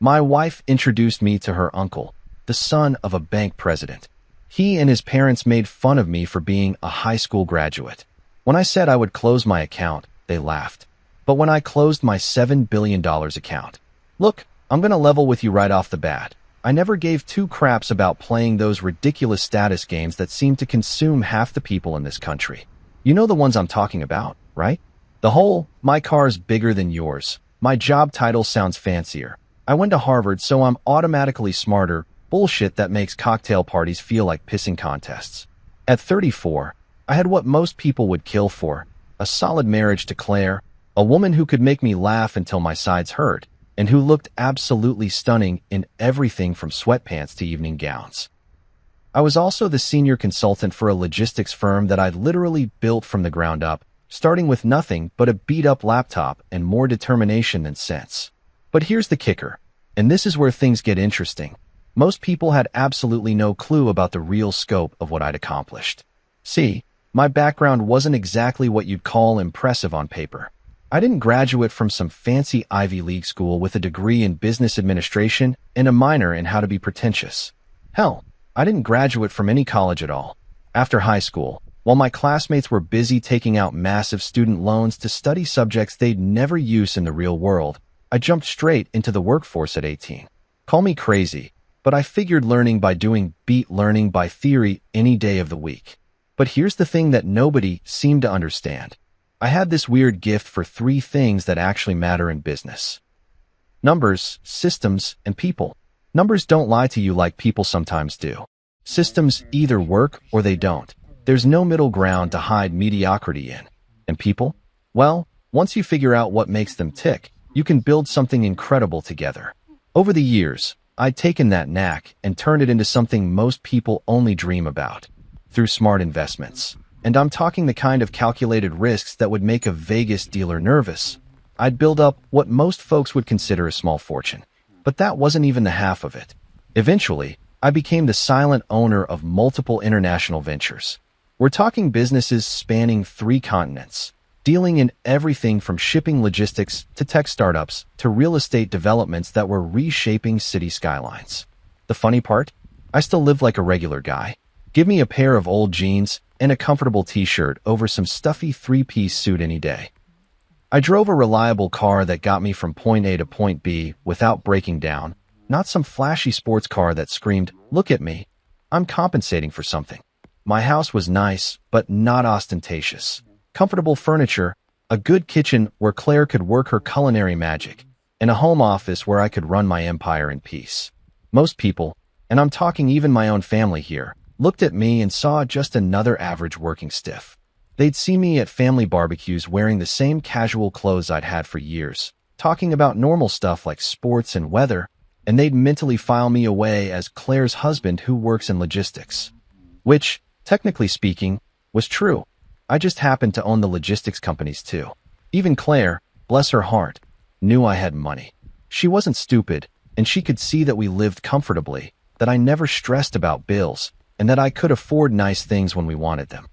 My wife introduced me to her uncle, the son of a bank president. He and his parents made fun of me for being a high school graduate. When I said I would close my account, they laughed. But when I closed my $7 billion account, look, I'm gonna level with you right off the bat. I never gave two craps about playing those ridiculous status games that seem to consume half the people in this country. You know the ones I'm talking about, right? The whole, my car's bigger than yours, my job title sounds fancier, I went to Harvard so I'm automatically smarter, bullshit that makes cocktail parties feel like pissing contests. At 34, I had what most people would kill for, a solid marriage to Claire, a woman who could make me laugh until my sides hurt, and who looked absolutely stunning in everything from sweatpants to evening gowns. I was also the senior consultant for a logistics firm that I'd literally built from the ground up, starting with nothing but a beat-up laptop and more determination than sense. But here's the kicker, and this is where things get interesting. Most people had absolutely no clue about the real scope of what I'd accomplished. See, my background wasn't exactly what you'd call impressive on paper. I didn't graduate from some fancy Ivy League school with a degree in business administration and a minor in how to be pretentious. Hell, I didn't graduate from any college at all. After high school, while my classmates were busy taking out massive student loans to study subjects they'd never use in the real world, I jumped straight into the workforce at 18. Call me crazy, but I figured learning by doing beat learning by theory any day of the week. But here's the thing that nobody seemed to understand. I had this weird gift for three things that actually matter in business: numbers, systems, and people. Numbers don't lie to you like people sometimes do. Systems either work or they don't. There's no middle ground to hide mediocrity in. And people? Well, once you figure out what makes them tick, you can build something incredible together. Over the years, I'd taken that knack and turned it into something most people only dream about, through smart investments. And I'm talking the kind of calculated risks that would make a Vegas dealer nervous. I'd build up what most folks would consider a small fortune. But that wasn't even the half of it. Eventually, I became the silent owner of multiple international ventures. We're talking businesses spanning 3 continents, dealing in everything from shipping logistics to tech startups to real estate developments that were reshaping city skylines. The funny part? I still live like a regular guy. Give me a pair of old jeans and a comfortable t-shirt over some stuffy 3-piece suit any day. I drove a reliable car that got me from point A to point B without breaking down, not some flashy sports car that screamed, "Look at me, I'm compensating for something." My house was nice, but not ostentatious. Comfortable furniture, a good kitchen where Claire could work her culinary magic, and a home office where I could run my empire in peace. Most people, and I'm talking even my own family here, looked at me and saw just another average working stiff. They'd see me at family barbecues wearing the same casual clothes I'd had for years, talking about normal stuff like sports and weather, and they'd mentally file me away as Claire's husband who works in logistics. Which, technically speaking, was true. I just happened to own the logistics companies too. Even Claire, bless her heart, knew I had money. She wasn't stupid, and she could see that we lived comfortably, that I never stressed about bills, and that I could afford nice things when we wanted them.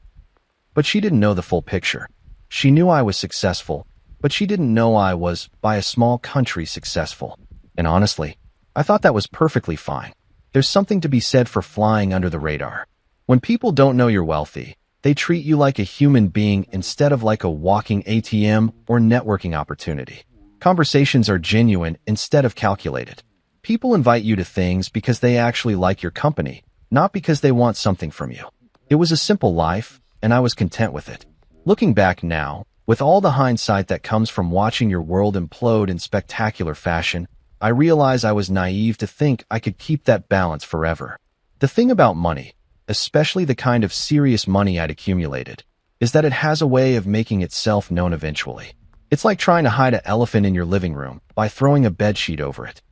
But she didn't know the full picture. She knew I was successful, but she didn't know I was, by a small country, successful. And honestly, I thought that was perfectly fine. There's something to be said for flying under the radar. When people don't know you're wealthy, they treat you like a human being instead of like a walking ATM or networking opportunity. Conversations are genuine instead of calculated. People invite you to things because they actually like your company, not because they want something from you. It was a simple life, and I was content with it. Looking back now, with all the hindsight that comes from watching your world implode in spectacular fashion, I realize I was naive to think I could keep that balance forever. The thing about money, especially the kind of serious money I'd accumulated, is that it has a way of making itself known eventually. It's like trying to hide an elephant in your living room by throwing a bedsheet over it.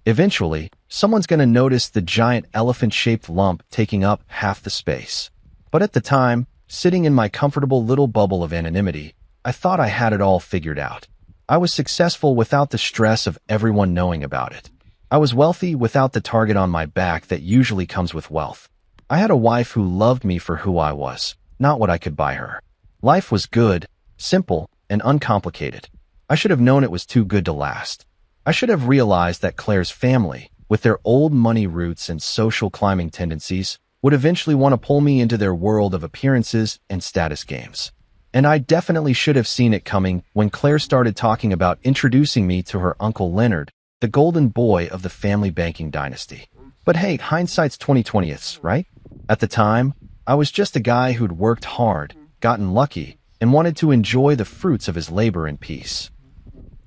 Eventually, someone's going to notice the giant elephant-shaped lump taking up half the space. But at the time, sitting in my comfortable little bubble of anonymity, I thought I had it all figured out. I was successful without the stress of everyone knowing about it. I was wealthy without the target on my back that usually comes with wealth. I had a wife who loved me for who I was, not what I could buy her. Life was good, simple, and uncomplicated. I should have known it was too good to last. I should have realized that Claire's family, with their old money roots and social climbing tendencies, would eventually want to pull me into their world of appearances and status games. And I definitely should have seen it coming when Claire started talking about introducing me to her uncle Leonard, the golden boy of the family banking dynasty. But hey, hindsight's 20/20, right? At the time, I was just a guy who'd worked hard, gotten lucky, and wanted to enjoy the fruits of his labor in peace.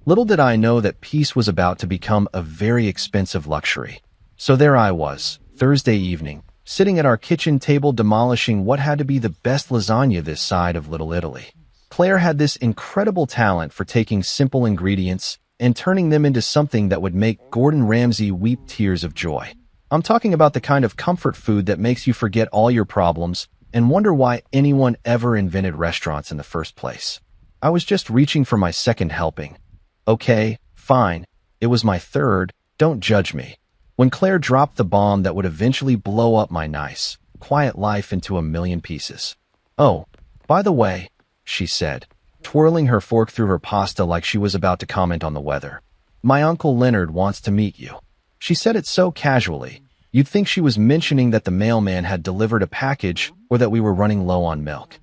Little did I know that peace was about to become a very expensive luxury. So there I was, Thursday evening, sitting at our kitchen table demolishing what had to be the best lasagna this side of Little Italy. Claire had this incredible talent for taking simple ingredients and turning them into something that would make Gordon Ramsay weep tears of joy. I'm talking about the kind of comfort food that makes you forget all your problems and wonder why anyone ever invented restaurants in the first place. I was just reaching for my second helping. Okay, fine. It was my third. Don't judge me. When Claire dropped the bomb that would eventually blow up my nice, quiet life into a million pieces. Oh, by the way, she said, twirling her fork through her pasta like she was about to comment on the weather. My Uncle Leonard wants to meet you. She said it so casually, you'd think she was mentioning that the mailman had delivered a package or that we were running low on milk.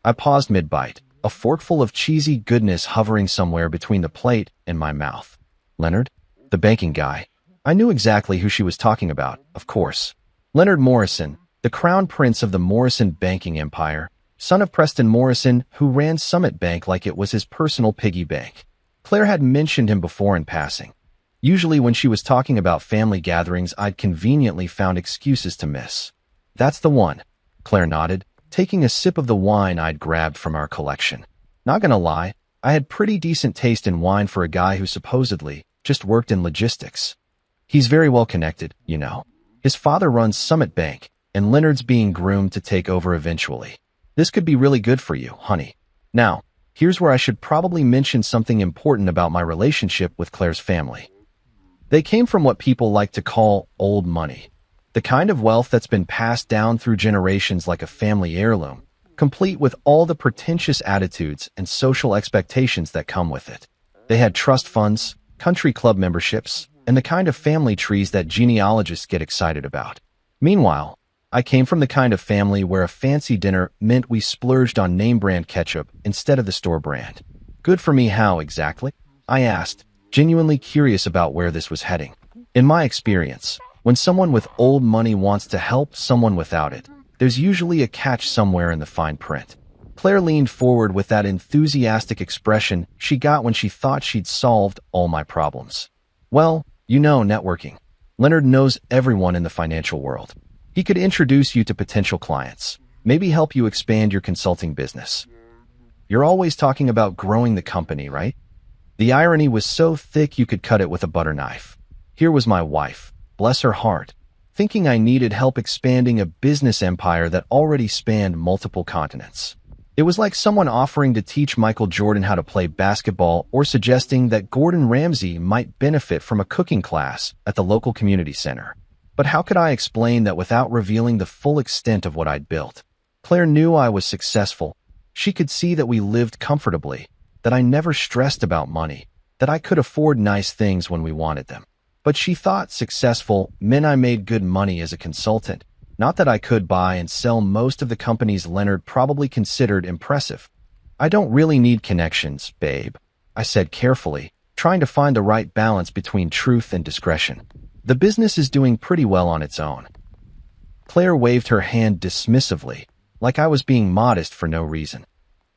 I paused mid-bite, a forkful of cheesy goodness hovering somewhere between the plate and my mouth. Leonard? The banking guy. I knew exactly who she was talking about, of course. Leonard Morrison, the crown prince of the Morrison banking empire, son of Preston Morrison, who ran Summit Bank like it was his personal piggy bank. Claire had mentioned him before in passing. Usually when she was talking about family gatherings, I'd conveniently found excuses to miss. That's the one, Claire nodded, taking a sip of the wine I'd grabbed from our collection. Not gonna lie, I had pretty decent taste in wine for a guy who supposedly just worked in logistics. He's very well connected, you know. His father runs Summit Bank, and Leonard's being groomed to take over eventually. This could be really good for you, honey. Now, here's where I should probably mention something important about my relationship with Claire's family. They came from what people like to call old money. The kind of wealth that's been passed down through generations like a family heirloom, complete with all the pretentious attitudes and social expectations that come with it. They had trust funds, country club memberships, and the kind of family trees that genealogists get excited about. Meanwhile, I came from the kind of family where a fancy dinner meant we splurged on name-brand ketchup instead of the store brand. Good for me how exactly? I asked, genuinely curious about where this was heading. In my experience, when someone with old money wants to help someone without it, there's usually a catch somewhere in the fine print. Claire leaned forward with that enthusiastic expression she got when she thought she'd solved all my problems. Well, you know, networking. Leonard knows everyone in the financial world. He could introduce you to potential clients, maybe help you expand your consulting business. You're always talking about growing the company, right? The irony was so thick you could cut it with a butter knife. Here was my wife, bless her heart, thinking I needed help expanding a business empire that already spanned multiple continents. It was like someone offering to teach Michael Jordan how to play basketball or suggesting that Gordon Ramsay might benefit from a cooking class at the local community center. But how could I explain that without revealing the full extent of what I'd built? Claire knew I was successful. She could see that we lived comfortably, that I never stressed about money, that I could afford nice things when we wanted them. But she thought successful meant I made good money as a consultant, not that I could buy and sell most of the companies Leonard probably considered impressive. I don't really need connections, babe, I said carefully, trying to find the right balance between truth and discretion. The business is doing pretty well on its own. Claire waved her hand dismissively, like I was being modest for no reason.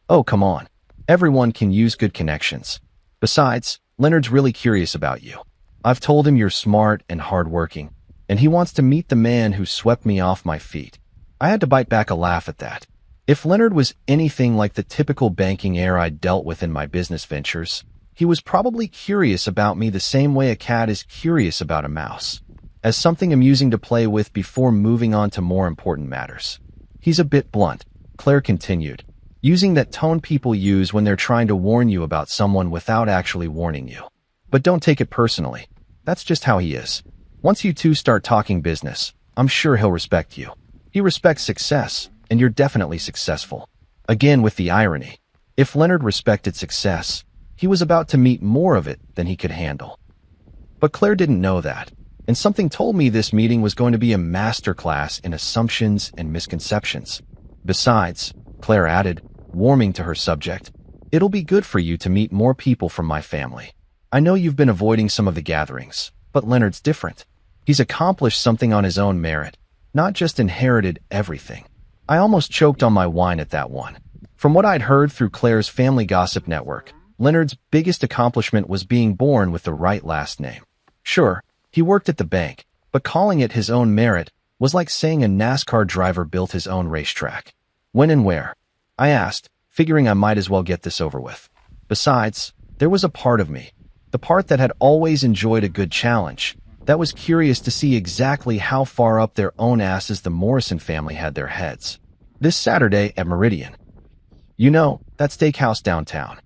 Oh, come on. Everyone can use good connections. Besides, Leonard's really curious about you. I've told him you're smart and hardworking, and he wants to meet the man who swept me off my feet. I had to bite back a laugh at that. If Leonard was anything like the typical banking heir I'd dealt with in my business ventures, he was probably curious about me the same way a cat is curious about a mouse, as something amusing to play with before moving on to more important matters. He's a bit blunt, Claire continued, using that tone people use when they're trying to warn you about someone without actually warning you. But don't take it personally. That's just how he is. Once you two start talking business, I'm sure he'll respect you. He respects success, and you're definitely successful. Again with the irony. If Leonard respected success, he was about to meet more of it than he could handle. But Claire didn't know that, and something told me this meeting was going to be a masterclass in assumptions and misconceptions. Besides, Claire added, warming to her subject, it'll be good for you to meet more people from my family. I know you've been avoiding some of the gatherings, but Leonard's different. He's accomplished something on his own merit, not just inherited everything. I almost choked on my wine at that one. From what I'd heard through Claire's family gossip network, Leonard's biggest accomplishment was being born with the right last name. Sure, he worked at the bank, but calling it his own merit was like saying a NASCAR driver built his own racetrack. When and where? I asked, figuring I might as well get this over with. Besides, there was a part of me, the part that had always enjoyed a good challenge, that was curious to see exactly how far up their own asses the Morrison family had their heads. This Saturday at Meridian. You know, that steakhouse downtown.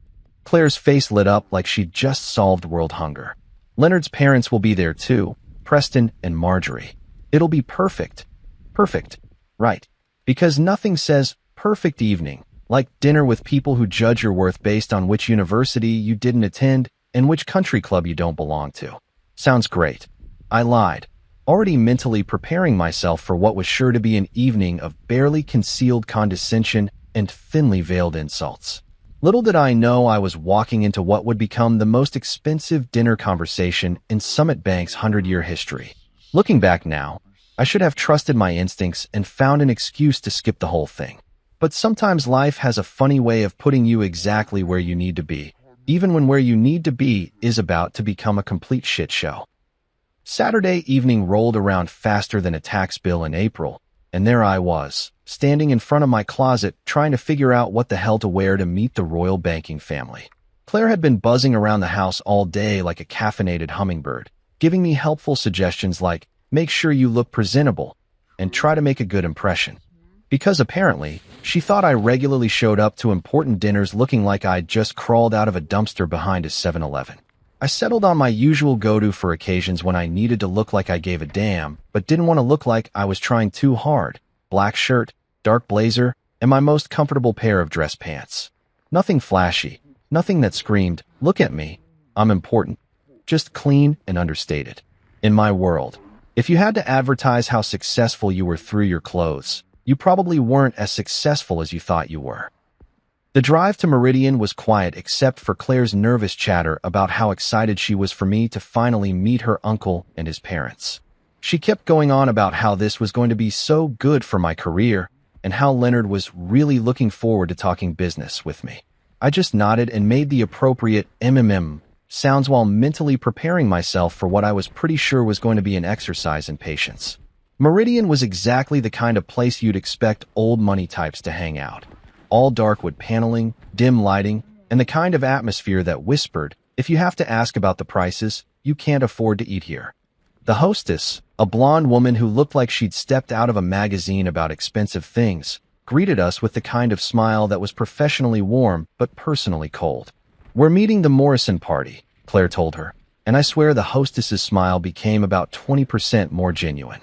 Claire's face lit up like she'd just solved world hunger. Leonard's parents will be there too, Preston and Marjorie. It'll be perfect. Perfect. Right. Because nothing says perfect evening like dinner with people who judge your worth based on which university you didn't attend and which country club you don't belong to. Sounds great. I lied, already mentally preparing myself for what was sure to be an evening of barely concealed condescension and thinly veiled insults. Little did I know I was walking into what would become the most expensive dinner conversation in Summit Bank's 100-year history. Looking back now, I should have trusted my instincts and found an excuse to skip the whole thing. But sometimes life has a funny way of putting you exactly where you need to be, even when where you need to be is about to become a complete shit show. Saturday evening rolled around faster than a tax bill in April, and there I was, standing in front of my closet trying to figure out what the hell to wear to meet the royal banking family. Claire had been buzzing around the house all day like a caffeinated hummingbird, giving me helpful suggestions like, make sure you look presentable, and try to make a good impression. Because apparently, she thought I regularly showed up to important dinners looking like I'd just crawled out of a dumpster behind a 7-Eleven. I settled on my usual go-to for occasions when I needed to look like I gave a damn, but didn't want to look like I was trying too hard. Black shirt, dark blazer, and my most comfortable pair of dress pants. Nothing flashy, nothing that screamed, look at me, I'm important. Just clean and understated. In my world, if you had to advertise how successful you were through your clothes, you probably weren't as successful as you thought you were. The drive to Meridian was quiet except for Claire's nervous chatter about how excited she was for me to finally meet her uncle and his parents. She kept going on about how this was going to be so good for my career and how Leonard was really looking forward to talking business with me. I just nodded and made the appropriate sounds while mentally preparing myself for what I was pretty sure was going to be an exercise in patience. Meridian was exactly the kind of place you'd expect old money types to hang out. All dark wood paneling, dim lighting, and the kind of atmosphere that whispered, if you have to ask about the prices, you can't afford to eat here. The hostess, a blonde woman who looked like she'd stepped out of a magazine about expensive things, greeted us with the kind of smile that was professionally warm but personally cold. We're meeting the Morrison party, Claire told her, and I swear the hostess's smile became about 20% more genuine.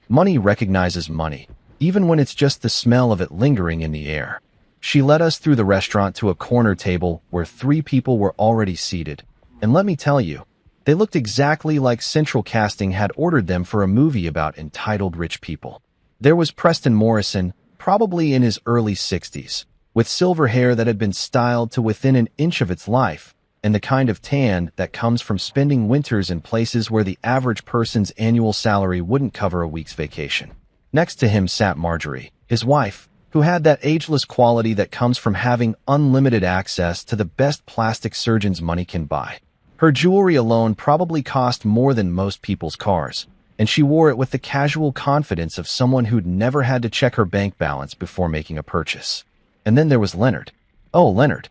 Money recognizes money, even when it's just the smell of it lingering in the air. She led us through the restaurant to a corner table where 3 people were already seated, and let me tell you, they looked exactly like Central Casting had ordered them for a movie about entitled rich people. There was Preston Morrison, probably in his early 60s, with silver hair that had been styled to within an inch of its life, and the kind of tan that comes from spending winters in places where the average person's annual salary wouldn't cover a week's vacation. Next to him sat Marjorie, his wife, who had that ageless quality that comes from having unlimited access to the best plastic surgeon's money can buy. Her jewelry alone probably cost more than most people's cars, and she wore it with the casual confidence of someone who'd never had to check her bank balance before making a purchase. And then there was Leonard. Oh, Leonard.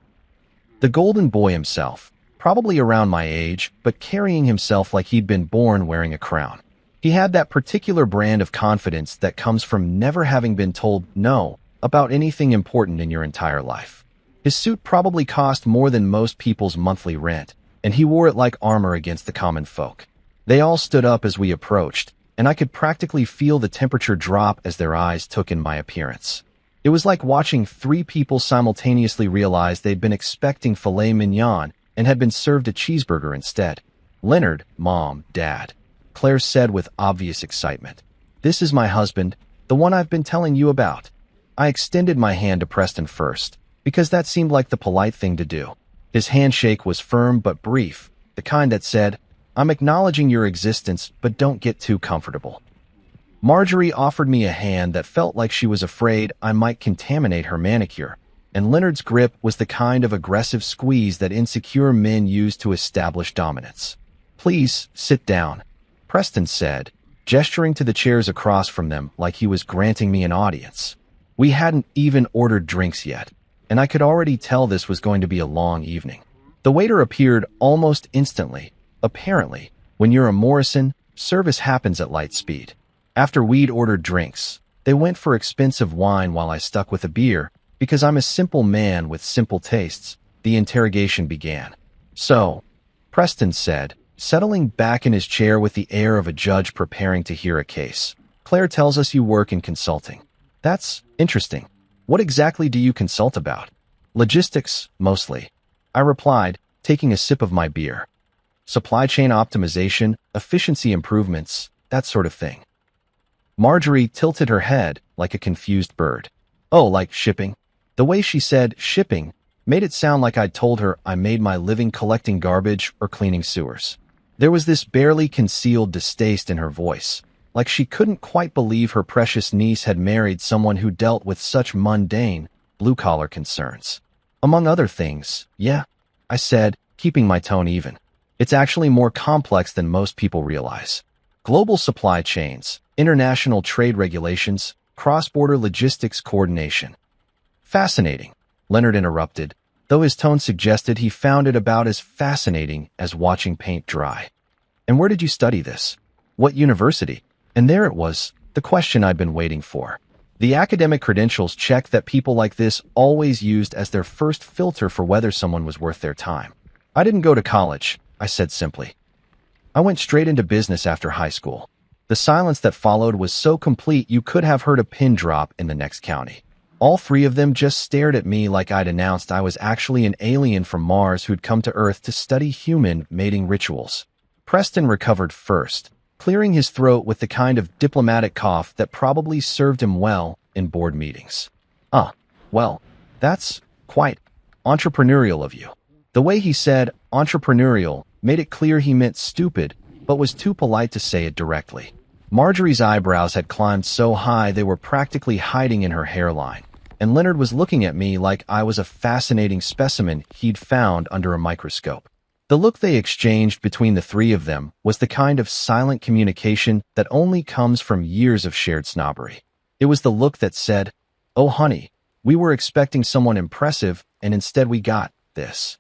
The golden boy himself, probably around my age, but carrying himself like he'd been born wearing a crown. He had that particular brand of confidence that comes from never having been told no about anything important in your entire life. His suit probably cost more than most people's monthly rent, and he wore it like armor against the common folk. They all stood up as we approached, and I could practically feel the temperature drop as their eyes took in my appearance. It was like watching 3 people simultaneously realize they'd been expecting filet mignon and had been served a cheeseburger instead. Leonard, Mom, Dad, Claire said with obvious excitement. This is my husband, the one I've been telling you about. I extended my hand to Preston first, because that seemed like the polite thing to do. His handshake was firm but brief, the kind that said, I'm acknowledging your existence, but don't get too comfortable. Marjorie offered me a hand that felt like she was afraid I might contaminate her manicure, and Leonard's grip was the kind of aggressive squeeze that insecure men use to establish dominance. Please, sit down, Preston said, gesturing to the chairs across from them like he was granting me an audience. We hadn't even ordered drinks yet, and I could already tell this was going to be a long evening. The waiter appeared almost instantly. Apparently, when you're a Morrison, service happens at light speed. After we'd ordered drinks, they went for expensive wine while I stuck with a beer, because I'm a simple man with simple tastes. The interrogation began. So, Preston said, settling back in his chair with the air of a judge preparing to hear a case. Claire tells us you work in consulting. That's interesting. What exactly do you consult about? Logistics, mostly. I replied, taking a sip of my beer. Supply chain optimization, efficiency improvements, that sort of thing. Marjorie tilted her head like a confused bird. Oh, like shipping? The way she said shipping made it sound like I'd told her I made my living collecting garbage or cleaning sewers. There was this barely concealed distaste in her voice, like she couldn't quite believe her precious niece had married someone who dealt with such mundane, blue-collar concerns. Among other things, yeah, I said, keeping my tone even. It's actually more complex than most people realize. Global supply chains, international trade regulations, cross-border logistics coordination. Fascinating, Leonard interrupted, though his tone suggested he found it about as fascinating as watching paint dry. And where did you study this? What university? And there it was, the question I'd been waiting for. The academic credentials check that people like this always used as their first filter for whether someone was worth their time. I didn't go to college, I said simply. I went straight into business after high school. The silence that followed was so complete you could have heard a pin drop in the next county. All three of them just stared at me like I'd announced I was actually an alien from Mars who'd come to Earth to study human mating rituals. Preston recovered first, clearing his throat with the kind of diplomatic cough that probably served him well in board meetings. Well, that's quite entrepreneurial of you. The way he said entrepreneurial made it clear he meant stupid, but was too polite to say it directly. Marjorie's eyebrows had climbed so high they were practically hiding in her hairline, and Leonard was looking at me like I was a fascinating specimen he'd found under a microscope. The look they exchanged between the three of them was the kind of silent communication that only comes from years of shared snobbery. It was the look that said, "Oh honey, we were expecting someone impressive, and instead we got this."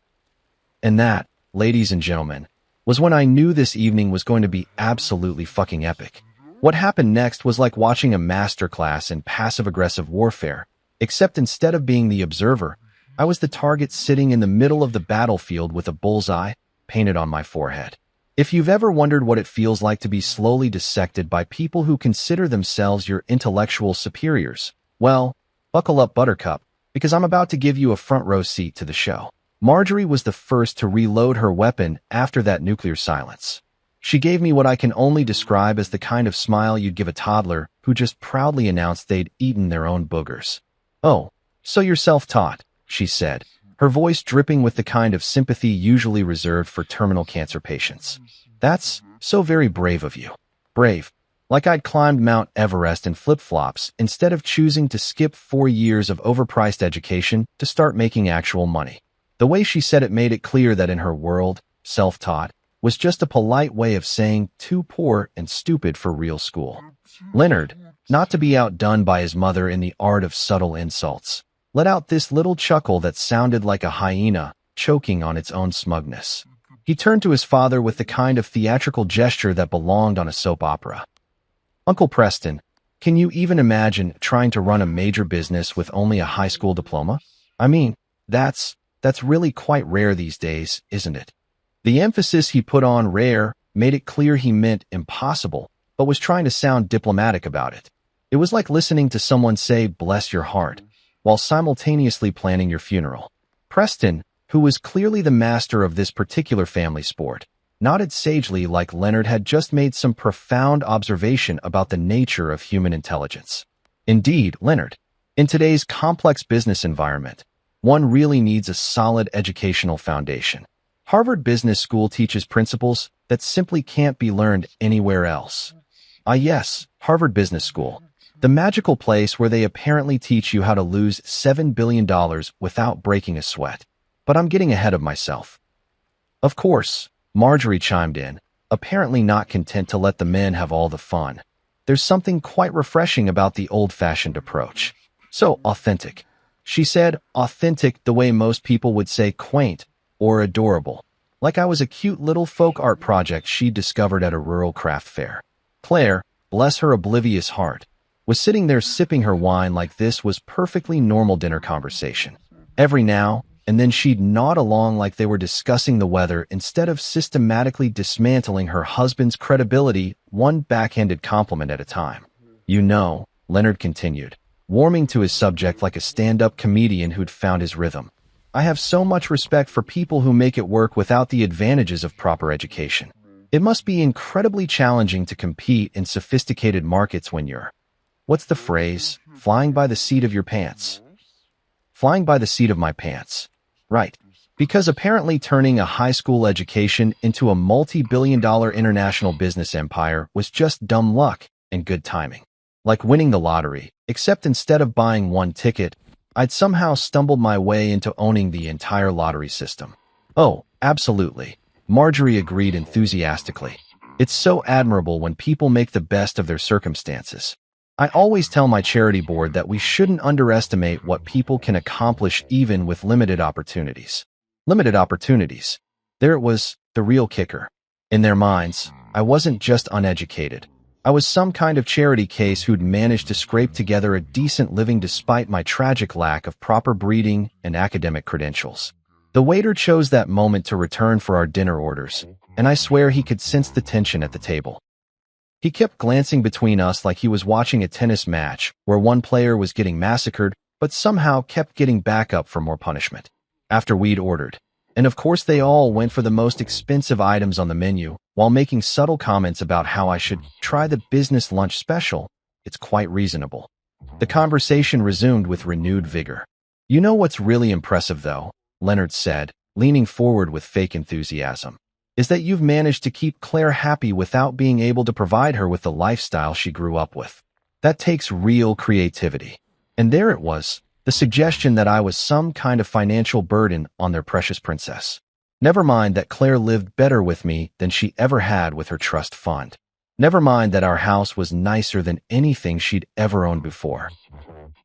And that, ladies and gentlemen, was when I knew this evening was going to be absolutely fucking epic. What happened next was like watching a masterclass in passive-aggressive warfare, except instead of being the observer, I was the target sitting in the middle of the battlefield with a bullseye painted on my forehead. If you've ever wondered what it feels like to be slowly dissected by people who consider themselves your intellectual superiors, well, buckle up, Buttercup, because I'm about to give you a front-row seat to the show. Marjorie was the first to reload her weapon after that nuclear silence. She gave me what I can only describe as the kind of smile you'd give a toddler who just proudly announced they'd eaten their own boogers. "Oh, so you're self-taught," she said, her voice dripping with the kind of sympathy usually reserved for terminal cancer patients. "That's so very brave of you." Brave. Like I'd climbed Mount Everest in flip-flops instead of choosing to skip 4 years of overpriced education to start making actual money. The way she said it made it clear that in her world, self-taught was just a polite way of saying too poor and stupid for real school. Leonard, not to be outdone by his mother in the art of subtle insults, let out this little chuckle that sounded like a hyena choking on its own smugness. He turned to his father with the kind of theatrical gesture that belonged on a soap opera. "Uncle Preston, can you even imagine trying to run a major business with only a high school diploma? I mean, that's really quite rare these days, isn't it?" The emphasis he put on rare made it clear he meant impossible, but was trying to sound diplomatic about it. It was like listening to someone say, "Bless your heart," while simultaneously planning your funeral. Preston, who was clearly the master of this particular family sport, nodded sagely like Leonard had just made some profound observation about the nature of human intelligence. Indeed, Leonard, in today's complex business environment, one really needs a solid educational foundation. Harvard Business School teaches principles that simply can't be learned anywhere else. Ah yes, Harvard Business School, the magical place where they apparently teach you how to lose $7 billion without breaking a sweat. But I'm getting ahead of myself. Of course, Marjorie chimed in, apparently not content to let the men have all the fun. There's something quite refreshing about the old-fashioned approach. So authentic. She said authentic the way most people would say quaint or adorable, like I was a cute little folk art project she'd discovered at a rural craft fair. Claire, bless her oblivious heart, was sitting there sipping her wine like this was perfectly normal dinner conversation. Every now and then she'd nod along like they were discussing the weather instead of systematically dismantling her husband's credibility one backhanded compliment at a time. You know, Leonard continued, warming to his subject like a stand-up comedian who'd found his rhythm. I have so much respect for people who make it work without the advantages of proper education. It must be incredibly challenging to compete in sophisticated markets when you're, what's the phrase, flying by the seat of your pants? Flying by the seat of my pants. Right. Because apparently turning a high school education into a multi-billion-dollar international business empire was just dumb luck and good timing. Like winning the lottery, except instead of buying one ticket, I'd somehow stumbled my way into owning the entire lottery system. Oh, absolutely. Marjorie agreed enthusiastically. It's so admirable when people make the best of their circumstances. I always tell my charity board that we shouldn't underestimate what people can accomplish even with limited opportunities. Limited opportunities. There it was, the real kicker. In their minds, I wasn't just uneducated. I was some kind of charity case who'd managed to scrape together a decent living despite my tragic lack of proper breeding and academic credentials. The waiter chose that moment to return for our dinner orders, and I swear he could sense the tension at the table. He kept glancing between us like he was watching a tennis match where one player was getting massacred but somehow kept getting back up for more punishment. After we'd ordered, and of course they all went for the most expensive items on the menu, while making subtle comments about how I should try the business lunch special. It's quite reasonable. The conversation resumed with renewed vigor. You know what's really impressive though, Leonard said, leaning forward with fake enthusiasm, is that you've managed to keep Claire happy without being able to provide her with the lifestyle she grew up with. That takes real creativity. And there it was, the suggestion that I was some kind of financial burden on their precious princess. Never mind that Claire lived better with me than she ever had with her trust fund. Never mind that our house was nicer than anything she'd ever owned before.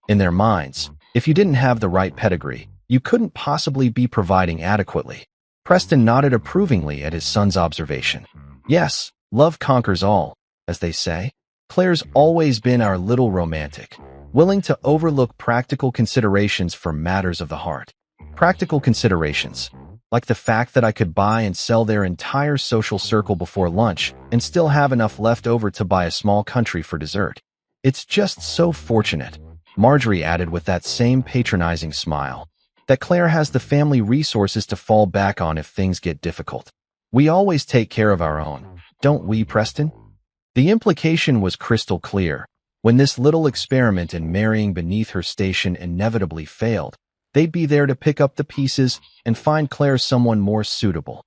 In their minds, if you didn't have the right pedigree, you couldn't possibly be providing adequately. Preston nodded approvingly at his son's observation. Yes, love conquers all, as they say. Claire's always been our little romantic, willing to overlook practical considerations for matters of the heart. Practical considerations, like the fact that I could buy and sell their entire social circle before lunch and still have enough left over to buy a small country for dessert. It's just so fortunate, Marjorie added with that same patronizing smile, that Claire has the family resources to fall back on if things get difficult. We always take care of our own, don't we, Preston? The implication was crystal clear. When this little experiment in marrying beneath her station inevitably failed, they'd be there to pick up the pieces and find Claire someone more suitable.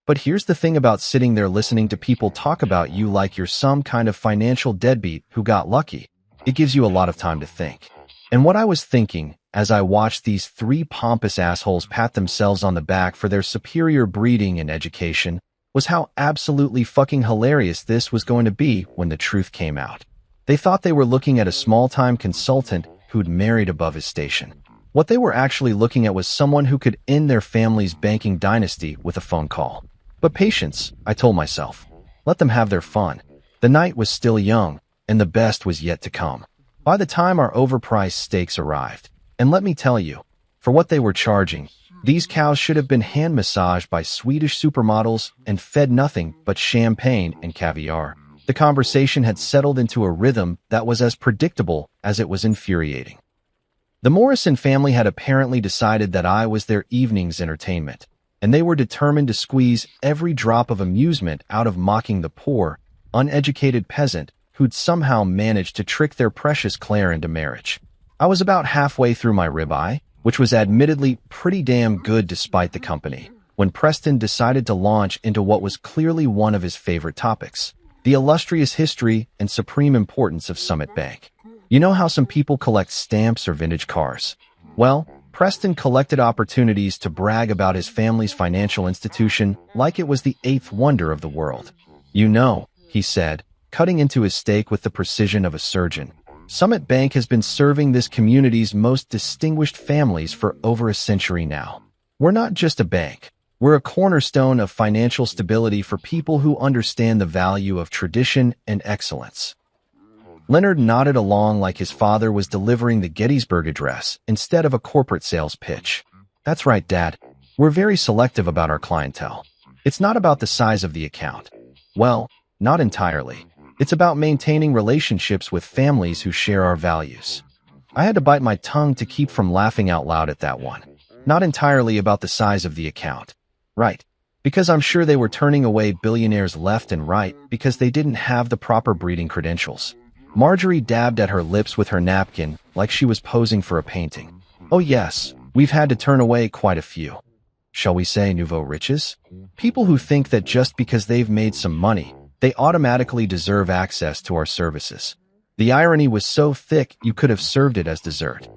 But here's the thing about sitting there listening to people talk about you like you're some kind of financial deadbeat who got lucky. It gives you a lot of time to think. And what I was thinking, as I watched these three pompous assholes pat themselves on the back for their superior breeding and education, was how absolutely fucking hilarious this was going to be when the truth came out. They thought they were looking at a small-time consultant who'd married above his station. What they were actually looking at was someone who could end their family's banking dynasty with a phone call. But patience, I told myself. Let them have their fun. The night was still young, and the best was yet to come. By the time our overpriced steaks arrived, and let me tell you, for what they were charging, these cows should have been hand-massaged by Swedish supermodels and fed nothing but champagne and caviar. The conversation had settled into a rhythm that was as predictable as it was infuriating. The Morrison family had apparently decided that I was their evening's entertainment. and they were determined to squeeze every drop of amusement out of mocking the poor, uneducated peasant who'd somehow managed to trick their precious Claire into marriage. I was about halfway through my ribeye, which was admittedly pretty damn good despite the company, when Preston decided to launch into what was clearly one of his favorite topics: the illustrious history and supreme importance of Summit Bank. You know how some people collect stamps or vintage cars? Well, Preston collected opportunities to brag about his family's financial institution like it was the eighth wonder of the world. "You know," he said, cutting into his steak with the precision of a surgeon, "Summit Bank has been serving this community's most distinguished families for over a century now. We're not just a bank. We're a cornerstone of financial stability for people who understand the value of tradition and excellence." Leonard nodded along like his father was delivering the Gettysburg Address instead of a corporate sales pitch. "That's right, Dad. We're very selective about our clientele. It's not about the size of the account. Well, not entirely. It's about maintaining relationships with families who share our values." I had to bite my tongue to keep from laughing out loud at that one. Not entirely about the size of the account. Right. Because I'm sure they were turning away billionaires left and right because they didn't have the proper breeding credentials. Marjorie dabbed at her lips with her napkin like she was posing for a painting. "Oh yes, we've had to turn away quite a few. Shall we say nouveau riches? People who think that just because they've made some money, they automatically deserve access to our services." The irony was so thick you could have served it as dessert.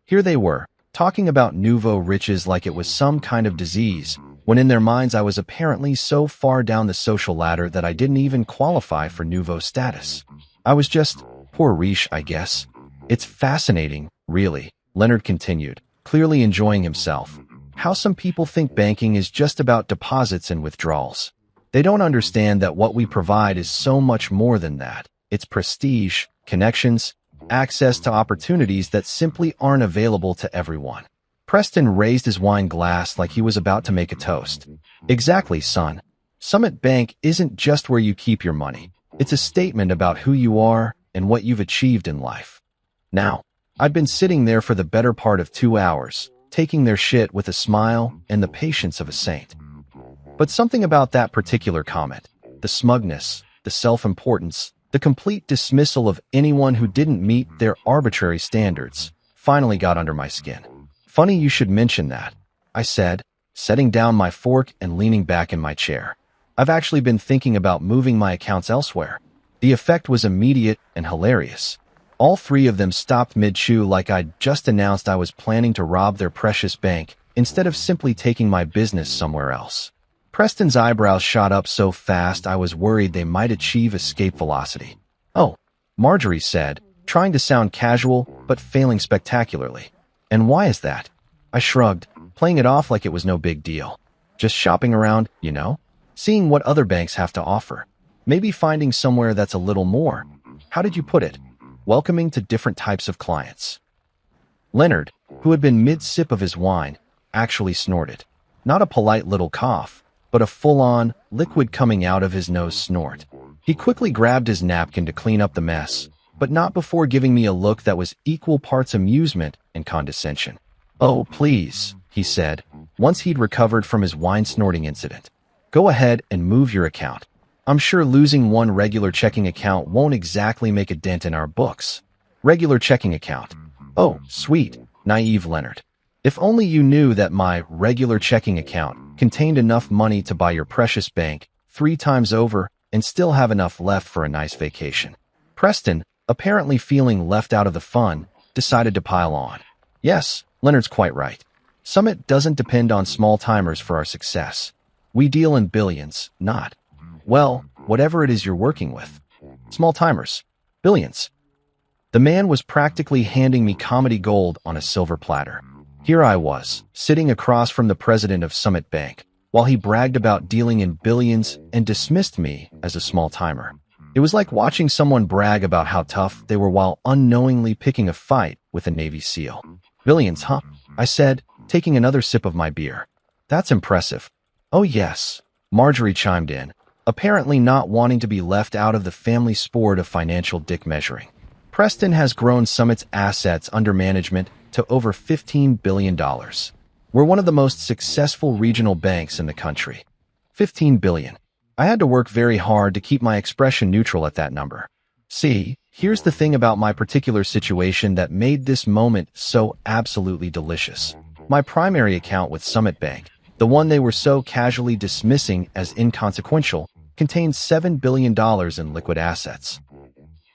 Here they were, talking about nouveau riches like it was some kind of disease, when in their minds I was apparently so far down the social ladder that I didn't even qualify for nouveau status. I was just poor riche, I guess. "It's fascinating, really," Leonard continued, clearly enjoying himself, "how some people think banking is just about deposits and withdrawals. They don't understand that what we provide is so much more than that. It's prestige, connections, access to opportunities that simply aren't available to everyone." Preston raised his wine glass like he was about to make a toast. "Exactly, son. Summit Bank isn't just where you keep your money. It's a statement about who you are and what you've achieved in life." Now, I'd been sitting there for the better part of 2 hours, taking their shit with a smile and the patience of a saint. But something about that particular comment, the smugness, the self-importance, the complete dismissal of anyone who didn't meet their arbitrary standards, finally got under my skin. "Funny you should mention that," I said, setting down my fork and leaning back in my chair. "I've actually been thinking about moving my accounts elsewhere." The effect was immediate and hilarious. All three of them stopped mid-chew like I'd just announced I was planning to rob their precious bank instead of simply taking my business somewhere else. Preston's eyebrows shot up so fast I was worried they might achieve escape velocity. "Oh," Marjorie said, trying to sound casual but failing spectacularly. "And why is that?" I shrugged, playing it off like it was no big deal. "Just shopping around, you know? Seeing what other banks have to offer. Maybe finding somewhere that's a little more, how did you put it, welcoming to different types of clients." Leonard, who had been mid-sip of his wine, actually snorted. Not a polite little cough, but a full-on, liquid coming out of his nose snort. He quickly grabbed his napkin to clean up the mess, but not before giving me a look that was equal parts amusement and condescension. "Oh, please," he said, once he'd recovered from his wine-snorting incident. "Go ahead and move your account. I'm sure losing one regular checking account won't exactly make a dent in our books." Regular checking account. Oh, sweet, naive Leonard. If only you knew that my regular checking account contained enough money to buy your precious bank 3 times over and still have enough left for a nice vacation. Preston, apparently feeling left out of the fun, decided to pile on. "Yes, Leonard's quite right. Summit doesn't depend on small-timers for our success. We deal in billions, not, well, whatever it is you're working with. Small-timers. Billions." The man was practically handing me comedy gold on a silver platter. Here I was, sitting across from the president of Summit Bank, while he bragged about dealing in billions and dismissed me as a small-timer. It was like watching someone brag about how tough they were while unknowingly picking a fight with a Navy SEAL. "Billions, huh?" I said, taking another sip of my beer. "That's impressive." "Oh yes," Marjorie chimed in, apparently not wanting to be left out of the family sport of financial dick measuring. "Preston has grown Summit's assets under management to over $15 billion. We're one of the most successful regional banks in the country. 15 billion. I had to work very hard to keep my expression neutral at that number. See, here's the thing about my particular situation that made this moment so absolutely delicious. My primary account with Summit Bank, the one they were so casually dismissing as inconsequential, contains $7 billion in liquid assets.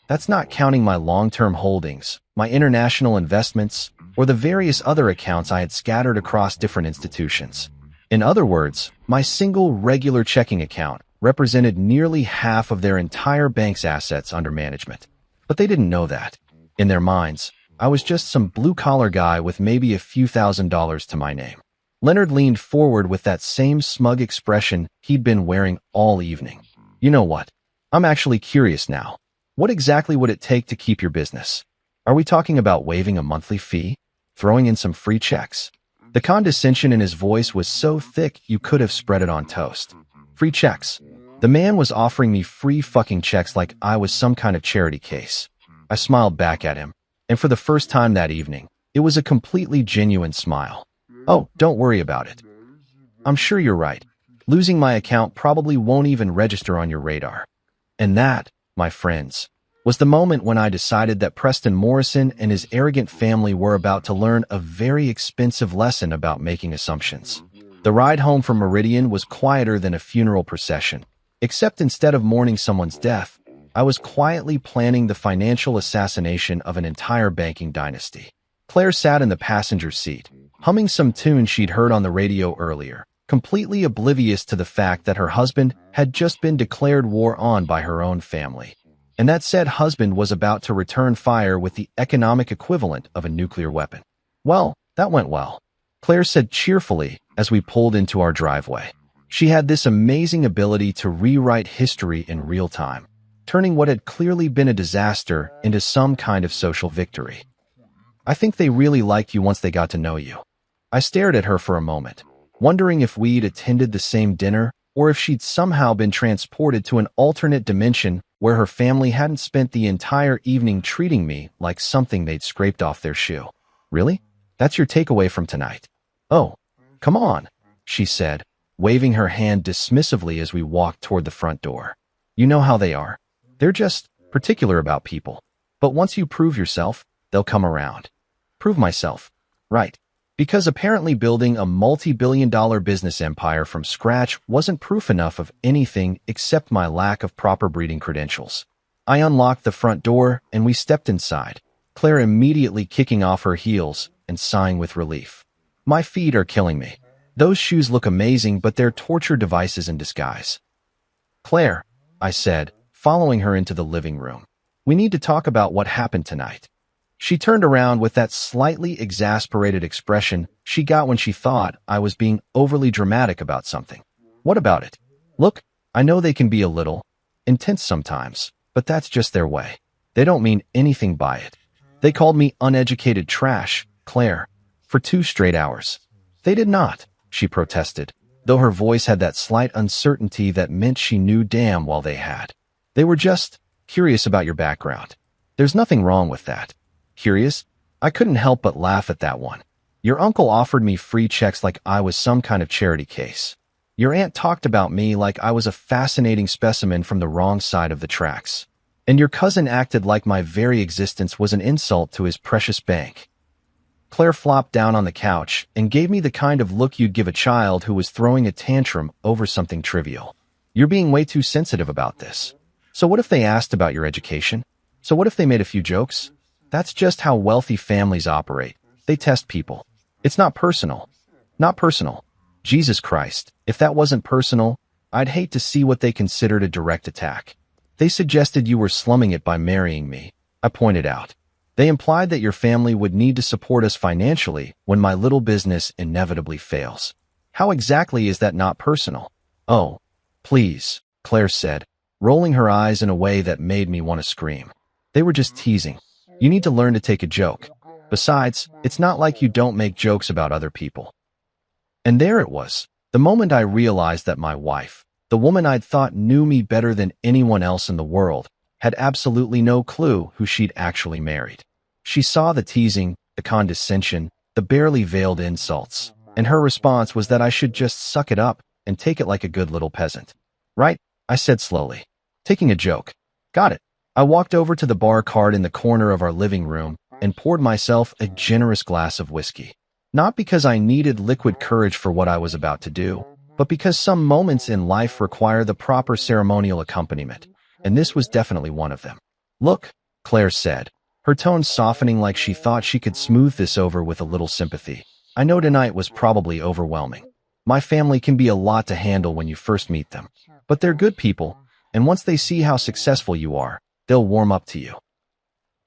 That's not counting my long-term holdings, my international investments, or the various other accounts I had scattered across different institutions. In other words, my single regular checking account represented nearly half of their entire bank's assets under management. But they didn't know that. In their minds, I was just some blue-collar guy with maybe a few $1,000s to my name. Leonard leaned forward with that same smug expression he'd been wearing all evening. You know what? I'm actually curious now. What exactly would it take to keep your business? Are we talking about waiving a monthly fee? Throwing in some free checks? The condescension in his voice was so thick you could have spread it on toast. Free checks. The man was offering me free fucking checks like I was some kind of charity case. I smiled back at him, and for the first time that evening, it was a completely genuine smile. Oh, don't worry about it. I'm sure you're right. Losing my account probably won't even register on your radar. And that, my friends, was the moment when I decided that Preston Morrison and his arrogant family were about to learn a very expensive lesson about making assumptions. The ride home from Meridian was quieter than a funeral procession, except instead of mourning someone's death, I was quietly planning the financial assassination of an entire banking dynasty. Claire sat in the passenger seat, humming some tune she'd heard on the radio earlier, completely oblivious to the fact that her husband had just been declared war on by her own family. And that said husband was about to return fire with the economic equivalent of a nuclear weapon. Well, that went well, Claire said cheerfully as we pulled into our driveway. She had this amazing ability to rewrite history in real time, turning what had clearly been a disaster into some kind of social victory. I think they really liked you once they got to know you. I stared at her for a moment, wondering if we'd attended the same dinner or if she'd somehow been transported to an alternate dimension where her family hadn't spent the entire evening treating me like something they'd scraped off their shoe. Really? That's your takeaway from tonight? Oh, come on, she said, waving her hand dismissively as we walked toward the front door. You know how they are. They're just particular about people. But once you prove yourself, they'll come around. Prove myself. Right. Because apparently building a multi-billion-dollar business empire from scratch wasn't proof enough of anything except my lack of proper breeding credentials. I unlocked the front door and we stepped inside, Claire immediately kicking off her heels and sighing with relief. My feet are killing me. Those shoes look amazing, but they're torture devices in disguise. Claire, I said, following her into the living room. We need to talk about what happened tonight. She turned around with that slightly exasperated expression she got when she thought I was being overly dramatic about something. What about it? Look, I know they can be a little intense sometimes, but that's just their way. They don't mean anything by it. They called me uneducated trash, Claire, for 2 straight hours. They did not, she protested, though her voice had that slight uncertainty that meant she knew damn well they had. They were just curious about your background. There's nothing wrong with that. Curious? I couldn't help but laugh at that one. Your uncle offered me free checks like I was some kind of charity case. Your aunt talked about me like I was a fascinating specimen from the wrong side of the tracks. And your cousin acted like my very existence was an insult to his precious bank. Claire flopped down on the couch and gave me the kind of look you'd give a child who was throwing a tantrum over something trivial. You're being way too sensitive about this. So what if they asked about your education? So what if they made a few jokes? That's just how wealthy families operate. They test people. It's not personal. Not personal. Jesus Christ, if that wasn't personal, I'd hate to see what they considered a direct attack. They suggested you were slumming it by marrying me, I pointed out. They implied that your family would need to support us financially when my little business inevitably fails. How exactly is that not personal? Oh, please, Claire said, rolling her eyes in a way that made me want to scream. They were just teasing. You need to learn to take a joke. Besides, it's not like you don't make jokes about other people. And there it was, the moment I realized that my wife, the woman I'd thought knew me better than anyone else in the world, had absolutely no clue who she'd actually married. She saw the teasing, the condescension, the barely veiled insults, and her response was that I should just suck it up and take it like a good little peasant. Right? I said slowly, taking a joke. Got it. I walked over to the bar cart in the corner of our living room and poured myself a generous glass of whiskey. Not because I needed liquid courage for what I was about to do, but because some moments in life require the proper ceremonial accompaniment, and this was definitely one of them. Look, Claire said, her tone softening like she thought she could smooth this over with a little sympathy. I know tonight was probably overwhelming. My family can be a lot to handle when you first meet them, but they're good people, and once they see how successful you are, they'll warm up to you.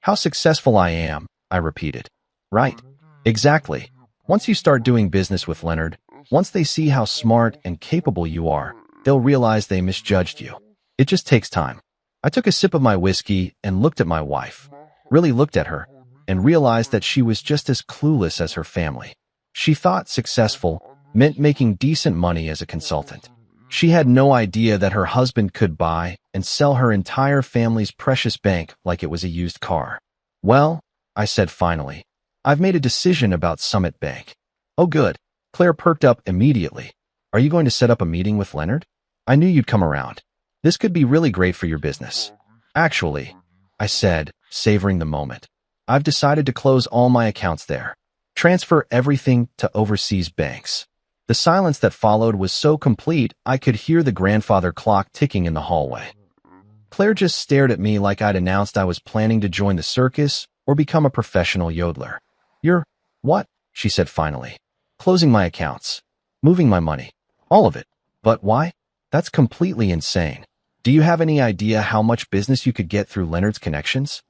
How successful I am, I repeated. Right. Exactly. Once you start doing business with Leonard, once they see how smart and capable you are, they'll realize they misjudged you. It just takes time. I took a sip of my whiskey and looked at my wife, really looked at her, and realized that she was just as clueless as her family. She thought successful meant making decent money as a consultant. She had no idea that her husband could buy and sell her entire family's precious bank like it was a used car. Well, I said finally, I've made a decision about Summit Bank. Oh good. Claire perked up immediately. Are you going to set up a meeting with Leonard? I knew you'd come around. This could be really great for your business. Actually, I said, savoring the moment, I've decided to close all my accounts there. Transfer everything to overseas banks. The silence that followed was so complete I could hear the grandfather clock ticking in the hallway. Claire just stared at me like I'd announced I was planning to join the circus or become a professional yodeler. You're, what? She said finally. Closing my accounts. Moving my money. All of it. But why? That's completely insane. Do you have any idea how much business you could get through Leonard's connections?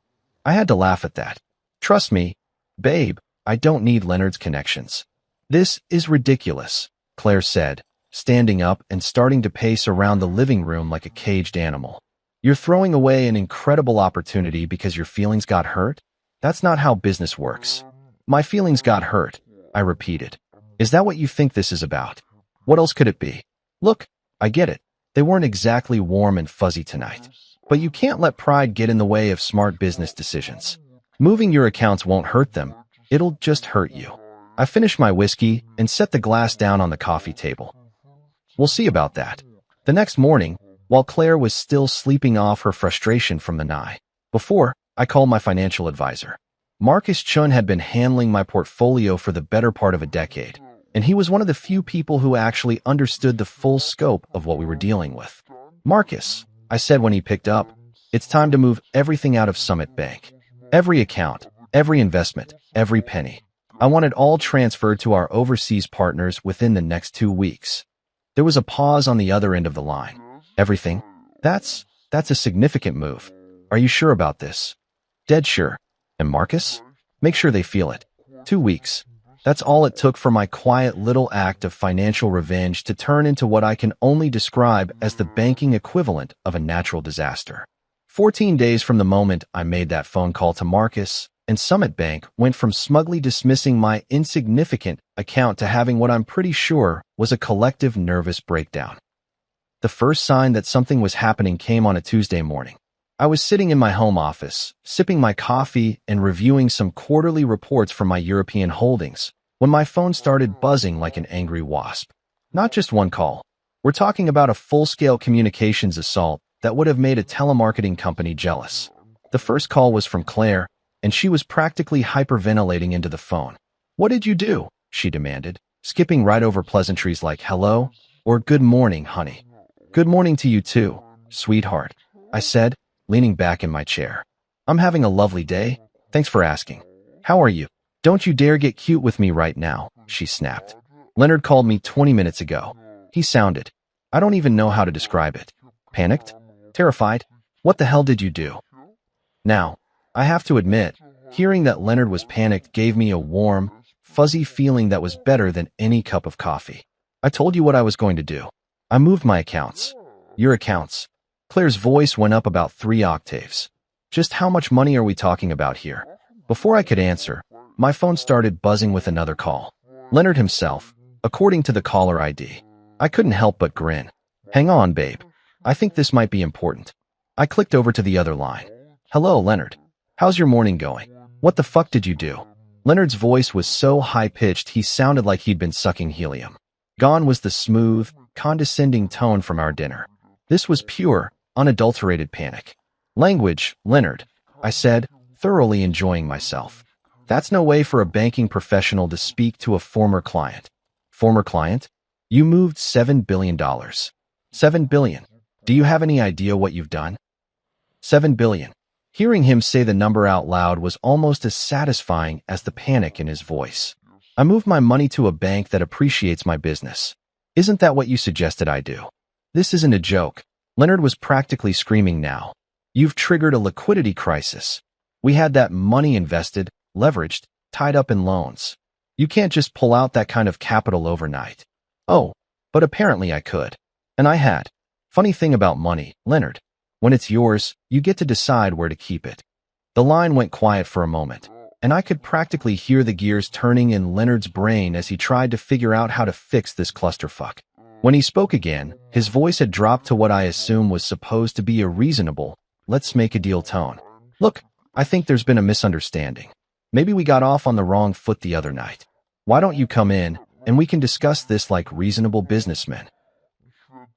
I had to laugh at that. Trust me, babe, I don't need Leonard's connections. This is ridiculous, Claire said, standing up and starting to pace around the living room like a caged animal. You're throwing away an incredible opportunity because your feelings got hurt? That's not how business works. My feelings got hurt, I repeated. Is that what you think this is about? What else could it be? Look, I get it. They weren't exactly warm and fuzzy tonight. But you can't let pride get in the way of smart business decisions. Moving your accounts won't hurt them. It'll just hurt you. I finished my whiskey and set the glass down on the coffee table. We'll see about that. The next morning, while Claire was still sleeping off her frustration from the night before, I called my financial advisor. Marcus Chun had been handling my portfolio for the better part of a decade, and he was one of the few people who actually understood the full scope of what we were dealing with. Marcus, I said when he picked up, it's time to move everything out of Summit Bank. Every account, every investment, every penny. I want it all transferred to our overseas partners within the next 2 weeks. There was a pause on the other end of the line. Everything? That's a significant move. Are you sure about this? Dead sure. And Marcus? Make sure they feel it. 2 weeks. That's all it took for my quiet little act of financial revenge to turn into what I can only describe as the banking equivalent of a natural disaster. 14 days from the moment I made that phone call to Marcus, and Summit Bank went from smugly dismissing my insignificant account to having what I'm pretty sure was a collective nervous breakdown. The first sign that something was happening came on a Tuesday morning. I was sitting in my home office, sipping my coffee and reviewing some quarterly reports from my European holdings, when my phone started buzzing like an angry wasp. Not just one call. We're talking about a full-scale communications assault that would have made a telemarketing company jealous. The first call was from Claire, and she was practically hyperventilating into the phone. What did you do? She demanded, skipping right over pleasantries like hello or good morning, honey. Good morning to you too, sweetheart, I said, leaning back in my chair. I'm having a lovely day. Thanks for asking. How are you? Don't you dare get cute with me right now, she snapped. Leonard called me 20 minutes ago. He sounded, I don't even know how to describe it. Panicked? Terrified? What the hell did you do? Now, I have to admit, hearing that Leonard was panicked gave me a warm, fuzzy feeling that was better than any cup of coffee. I told you what I was going to do. I moved my accounts. Your accounts. Claire's voice went up about 3 octaves. Just how much money are we talking about here? Before I could answer, my phone started buzzing with another call. Leonard himself, according to the caller ID. I couldn't help but grin. Hang on, babe. I think this might be important. I clicked over to the other line. Hello, Leonard. How's your morning going? What the fuck did you do? Leonard's voice was so high-pitched he sounded like he'd been sucking helium. Gone was the smooth, condescending tone from our dinner. This was pure, unadulterated panic. Language, Leonard, I said, thoroughly enjoying myself. That's no way for a banking professional to speak to a former client. Former client? You moved $7 billion. $7 billion. Do you have any idea what you've done? $7 billion. Hearing him say the number out loud was almost as satisfying as the panic in his voice. I moved my money to a bank that appreciates my business. Isn't that what you suggested I do? This isn't a joke. Leonard was practically screaming now. You've triggered a liquidity crisis. We had that money invested, leveraged, tied up in loans. You can't just pull out that kind of capital overnight. Oh, but apparently I could. And I had. Funny thing about money, Leonard. When it's yours, you get to decide where to keep it. The line went quiet for a moment, and I could practically hear the gears turning in Leonard's brain as he tried to figure out how to fix this clusterfuck. When he spoke again, his voice had dropped to what I assume was supposed to be a reasonable, let's make a deal tone. Look, I think there's been a misunderstanding. Maybe we got off on the wrong foot the other night. Why don't you come in, and we can discuss this like reasonable businessmen?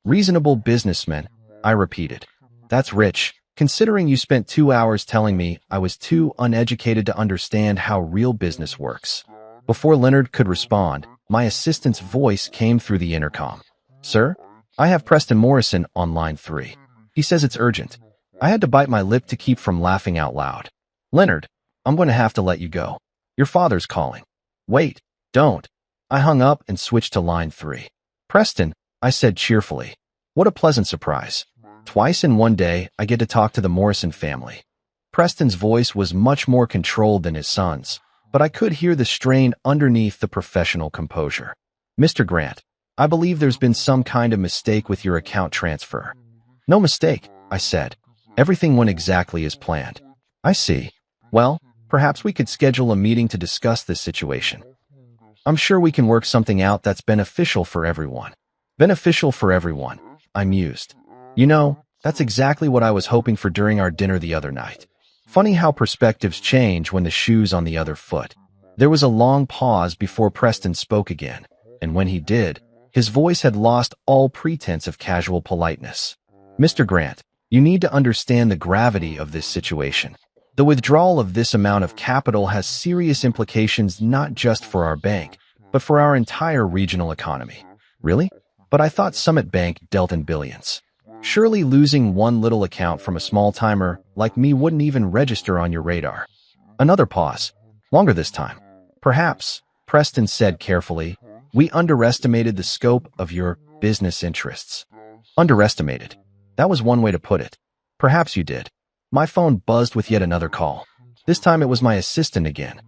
Reasonable businessmen, I repeated. That's rich, considering you spent 2 hours telling me I was too uneducated to understand how real business works. Before Leonard could respond, my assistant's voice came through the intercom. Sir, I have Preston Morrison on line 3. He says it's urgent. I had to bite my lip to keep from laughing out loud. Leonard, I'm going to have to let you go. Your father's calling. Wait, don't. I hung up and switched to line 3. Preston, I said cheerfully. What a pleasant surprise. Twice in one day, I get to talk to the Morrison family. Preston's voice was much more controlled than his son's, but I could hear the strain underneath the professional composure. Mr. Grant, I believe there's been some kind of mistake with your account transfer. No mistake, I said. Everything went exactly as planned. I see. Well, perhaps we could schedule a meeting to discuss this situation. I'm sure we can work something out that's beneficial for everyone. Beneficial for everyone, I mused. You know, that's exactly what I was hoping for during our dinner the other night. Funny how perspectives change when the shoe's on the other foot. There was a long pause before Preston spoke again, and when he did, his voice had lost all pretense of casual politeness. Mr. Grant, you need to understand the gravity of this situation. The withdrawal of this amount of capital has serious implications not just for our bank, but for our entire regional economy. Really? But I thought Summit Bank dealt in billions. Surely losing one little account from a small-timer like me wouldn't even register on your radar. Another pause. Longer this time. Perhaps, Preston said carefully, we underestimated the scope of your business interests. Underestimated. That was one way to put it. Perhaps you did. My phone buzzed with yet another call. This time it was my assistant again.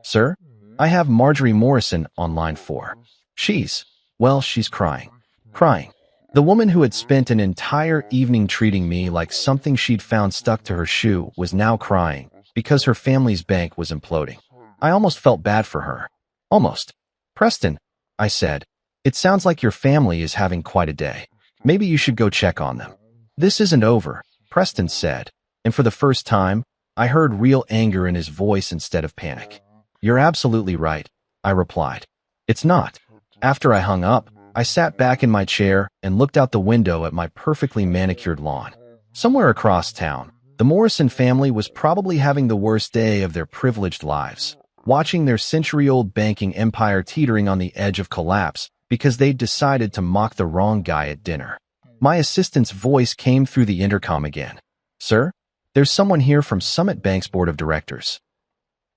Sir, I have Marjorie Morrison on line 4. She's crying. Crying. The woman who had spent an entire evening treating me like something she'd found stuck to her shoe was now crying because her family's bank was imploding. I almost felt bad for her. Almost. Preston, I said, it sounds like your family is having quite a day. Maybe you should go check on them. This isn't over, Preston said, and for the first time, I heard real anger in his voice instead of panic. You're absolutely right, I replied. It's not. After I hung up, I sat back in my chair and looked out the window at my perfectly manicured lawn. Somewhere across town, the Morrison family was probably having the worst day of their privileged lives, watching their century-old banking empire teetering on the edge of collapse because they'd decided to mock the wrong guy at dinner. My assistant's voice came through the intercom again. Sir, there's someone here from Summit Bank's board of directors.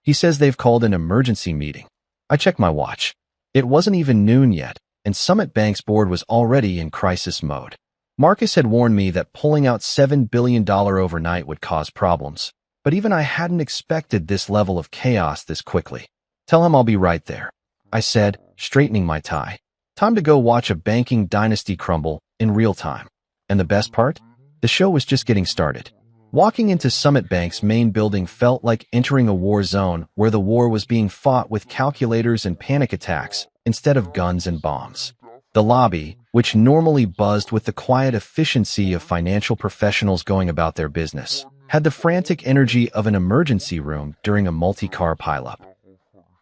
He says they've called an emergency meeting. I checked my watch. It wasn't even noon yet, and Summit Bank's board was already in crisis mode. Marcus had warned me that pulling out $7 billion overnight would cause problems, but even I hadn't expected this level of chaos this quickly. Tell him I'll be right there, I said, straightening my tie. Time to go watch a banking dynasty crumble in real time. And the best part? The show was just getting started. Walking into Summit Bank's main building felt like entering a war zone where the war was being fought with calculators and panic attacks instead of guns and bombs. The lobby, which normally buzzed with the quiet efficiency of financial professionals going about their business, had the frantic energy of an emergency room during a multi-car pileup.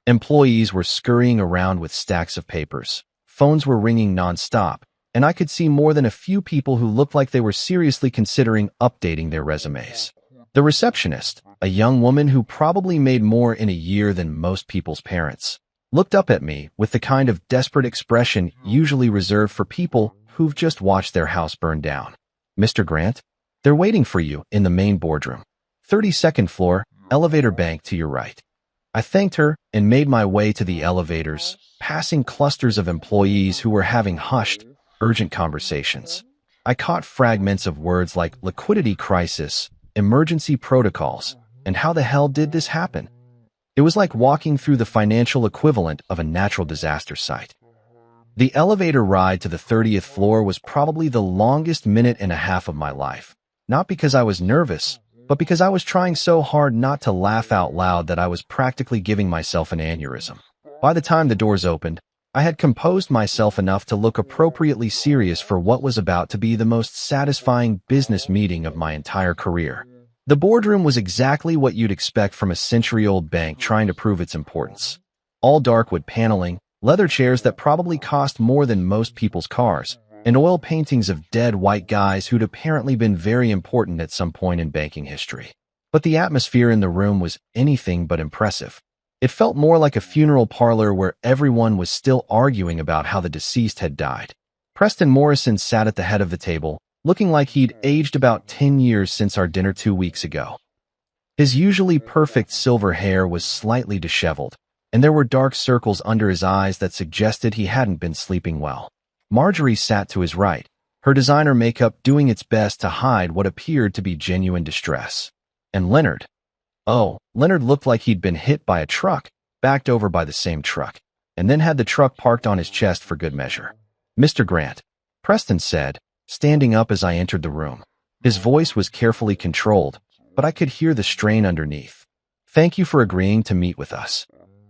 Employees were scurrying around with stacks of papers. Phones were ringing nonstop, and I could see more than a few people who looked like they were seriously considering updating their resumes. The receptionist, a young woman who probably made more in a year than most people's parents, looked up at me with the kind of desperate expression usually reserved for people who've just watched their house burn down. "Mr. Grant, they're waiting for you in the main boardroom. 32nd floor, elevator bank to your right." I thanked her and made my way to the elevators, passing clusters of employees who were having hushed, urgent conversations. I caught fragments of words like liquidity crisis, emergency protocols, and how the hell did this happen? It was like walking through the financial equivalent of a natural disaster site. The elevator ride to the 30th floor was probably the longest minute and a half of my life. Not because I was nervous, but because I was trying so hard not to laugh out loud that I was practically giving myself an aneurysm. By the time the doors opened, I had composed myself enough to look appropriately serious for what was about to be the most satisfying business meeting of my entire career. The boardroom was exactly what you'd expect from a century-old bank trying to prove its importance. All dark wood paneling, leather chairs that probably cost more than most people's cars, and oil paintings of dead white guys who'd apparently been very important at some point in banking history. But the atmosphere in the room was anything but impressive. It felt more like a funeral parlor where everyone was still arguing about how the deceased had died. Preston Morrison sat at the head of the table, looking like he'd aged about 10 years since our dinner 2 weeks ago. His usually perfect silver hair was slightly disheveled, and there were dark circles under his eyes that suggested he hadn't been sleeping well. Marjorie sat to his right, her designer makeup doing its best to hide what appeared to be genuine distress. And Leonard. Oh, Leonard looked like he'd been hit by a truck, backed over by the same truck, and then had the truck parked on his chest for good measure. "Mr. Grant," Preston said, standing up as I entered the room. His voice was carefully controlled, but I could hear the strain underneath. "Thank you for agreeing to meet with us."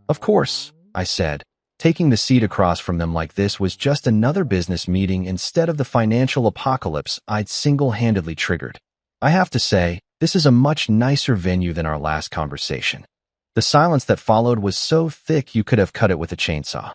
"Of course," I said. Taking the seat across from them like this was just another business meeting instead of the financial apocalypse I'd single-handedly triggered. I have to say, this is a much nicer venue than our last conversation. The silence that followed was so thick you could have cut it with a chainsaw.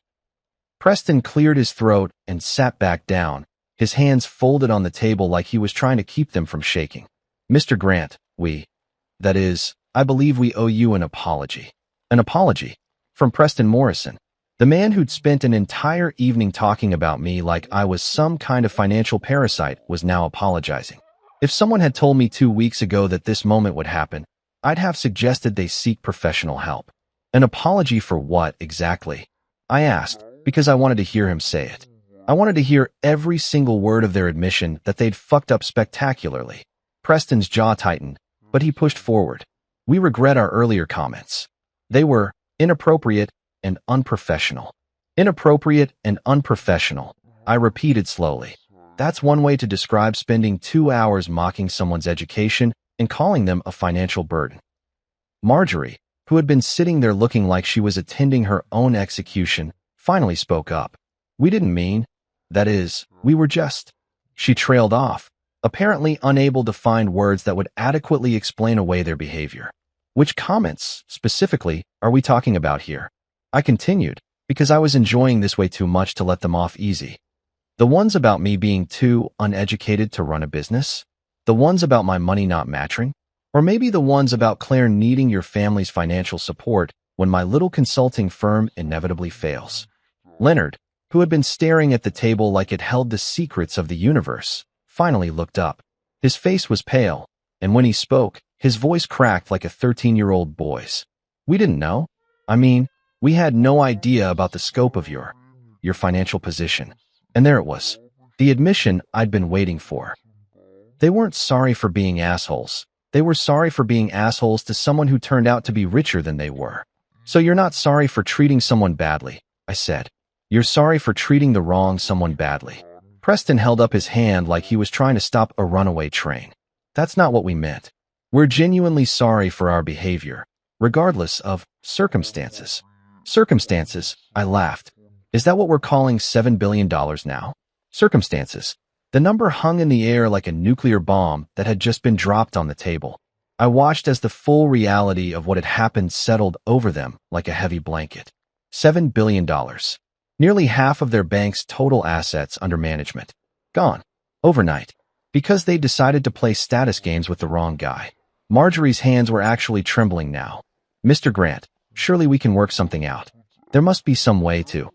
Preston cleared his throat and sat back down, his hands folded on the table like he was trying to keep them from shaking. "Mr. Grant, I believe we owe you an apology." "An apology?" From Preston Morrison. The man who'd spent an entire evening talking about me like I was some kind of financial parasite was now apologizing. If someone had told me 2 weeks ago that this moment would happen, I'd have suggested they seek professional help. An apology for what, exactly? I asked, because I wanted to hear him say it. I wanted to hear every single word of their admission that they'd fucked up spectacularly. Preston's jaw tightened, but he pushed forward. "We regret our earlier comments. They were inappropriate and unprofessional." "Inappropriate and unprofessional," I repeated slowly. That's one way to describe spending 2 hours mocking someone's education and calling them a financial burden. Marjorie, who had been sitting there looking like she was attending her own execution, finally spoke up. "We didn't mean. We were just..." She trailed off, apparently unable to find words that would adequately explain away their behavior. "Which comments, specifically, are we talking about here?" I continued, because I was enjoying this way too much to let them off easy. "The ones about me being too uneducated to run a business? The ones about my money not matching? Or maybe the ones about Claire needing your family's financial support when my little consulting firm inevitably fails?" Leonard, who had been staring at the table like it held the secrets of the universe, finally looked up. His face was pale, and when he spoke, his voice cracked like a 13-year-old boy's. "We didn't know. We had no idea about the scope of your financial position." And there it was, the admission I'd been waiting for. They weren't sorry for being assholes. They were sorry for being assholes to someone who turned out to be richer than they were. "So you're not sorry for treating someone badly," I said. "You're sorry for treating the wrong someone badly." Preston held up his hand like he was trying to stop a runaway train. "That's not what we meant. We're genuinely sorry for our behavior, regardless of circumstances." "Circumstances," I laughed. "Is that what we're calling $7 billion now? Circumstances." The number hung in the air like a nuclear bomb that had just been dropped on the table. I watched as the full reality of what had happened settled over them like a heavy blanket. $7 billion. Nearly half of their bank's total assets under management. Gone. Overnight. Because they decided to play status games with the wrong guy. Marjorie's hands were actually trembling now. Mr. Grant, surely we can work something out. There must be some way to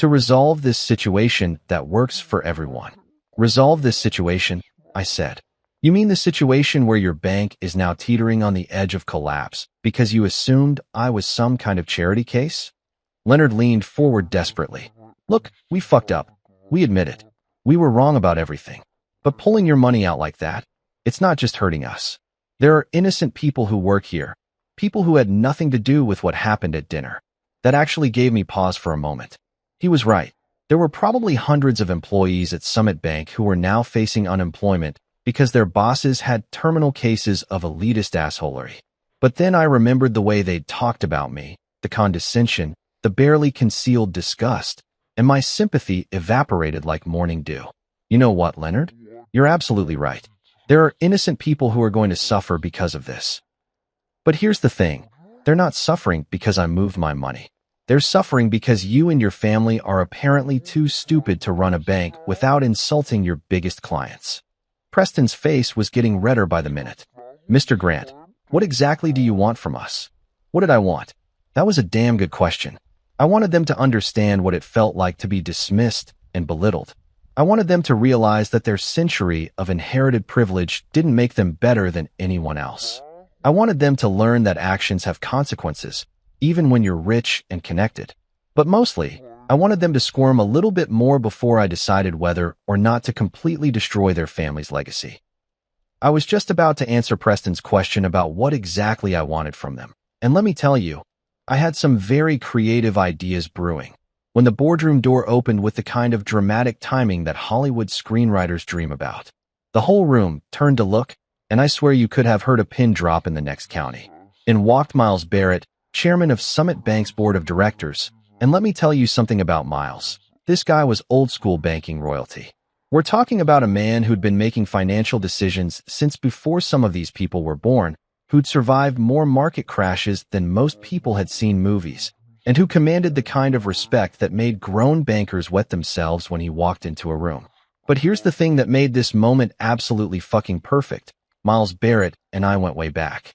resolve this situation that works for everyone. Resolve this situation, I said. You mean the situation where your bank is now teetering on the edge of collapse because you assumed I was some kind of charity case? Leonard leaned forward desperately. Look, we fucked up. We admit it. We were wrong about everything. But pulling your money out like that, it's not just hurting us. There are innocent people who work here, people who had nothing to do with what happened at dinner. That actually gave me pause for a moment. He was right. There were probably hundreds of employees at Summit Bank who were now facing unemployment because their bosses had terminal cases of elitist assholery. But then I remembered the way they'd talked about me, the condescension, the barely concealed disgust, and my sympathy evaporated like morning dew. You know what, Leonard? You're absolutely right. There are innocent people who are going to suffer because of this. But here's the thing. They're not suffering because I moved my money. They're suffering because you and your family are apparently too stupid to run a bank without insulting your biggest clients. Preston's face was getting redder by the minute. Mr. Grant, what exactly do you want from us? What did I want? That was a damn good question. I wanted them to understand what it felt like to be dismissed and belittled. I wanted them to realize that their century of inherited privilege didn't make them better than anyone else. I wanted them to learn that actions have consequences, even when you're rich and connected. But mostly, I wanted them to squirm a little bit more before I decided whether or not to completely destroy their family's legacy. I was just about to answer Preston's question about what exactly I wanted from them. And let me tell you, I had some very creative ideas brewing. When the boardroom door opened with the kind of dramatic timing that Hollywood screenwriters dream about. The whole room turned to look, and I swear you could have heard a pin drop in the next county. In walked Miles Barrett, chairman of Summit Bank's board of directors. And let me tell you something about Miles. This guy was old-school banking royalty. We're talking about a man who'd been making financial decisions since before some of these people were born, who'd survived more market crashes than most people had seen movies, and who commanded the kind of respect that made grown bankers wet themselves when he walked into a room. But here's the thing that made this moment absolutely fucking perfect. Miles Barrett and I went way back.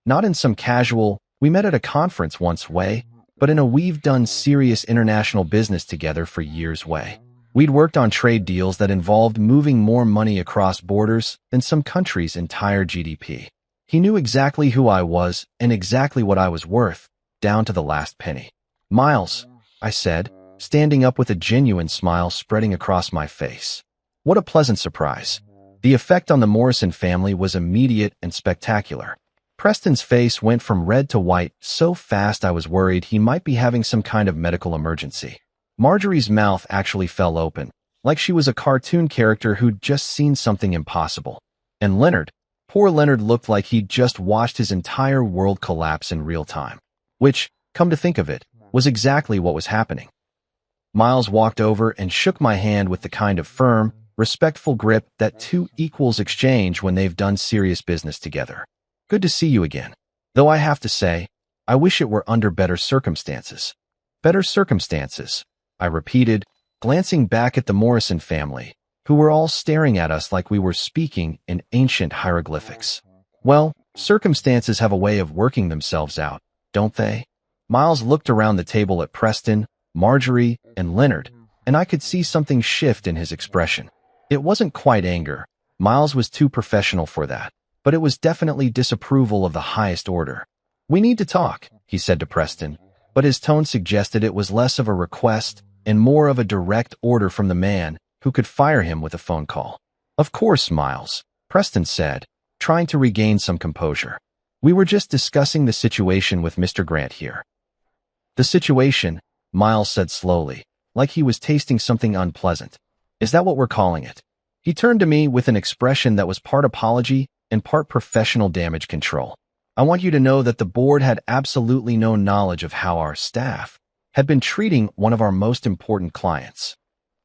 Not in some casual, we met at a conference once way, but in a we've done serious international business together for years way. We'd worked on trade deals that involved moving more money across borders than some countries' entire GDP. He knew exactly who I was and exactly what I was worth, down to the last penny. Miles, I said, standing up with a genuine smile spreading across my face. What a pleasant surprise. The effect on the Morrison family was immediate and spectacular. Preston's face went from red to white so fast I was worried he might be having some kind of medical emergency. Marjorie's mouth actually fell open, like she was a cartoon character who'd just seen something impossible. And Leonard, poor Leonard looked like he'd just watched his entire world collapse in real time. Which, come to think of it, was exactly what was happening. Miles walked over and shook my hand with the kind of firm, respectful grip that two equals exchange when they've done serious business together. Good to see you again. Though I have to say, I wish it were under better circumstances. Better circumstances, I repeated, glancing back at the Morrison family, who were all staring at us like we were speaking in ancient hieroglyphics. Well, circumstances have a way of working themselves out, don't they? Miles looked around the table at Preston, Marjorie, and Leonard, and I could see something shift in his expression. It wasn't quite anger. Miles was too professional for that, but it was definitely disapproval of the highest order. We need to talk, he said to Preston, but his tone suggested it was less of a request and more of a direct order from the man who could fire him with a phone call. Of course, Miles, Preston said, trying to regain some composure. We were just discussing the situation with Mr. Grant here. The situation, Miles said slowly, like he was tasting something unpleasant. Is that what we're calling it? He turned to me with an expression that was part apology and part professional damage control. I want you to know that the board had absolutely no knowledge of how our staff had been treating one of our most important clients.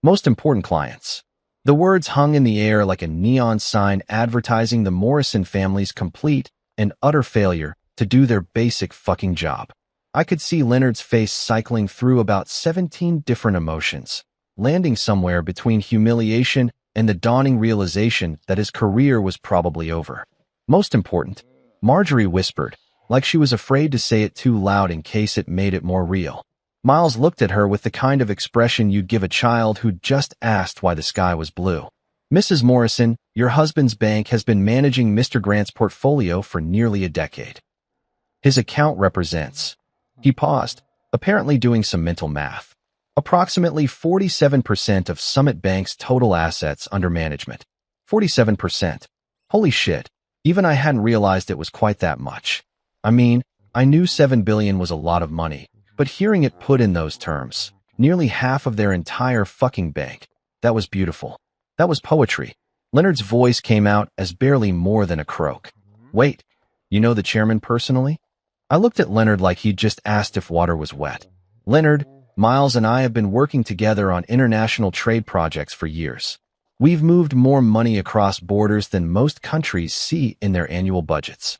Most important clients. The words hung in the air like a neon sign advertising the Morrison family's complete and utter failure to do their basic fucking job. I could see Leonard's face cycling through about 17 different emotions, landing somewhere between humiliation and the dawning realization that his career was probably over. Most important, Marjorie whispered, like she was afraid to say it too loud in case it made it more real. Miles looked at her with the kind of expression you'd give a child who'd just asked why the sky was blue. Mrs. Morrison, your husband's bank has been managing Mr. Grant's portfolio for nearly a decade. His account represents. He paused, apparently doing some mental math. Approximately 47% of Summit Bank's total assets under management. 47%. Holy shit. Even I hadn't realized it was quite that much. I mean, I knew $7 billion was a lot of money, but hearing it put in those terms, nearly half of their entire fucking bank, that was beautiful. That was poetry. Leonard's voice came out as barely more than a croak. Wait, you know the chairman personally? I looked at Leonard like he'd just asked if water was wet. Leonard, Miles and I have been working together on international trade projects for years. We've moved more money across borders than most countries see in their annual budgets.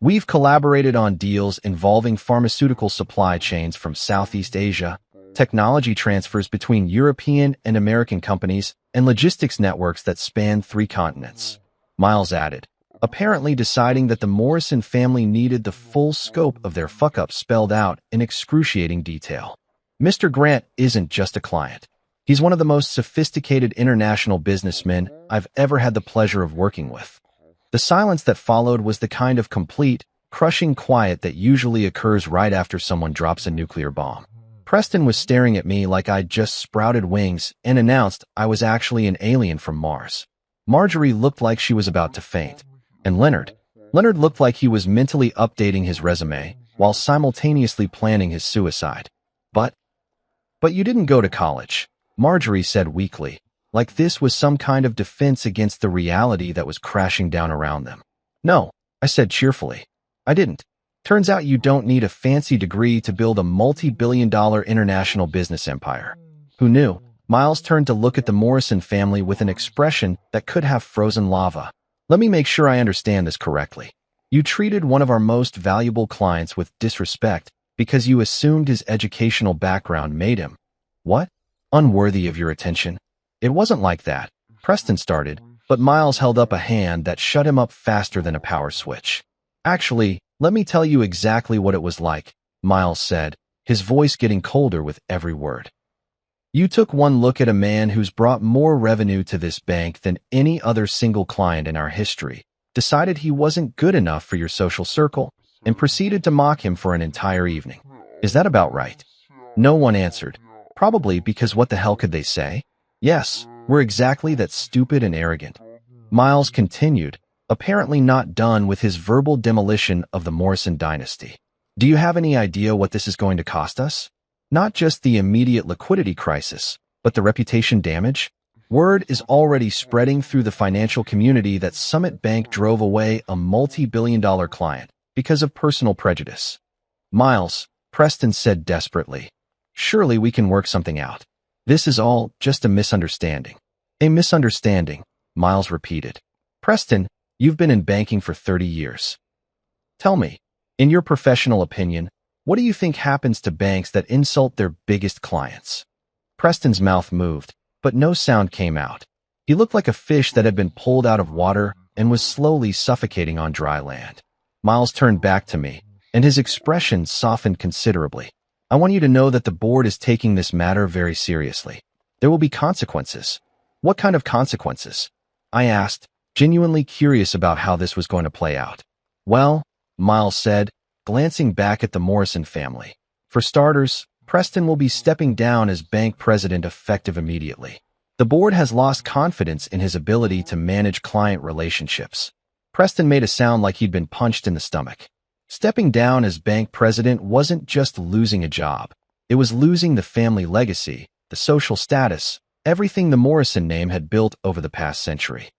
We've collaborated on deals involving pharmaceutical supply chains from Southeast Asia, technology transfers between European and American companies, and logistics networks that span 3 continents. Miles added, apparently deciding that the Morrison family needed the full scope of their fuck-up spelled out in excruciating detail. Mr. Grant isn't just a client. He's one of the most sophisticated international businessmen I've ever had the pleasure of working with. The silence that followed was the kind of complete, crushing quiet that usually occurs right after someone drops a nuclear bomb. Preston was staring at me like I'd just sprouted wings and announced I was actually an alien from Mars. Marjorie looked like she was about to faint. And Leonard looked like he was mentally updating his resume while simultaneously planning his suicide. But you didn't go to college, Marjorie said weakly, like this was some kind of defense against the reality that was crashing down around them. No, I said cheerfully. I didn't. Turns out you don't need a fancy degree to build a multi-billion-dollar international business empire. Who knew? Miles turned to look at the Morrison family with an expression that could have frozen lava. Let me make sure I understand this correctly. You treated one of our most valuable clients with disrespect because you assumed his educational background made him, what? Unworthy of your attention? It wasn't like that, Preston started, but Miles held up a hand that shut him up faster than a power switch. Actually, let me tell you exactly what it was like, Miles said, his voice getting colder with every word. You took one look at a man who's brought more revenue to this bank than any other single client in our history, decided he wasn't good enough for your social circle, and proceeded to mock him for an entire evening. Is that about right? No one answered. Probably because what the hell could they say? Yes, we're exactly that stupid and arrogant. Miles continued, apparently not done with his verbal demolition of the Morrison dynasty. Do you have any idea what this is going to cost us? Not just the immediate liquidity crisis, but the reputation damage? Word is already spreading through the financial community that Summit Bank drove away a multi-billion-dollar client because of personal prejudice. Miles, Preston said desperately, surely we can work something out. This is all just a misunderstanding. A misunderstanding, Miles repeated. Preston, you've been in banking for 30 years. Tell me, in your professional opinion, what do you think happens to banks that insult their biggest clients? Preston's mouth moved, but no sound came out. He looked like a fish that had been pulled out of water and was slowly suffocating on dry land. Miles turned back to me, and his expression softened considerably. I want you to know that the board is taking this matter very seriously. There will be consequences. What kind of consequences? I asked, genuinely curious about how this was going to play out. Well, Miles said, glancing back at the Morrison family. For starters, Preston will be stepping down as bank president effective immediately. The board has lost confidence in his ability to manage client relationships. Preston made a sound like he'd been punched in the stomach. Stepping down as bank president wasn't just losing a job. It was losing the family legacy, the social status, everything the Morrison name had built over the past century.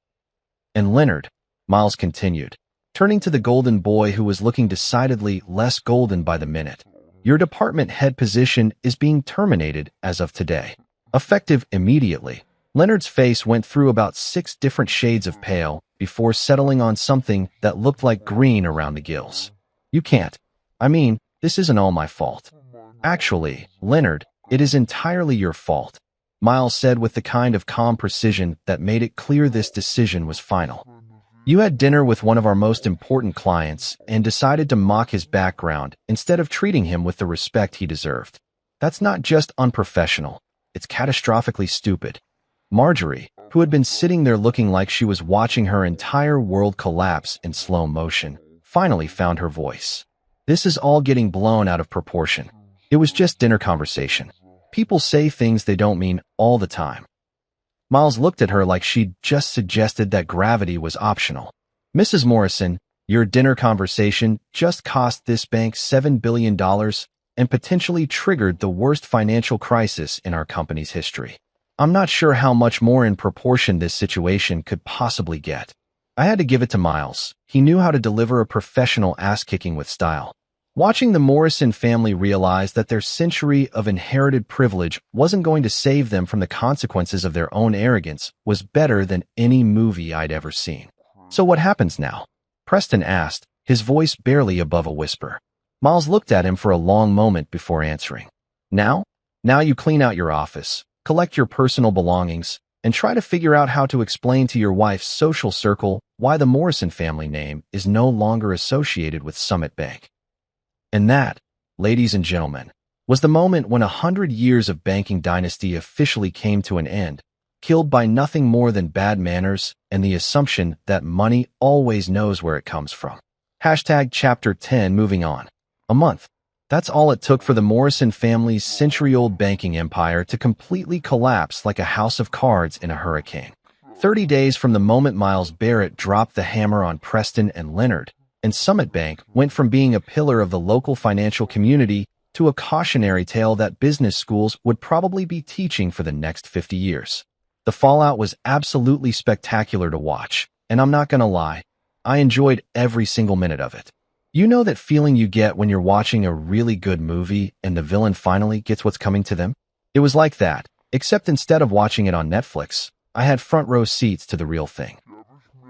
And Leonard, Miles continued, turning to the golden boy who was looking decidedly less golden by the minute. Your department head position is being terminated as of today. Effective immediately. Leonard's face went through about 6 different shades of pale before settling on something that looked like green around the gills. You can't. I mean, this isn't all my fault. Actually, Leonard, it is entirely your fault, Miles said with the kind of calm precision that made it clear this decision was final. You had dinner with one of our most important clients and decided to mock his background instead of treating him with the respect he deserved. That's not just unprofessional, it's catastrophically stupid. Marjorie, who had been sitting there looking like she was watching her entire world collapse in slow motion, finally found her voice. This is all getting blown out of proportion. It was just dinner conversation. People say things they don't mean all the time. Miles looked at her like she'd just suggested that gravity was optional. Mrs. Morrison, your dinner conversation just cost this bank $7 billion and potentially triggered the worst financial crisis in our company's history. I'm not sure how much more in proportion this situation could possibly get. I had to give it to Miles. He knew how to deliver a professional ass-kicking with style. Watching the Morrison family realize that their century of inherited privilege wasn't going to save them from the consequences of their own arrogance was better than any movie I'd ever seen. So what happens now? Preston asked, his voice barely above a whisper. Miles looked at him for a long moment before answering. Now? Now you clean out your office, collect your personal belongings, and try to figure out how to explain to your wife's social circle why the Morrison family name is no longer associated with Summit Bank. And that, ladies and gentlemen, was the moment when 100 years of banking dynasty officially came to an end, killed by nothing more than bad manners and the assumption that money always knows where it comes from. Hashtag Chapter 10 moving on. A month. That's all it took for the Morrison family's century-old banking empire to completely collapse like a house of cards in a hurricane. 30 days from the moment Miles Barrett dropped the hammer on Preston and Leonard, and Summit Bank went from being a pillar of the local financial community to a cautionary tale that business schools would probably be teaching for the next 50 years. The fallout was absolutely spectacular to watch, and I'm not gonna lie, I enjoyed every single minute of it. You know that feeling you get when you're watching a really good movie and the villain finally gets what's coming to them? It was like that, except instead of watching it on Netflix, I had front row seats to the real thing.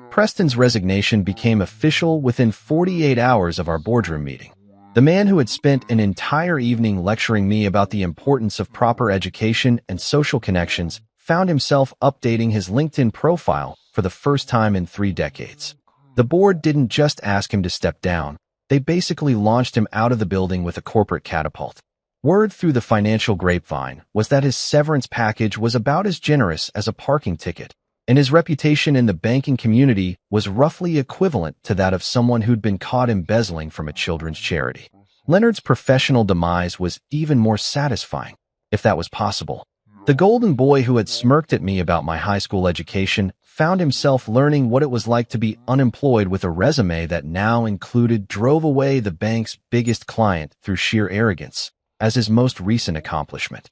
Preston's resignation became official within 48 hours of our boardroom meeting. The man who had spent an entire evening lecturing me about the importance of proper education and social connections found himself updating his LinkedIn profile for the first time in 3 decades. The board didn't just ask him to step down, they basically launched him out of the building with a corporate catapult. Word through the financial grapevine was that his severance package was about as generous as a parking ticket, and his reputation in the banking community was roughly equivalent to that of someone who'd been caught embezzling from a children's charity. Leonard's professional demise was even more satisfying, if that was possible. The golden boy who had smirked at me about my high school education found himself learning what it was like to be unemployed with a resume that now included drove away the bank's biggest client through sheer arrogance as his most recent accomplishment.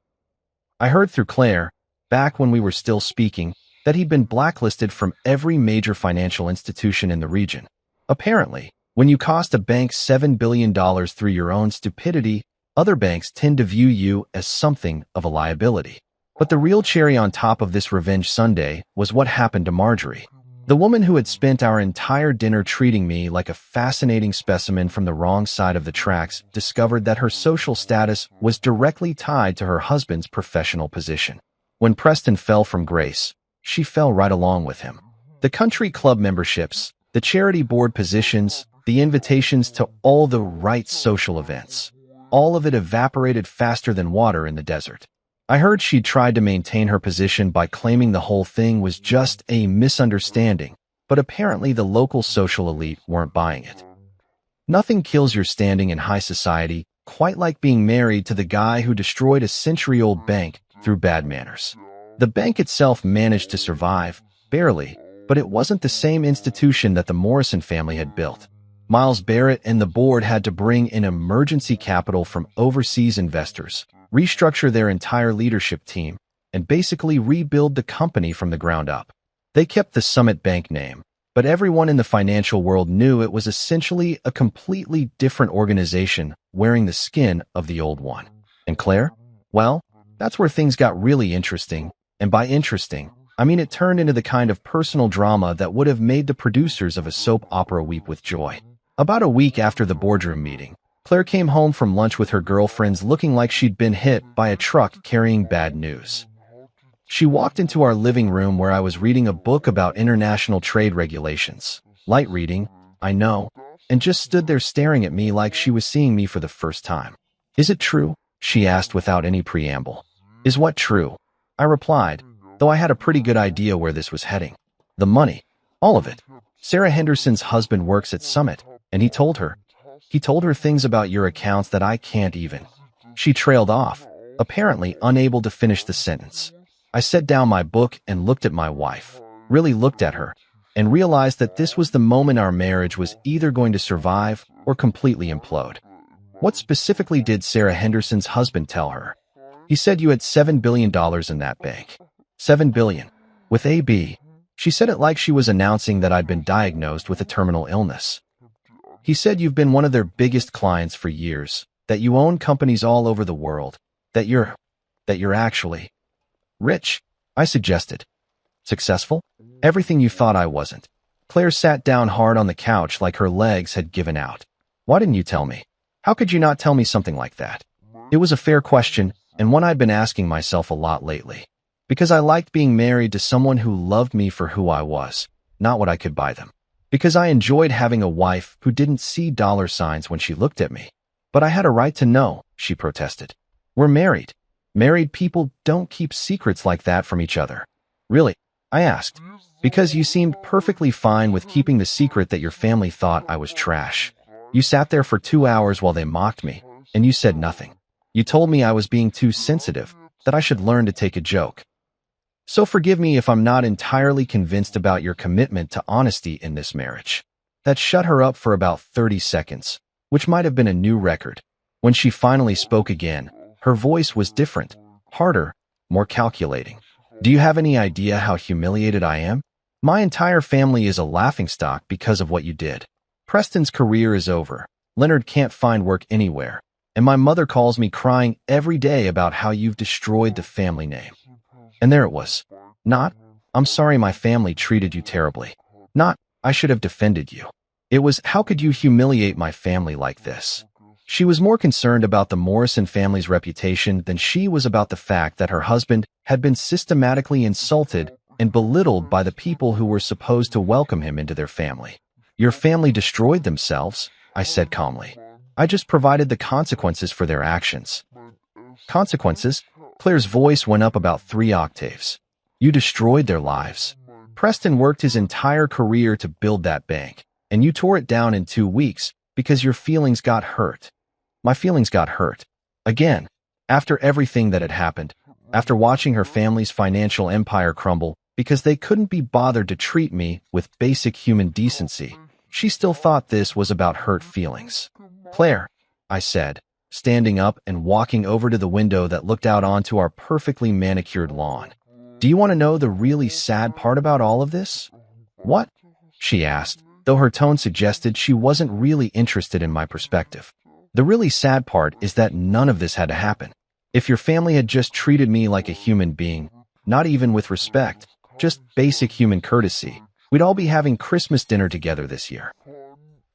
I heard through Claire, back when we were still speaking, that he'd been blacklisted from every major financial institution in the region. Apparently, when you cost a bank $7 billion through your own stupidity, other banks tend to view you as something of a liability. But the real cherry on top of this revenge sundae was what happened to Marjorie. The woman who had spent our entire dinner treating me like a fascinating specimen from the wrong side of the tracks discovered that her social status was directly tied to her husband's professional position. When Preston fell from grace, she fell right along with him. The country club memberships, the charity board positions, the invitations to all the right social events. All of it evaporated faster than water in the desert. I heard she'd tried to maintain her position by claiming the whole thing was just a misunderstanding, but apparently the local social elite weren't buying it. Nothing kills your standing in high society quite like being married to the guy who destroyed a century-old bank through bad manners. The bank itself managed to survive, barely, but it wasn't the same institution that the Morrison family had built. Miles Barrett and the board had to bring in emergency capital from overseas investors, restructure their entire leadership team, and basically rebuild the company from the ground up. They kept the Summit Bank name, but everyone in the financial world knew it was essentially a completely different organization wearing the skin of the old one. And Claire? Well, that's where things got really interesting, and by interesting, I mean, it turned into the kind of personal drama that would have made the producers of a soap opera weep with joy. About a week after the boardroom meeting, Claire came home from lunch with her girlfriends looking like she'd been hit by a truck carrying bad news. She walked into our living room where I was reading a book about international trade regulations. Light reading, I know, and just stood there staring at me like she was seeing me for the first time. "Is it true?" she asked without any preamble. "Is what true?" I replied, though I had a pretty good idea where this was heading. "The money. All of it. Sarah Henderson's husband works at Summit, and he told her things about your accounts that I can't even." She trailed off, apparently unable to finish the sentence. I set down my book and looked at my wife, really looked at her, and realized that this was the moment our marriage was either going to survive or completely implode. "What specifically did Sarah Henderson's husband tell her?" "He said you had $7 billion in that bank." $7 billion. With AB. She said it like she was announcing that I'd been diagnosed with a terminal illness. "He said you've been one of their biggest clients for years, that you own companies all over the world, that you're actually rich," I suggested. "Successful? Everything you thought I wasn't." Claire sat down hard on the couch like her legs had given out. "Why didn't you tell me? How could you not tell me something like that?" It was a fair question, and one I'd been asking myself a lot lately. Because I liked being married to someone who loved me for who I was, not what I could buy them. Because I enjoyed having a wife who didn't see dollar signs when she looked at me. "But I had a right to know," she protested. "We're married. Married people don't keep secrets like that from each other." "Really?" I asked. "Because you seemed perfectly fine with keeping the secret that your family thought I was trash. You sat there for 2 hours while they mocked me, and you said nothing. You told me I was being too sensitive, that I should learn to take a joke. So forgive me if I'm not entirely convinced about your commitment to honesty in this marriage." That shut her up for about 30 seconds, which might have been a new record. When she finally spoke again, her voice was different, harder, more calculating. "Do you have any idea how humiliated I am? My entire family is a laughingstock because of what you did. Preston's career is over. Leonard can't find work anywhere. And my mother calls me crying every day about how you've destroyed the family name." And there it was. Not, "I'm sorry my family treated you terribly." Not, "I should have defended you." It was, "How could you humiliate my family like this?" She was more concerned about the Morrison family's reputation than she was about the fact that her husband had been systematically insulted and belittled by the people who were supposed to welcome him into their family. "Your family destroyed themselves," I said calmly. "I just provided the consequences for their actions." "Consequences?" Claire's voice went up about 3 octaves. "You destroyed their lives. Preston worked his entire career to build that bank, and you tore it down in 2 weeks because your feelings got hurt." My feelings got hurt. Again, after everything that had happened, after watching her family's financial empire crumble because they couldn't be bothered to treat me with basic human decency, she still thought this was about hurt feelings. "Claire," I said, standing up and walking over to the window that looked out onto our perfectly manicured lawn. "Do you want to know the really sad part about all of this?" "What?" she asked, though her tone suggested she wasn't really interested in my perspective. "The really sad part is that none of this had to happen. If your family had just treated me like a human being, not even with respect, just basic human courtesy, we'd all be having Christmas dinner together this year.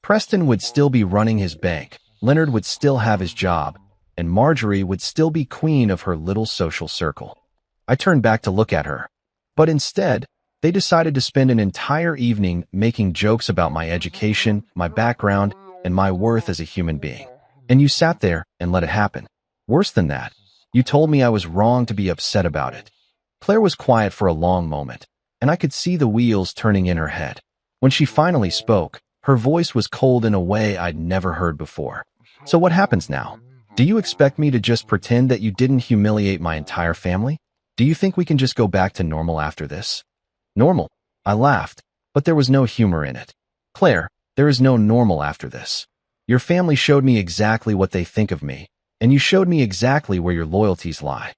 Preston would still be running his bank, Leonard would still have his job, and Marjorie would still be queen of her little social circle." I turned back to look at her. But instead, they decided to spend an entire evening making jokes about my education, my background, and my worth as a human being. "And you sat there and let it happen. Worse than that, you told me I was wrong to be upset about it." Claire was quiet for a long moment, and I could see the wheels turning in her head. When she finally spoke, her voice was cold in a way I'd never heard before. "So what happens now? Do you expect me to just pretend that you didn't humiliate my entire family? Do you think we can just go back to normal after this?" "Normal?" I laughed, but there was no humor in it. "Claire, there is no normal after this. Your family showed me exactly what they think of me, and you showed me exactly where your loyalties lie.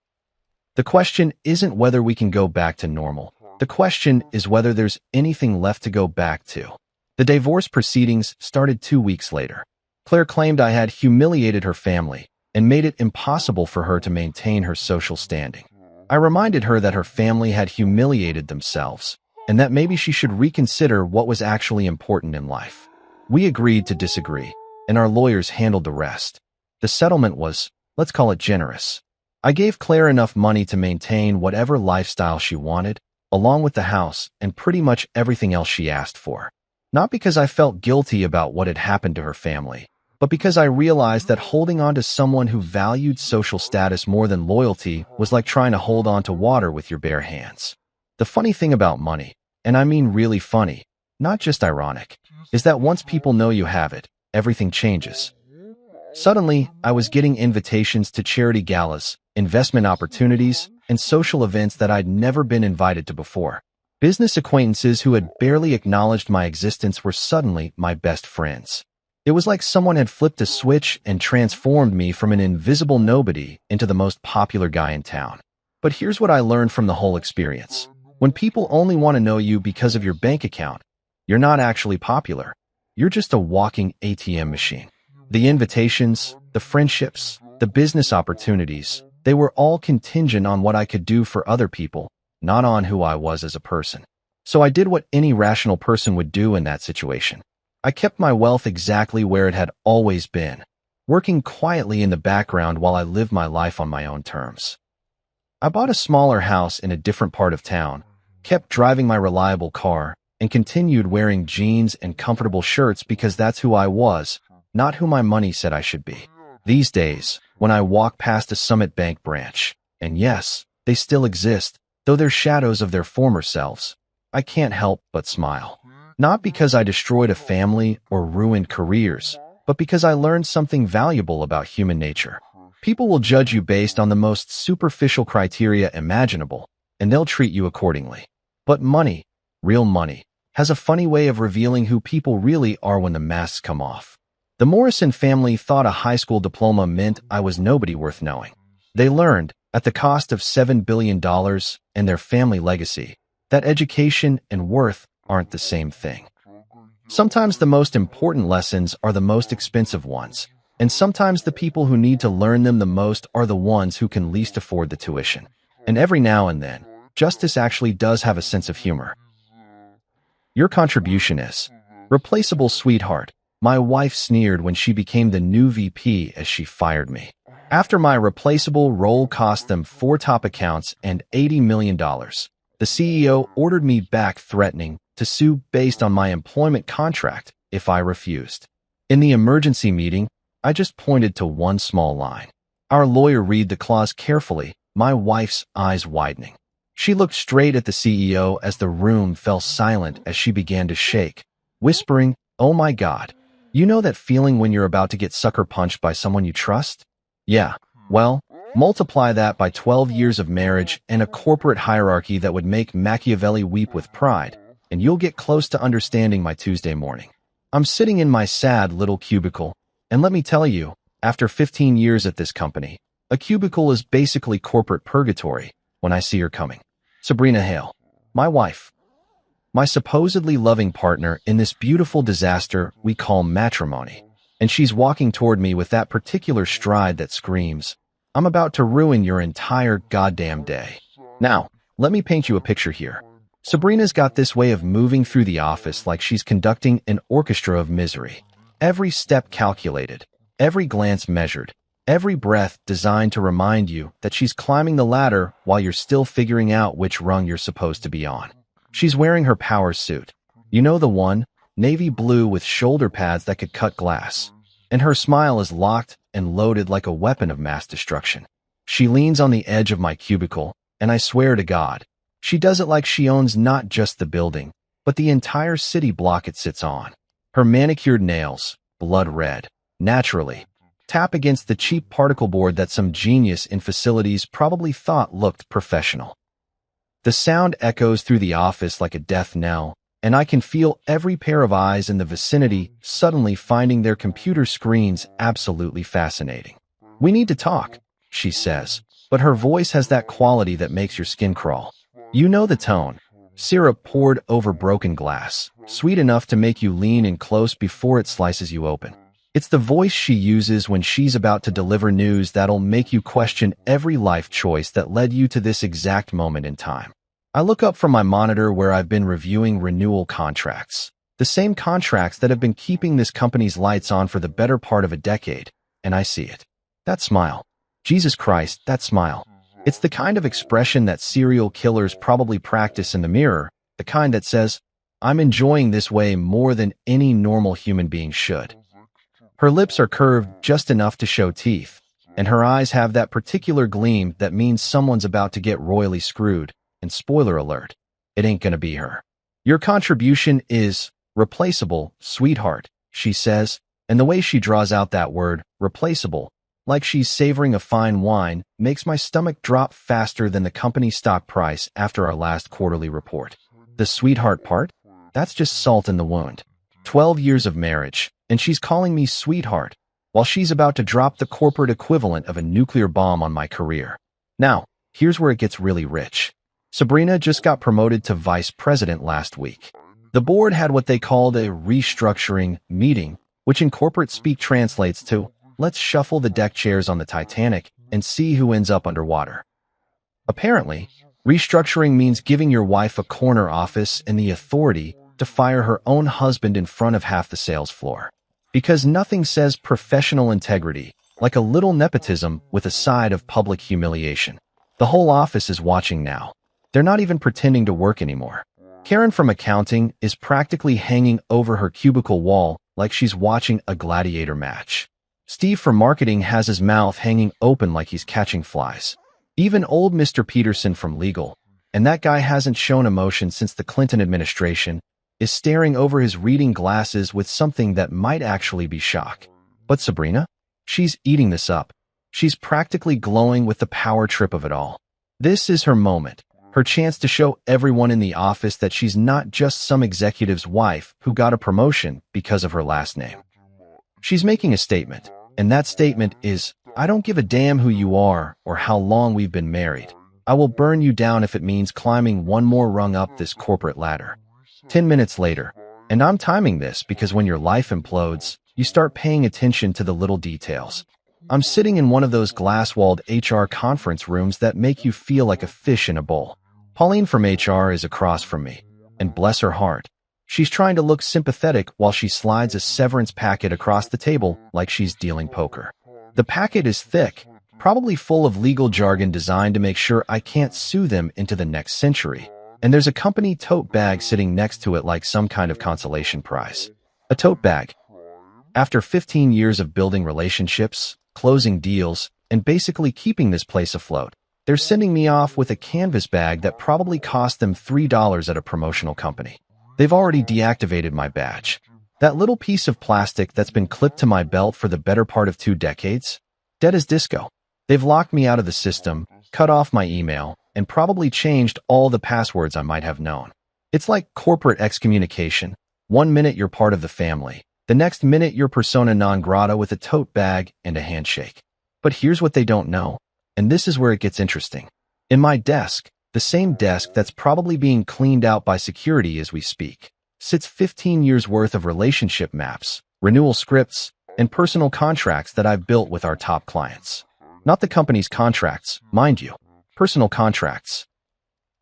The question isn't whether we can go back to normal. The question is whether there's anything left to go back to." The divorce proceedings started 2 weeks later. Claire claimed I had humiliated her family and made it impossible for her to maintain her social standing. I reminded her that her family had humiliated themselves, and that maybe she should reconsider what was actually important in life. We agreed to disagree, and our lawyers handled the rest. The settlement was, let's call it generous. I gave Claire enough money to maintain whatever lifestyle she wanted, along with the house and pretty much everything else she asked for. Not because I felt guilty about what had happened to her family, but because I realized that holding on to someone who valued social status more than loyalty was like trying to hold on to water with your bare hands. The funny thing about money, and I mean really funny, not just ironic, is that once people know you have it, everything changes. Suddenly, I was getting invitations to charity galas, investment opportunities, and social events that I'd never been invited to before. Business acquaintances who had barely acknowledged my existence were suddenly my best friends. It was like someone had flipped a switch and transformed me from an invisible nobody into the most popular guy in town. But here's what I learned from the whole experience. When people only want to know you because of your bank account, you're not actually popular. You're just a walking ATM machine. The invitations, the friendships, the business opportunities, they were all contingent on what I could do for other people, not on who I was as a person. So I did what any rational person would do in that situation. I kept my wealth exactly where it had always been, working quietly in the background while I lived my life on my own terms. I bought a smaller house in a different part of town, kept driving my reliable car, and continued wearing jeans and comfortable shirts because that's who I was, not who my money said I should be. These days, when I walk past a Summit Bank branch, and yes, they still exist, though they're shadows of their former selves, I can't help but smile. Not because I destroyed a family or ruined careers, but because I learned something valuable about human nature. People will judge you based on the most superficial criteria imaginable, and they'll treat you accordingly. But money, real money, has a funny way of revealing who people really are when the masks come off. The Morrison family thought a high school diploma meant I was nobody worth knowing. They learned, at the cost of $7 billion and their family legacy, that education and worth aren't the same thing. Sometimes the most important lessons are the most expensive ones, and sometimes the people who need to learn them the most are the ones who can least afford the tuition. And every now and then, justice actually does have a sense of humor. Your contribution is replaceable, sweetheart. My wife sneered when she became the new VP as she fired me. After my replaceable role cost them 4 top accounts and $80 million, the CEO ordered me back, threatening to sue based on my employment contract if I refused. In the emergency meeting, I just pointed to one small line. Our lawyer read the clause carefully, my wife's eyes widening. She looked straight at the CEO as the room fell silent as she began to shake, whispering, "Oh my God. You know that feeling when you're about to get sucker punched by someone you trust? Yeah, well, multiply that by 12 years of marriage and a corporate hierarchy that would make Machiavelli weep with pride, and you'll get close to understanding my Tuesday morning. I'm sitting in my sad little cubicle, and let me tell you, after 15 years at this company, a cubicle is basically corporate purgatory when I see her coming. Sabrina Hale, my wife. My supposedly loving partner in this beautiful disaster we call matrimony, and she's walking toward me with that particular stride that screams, I'm about to ruin your entire goddamn day. Now, let me paint you a picture here. Sabrina's got this way of moving through the office like she's conducting an orchestra of misery. Every step calculated, every glance measured, every breath designed to remind you that she's climbing the ladder while you're still figuring out which rung you're supposed to be on. She's wearing her power suit. You know the one, navy blue with shoulder pads that could cut glass. And her smile is locked and loaded like a weapon of mass destruction. She leans on the edge of my cubicle, and I swear to God, she does it like she owns not just the building, but the entire city block it sits on. Her manicured nails, blood red, naturally, tap against the cheap particle board that some genius in facilities probably thought looked professional. The sound echoes through the office like a death knell, and I can feel every pair of eyes in the vicinity suddenly finding their computer screens absolutely fascinating. We need to talk, she says, but her voice has that quality that makes your skin crawl. You know the tone. Syrup poured over broken glass, sweet enough to make you lean in close before it slices you open. It's the voice she uses when she's about to deliver news that'll make you question every life choice that led you to this exact moment in time. I look up from my monitor where I've been reviewing renewal contracts, the same contracts that have been keeping this company's lights on for the better part of a decade, and I see it. That smile. Jesus Christ, that smile. It's the kind of expression that serial killers probably practice in the mirror, the kind that says, "I'm enjoying this way more than any normal human being should." Her lips are curved just enough to show teeth, and her eyes have that particular gleam that means someone's about to get royally screwed, and spoiler alert, it ain't gonna be her. "Your contribution is replaceable, sweetheart," she says, and the way she draws out that word, replaceable, like she's savoring a fine wine, makes my stomach drop faster than the company stock price after our last quarterly report. The sweetheart part? That's just salt in the wound. 12 years of marriage, and she's calling me sweetheart, while she's about to drop the corporate equivalent of a nuclear bomb on my career. Now, here's where it gets really rich. Sabrina just got promoted to vice president last week. The board had what they called a restructuring meeting, which in corporate speak translates to, "Let's shuffle the deck chairs on the Titanic and see who ends up underwater." Apparently, restructuring means giving your wife a corner office and the authority to fire her own husband in front of half the sales floor. Because nothing says professional integrity like a little nepotism with a side of public humiliation. The whole office is watching now. They're not even pretending to work anymore. Karen from accounting is practically hanging over her cubicle wall like she's watching a gladiator match. Steve from marketing has his mouth hanging open like he's catching flies. Even old Mr. Peterson from legal, and that guy hasn't shown emotion since the Clinton administration, is staring over his reading glasses with something that might actually be shock. But Sabrina? She's eating this up. She's practically glowing with the power trip of it all. This is her moment, her chance to show everyone in the office that she's not just some executive's wife who got a promotion because of her last name. She's making a statement, and that statement is, "I don't give a damn who you are or how long we've been married. I will burn you down if it means climbing one more rung up this corporate ladder." 10 minutes later, and I'm timing this because when your life implodes, you start paying attention to the little details. I'm sitting in one of those glass-walled HR conference rooms that make you feel like a fish in a bowl. Pauline from HR is across from me, and bless her heart, she's trying to look sympathetic while she slides a severance packet across the table like she's dealing poker. The packet is thick, probably full of legal jargon designed to make sure I can't sue them into the next century. And there's a company tote bag sitting next to it like some kind of consolation prize. A tote bag. After 15 years of building relationships, closing deals, and basically keeping this place afloat, they're sending me off with a canvas bag that probably cost them $3 at a promotional company. They've already deactivated my badge. That little piece of plastic that's been clipped to my belt for the better part of 2 decades? Dead as disco. They've locked me out of the system, cut off my email, and probably changed all the passwords I might have known. It's like corporate excommunication. One minute you're part of the family, the next minute you're persona non grata with a tote bag and a handshake. But here's what they don't know, and this is where it gets interesting. In my desk, the same desk that's probably being cleaned out by security as we speak, sits 15 years worth of relationship maps, renewal scripts, and personal contracts that I've built with our top clients. Not the company's contracts, mind you. Personal contracts.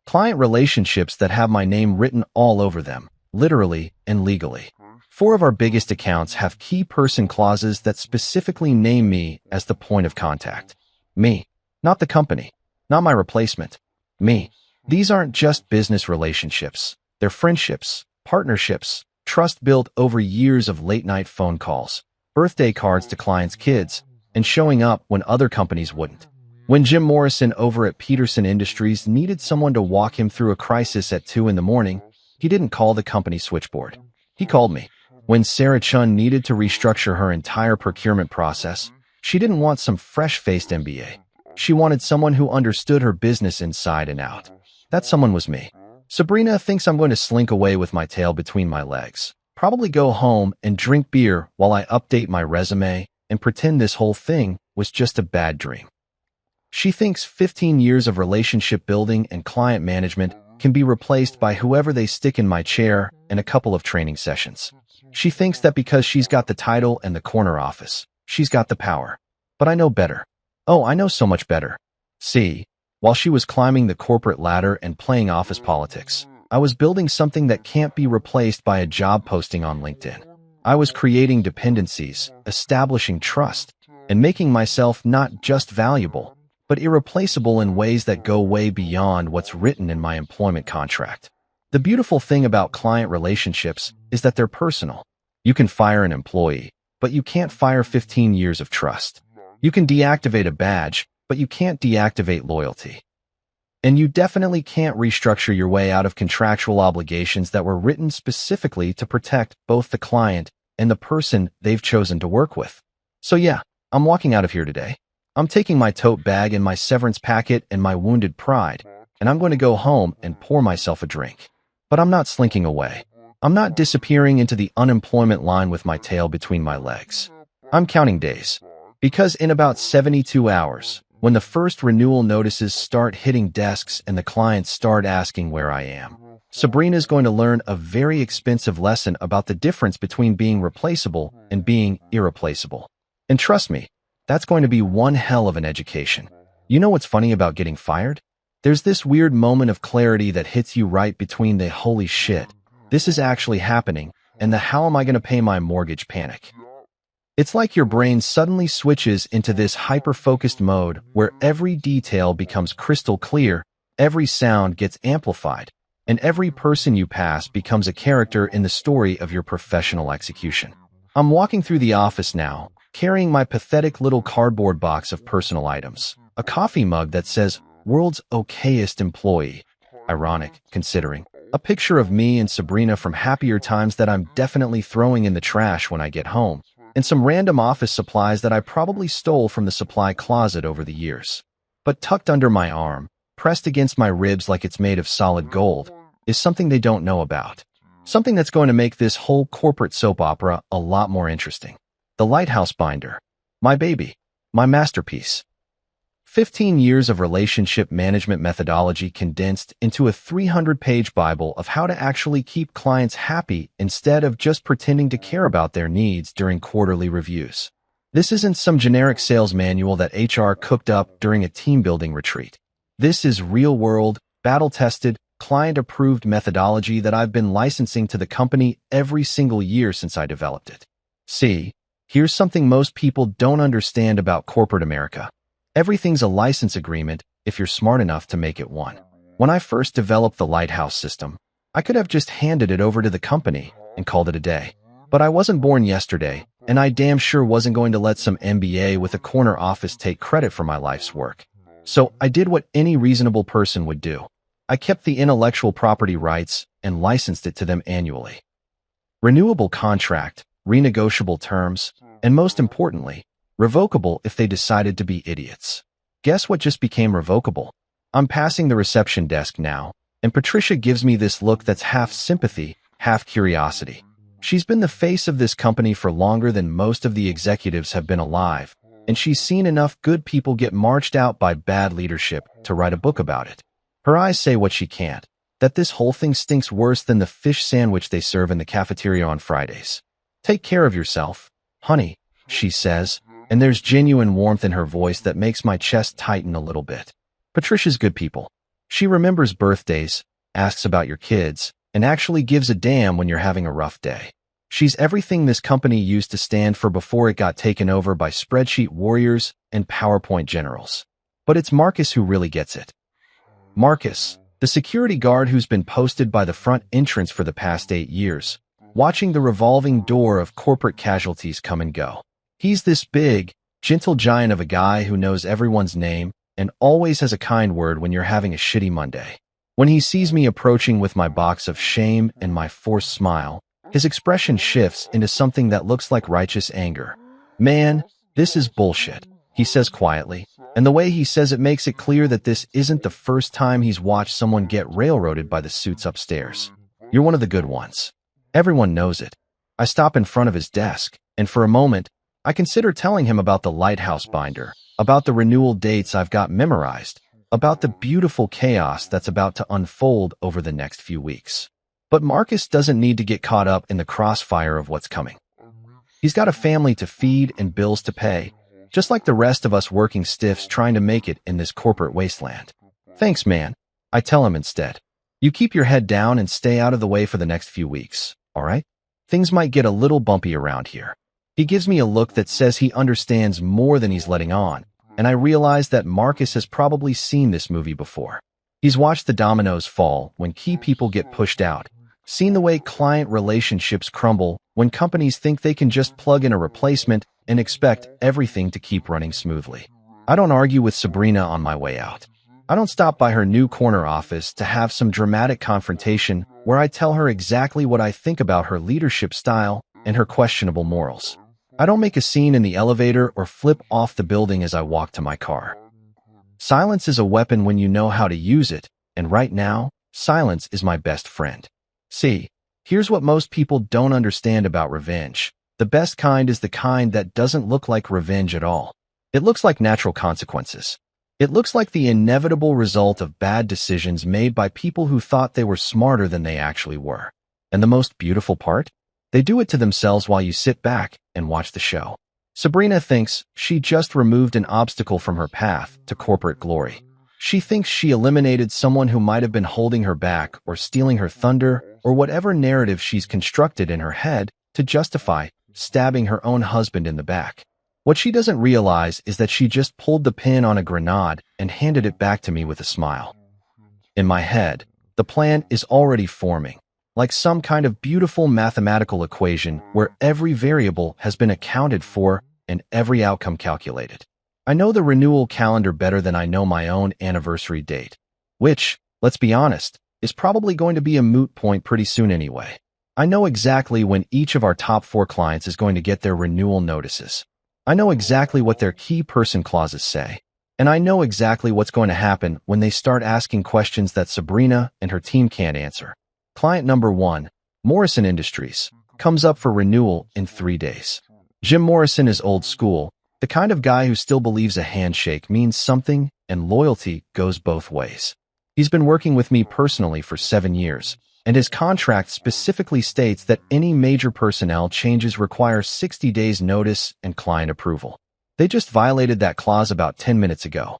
Client relationships that have my name written all over them, literally and legally. 4 of our biggest accounts have key person clauses that specifically name me as the point of contact. Me. Not the company. Not my replacement. Me. These aren't just business relationships. They're friendships, partnerships, trust built over years of late-night phone calls, birthday cards to clients' kids, and showing up when other companies wouldn't. When Jim Morrison over at Peterson Industries needed someone to walk him through a crisis at 2 in the morning, he didn't call the company switchboard. He called me. When Sarah Chun needed to restructure her entire procurement process, she didn't want some fresh-faced MBA. She wanted someone who understood her business inside and out. That someone was me. Sabrina thinks I'm going to slink away with my tail between my legs, probably go home and drink beer while I update my resume and pretend this whole thing was just a bad dream. She thinks 15 years of relationship building and client management can be replaced by whoever they stick in my chair and a couple of training sessions. She thinks that because she's got the title and the corner office, she's got the power. But I know better. Oh, I know so much better. See, while she was climbing the corporate ladder and playing office politics, I was building something that can't be replaced by a job posting on LinkedIn. I was creating dependencies, establishing trust, and making myself not just valuable, but irreplaceable in ways that go way beyond what's written in my employment contract. The beautiful thing about client relationships is that they're personal. You can fire an employee, but you can't fire 15 years of trust. You can deactivate a badge, but you can't deactivate loyalty. And you definitely can't restructure your way out of contractual obligations that were written specifically to protect both the client and the person they've chosen to work with. So yeah, I'm walking out of here today. I'm taking my tote bag and my severance packet and my wounded pride, and I'm going to go home and pour myself a drink. But I'm not slinking away. I'm not disappearing into the unemployment line with my tail between my legs. I'm counting days. Because in about 72 hours, when the first renewal notices start hitting desks and the clients start asking where I am, Sabrina's going to learn a very expensive lesson about the difference between being replaceable and being irreplaceable. And trust me, that's going to be one hell of an education. You know what's funny about getting fired? There's this weird moment of clarity that hits you right between the holy shit, this is actually happening, and the how am I going to pay my mortgage panic. It's like your brain suddenly switches into this hyper-focused mode where every detail becomes crystal clear, every sound gets amplified, and every person you pass becomes a character in the story of your professional execution. I'm walking through the office now, carrying my pathetic little cardboard box of personal items, a coffee mug that says, "World's okayest employee." Ironic, considering. A picture of me and Sabrina from happier times that I'm definitely throwing in the trash when I get home, and some random office supplies that I probably stole from the supply closet over the years. But tucked under my arm, pressed against my ribs like it's made of solid gold, is something they don't know about. Something that's going to make this whole corporate soap opera a lot more interesting. The Lighthouse Binder. My baby. My masterpiece. 15 years of relationship management methodology condensed into a 300-page Bible of how to actually keep clients happy instead of just pretending to care about their needs during quarterly reviews. This isn't some generic sales manual that HR cooked up during a team-building retreat. This is real-world, battle-tested, client-approved methodology that I've been licensing to the company every single year since I developed it. See, here's something most people don't understand about corporate America. Everything's a license agreement if you're smart enough to make it one. When I first developed the Lighthouse system, I could have just handed it over to the company and called it a day. But I wasn't born yesterday, and I damn sure wasn't going to let some MBA with a corner office take credit for my life's work. So I did what any reasonable person would do. I kept the intellectual property rights and licensed it to them annually. Renewable contract, renegotiable terms, and most importantly, revocable if they decided to be idiots. Guess what just became revocable? I'm passing the reception desk now, and Patricia gives me this look that's half sympathy, half curiosity. She's been the face of this company for longer than most of the executives have been alive, and she's seen enough good people get marched out by bad leadership to write a book about it. Her eyes say what she can't, that this whole thing stinks worse than the fish sandwich they serve in the cafeteria on Fridays. Take care of yourself, honey, she says, and there's genuine warmth in her voice that makes my chest tighten a little bit. Patricia's good people. She remembers birthdays, asks about your kids, and actually gives a damn when you're having a rough day. She's everything this company used to stand for before it got taken over by spreadsheet warriors and PowerPoint generals. But it's Marcus who really gets it. Marcus, the security guard who's been posted by the front entrance for the past 8 years, watching the revolving door of corporate casualties come and go. He's this big, gentle giant of a guy who knows everyone's name and always has a kind word when you're having a shitty Monday. When he sees me approaching with my box of shame and my forced smile, his expression shifts into something that looks like righteous anger. "Man, this is bullshit," he says quietly, and the way he says it makes it clear that this isn't the first time he's watched someone get railroaded by the suits upstairs. "You're one of the good ones. Everyone knows it." I stop in front of his desk, and for a moment, I consider telling him about the Lighthouse Binder, about the renewal dates I've got memorized, about the beautiful chaos that's about to unfold over the next few weeks. But Marcus doesn't need to get caught up in the crossfire of what's coming. He's got a family to feed and bills to pay, just like the rest of us working stiffs trying to make it in this corporate wasteland. Thanks, man, I tell him instead. You keep your head down and stay out of the way for the next few weeks, all right? Things might get a little bumpy around here. He gives me a look that says he understands more than he's letting on, and I realize that Marcus has probably seen this movie before. He's watched the dominoes fall when key people get pushed out, seen the way client relationships crumble when companies think they can just plug in a replacement and expect everything to keep running smoothly. I don't argue with Sabrina on my way out. I don't stop by her new corner office to have some dramatic confrontation where I tell her exactly what I think about her leadership style and her questionable morals. I don't make a scene in the elevator or flip off the building as I walk to my car. Silence is a weapon when you know how to use it, and right now, silence is my best friend. See, here's what most people don't understand about revenge. The best kind is the kind that doesn't look like revenge at all. It looks like natural consequences. It looks like the inevitable result of bad decisions made by people who thought they were smarter than they actually were. And the most beautiful part? They do it to themselves while you sit back and watch the show. Sabrina thinks she just removed an obstacle from her path to corporate glory. She thinks she eliminated someone who might have been holding her back or stealing her thunder or whatever narrative she's constructed in her head to justify stabbing her own husband in the back. What she doesn't realize is that she just pulled the pin on a grenade and handed it back to me with a smile. In my head, the plan is already forming, like some kind of beautiful mathematical equation where every variable has been accounted for and every outcome calculated. I know the renewal calendar better than I know my own anniversary date, which, let's be honest, is probably going to be a moot point pretty soon anyway. I know exactly when each of our top 4 clients is going to get their renewal notices. I know exactly what their key person clauses say, and I know exactly what's going to happen when they start asking questions that Sabrina and her team can't answer. Client number 1, Morrison Industries, comes up for renewal in 3 days. Jim Morrison is old school, the kind of guy who still believes a handshake means something and loyalty goes both ways. He's been working with me personally for 7 years, and his contract specifically states that any major personnel changes require 60 days notice and client approval. They just violated that clause about 10 minutes ago.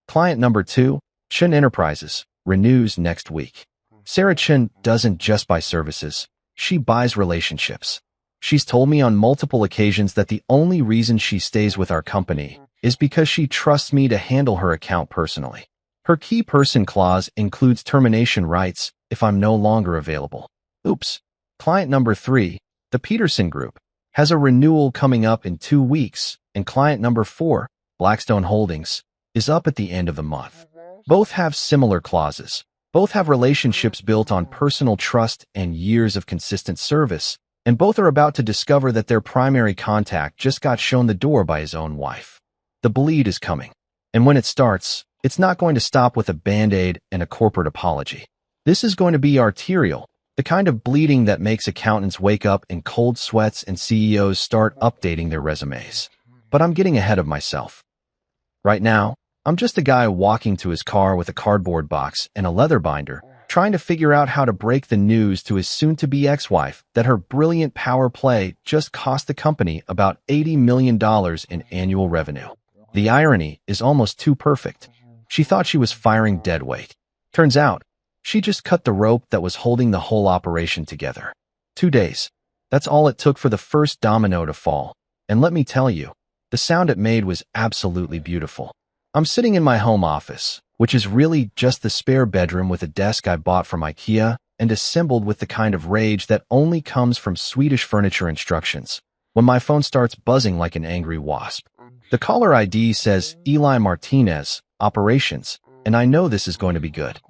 Client number 2, Chen Enterprises, renews next week. Sarah Chen doesn't just buy services, she buys relationships. She's told me on multiple occasions that the only reason she stays with our company is because she trusts me to handle her account personally. Her key person clause includes termination rights if I'm no longer available. Oops. Client number 3, the Peterson Group, has a renewal coming up in 2 weeks, and client number 4, Blackstone Holdings, is up at the end of the month. Both have similar clauses. Both have relationships built on personal trust and years of consistent service, and both are about to discover that their primary contact just got shown the door by his own wife. The bleed is coming, and when it starts, it's not going to stop with a Band-Aid and a corporate apology. This is going to be arterial, the kind of bleeding that makes accountants wake up in cold sweats and CEOs start updating their resumes. But I'm getting ahead of myself. Right now, I'm just a guy walking to his car with a cardboard box and a leather binder, trying to figure out how to break the news to his soon-to-be ex-wife that her brilliant power play just cost the company about $80 million in annual revenue. The irony is almost too perfect. She thought she was firing deadweight. Turns out, she just cut the rope that was holding the whole operation together. 2 days. That's all it took for the first domino to fall. And let me tell you, the sound it made was absolutely beautiful. I'm sitting in my home office, which is really just the spare bedroom with a desk I bought from IKEA and assembled with the kind of rage that only comes from Swedish furniture instructions, when my phone starts buzzing like an angry wasp. The caller ID says Eli Martinez, Operations, and I know this is going to be good.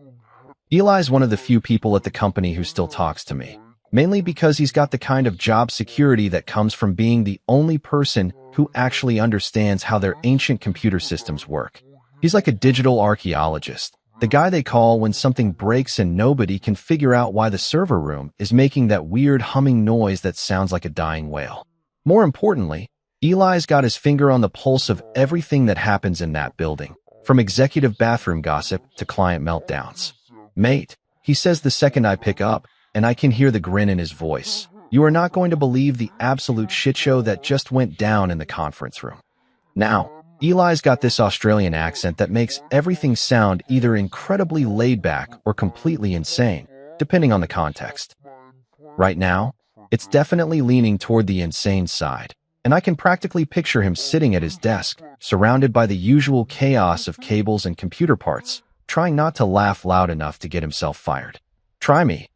Eli's one of the few people at the company who still talks to me, mainly because he's got the kind of job security that comes from being the only person who actually understands how their ancient computer systems work. He's like a digital archaeologist, the guy they call when something breaks and nobody can figure out why the server room is making that weird humming noise that sounds like a dying whale. More importantly, Eli's got his finger on the pulse of everything that happens in that building, from executive bathroom gossip to client meltdowns. Mate, he says the second I pick up, and I can hear the grin in his voice. You are not going to believe the absolute shitshow that just went down in the conference room. Now, Eli's got this Australian accent that makes everything sound either incredibly laid back or completely insane, depending on the context. Right now, it's definitely leaning toward the insane side, and I can practically picture him sitting at his desk, surrounded by the usual chaos of cables and computer parts, trying not to laugh loud enough to get himself fired. Try me,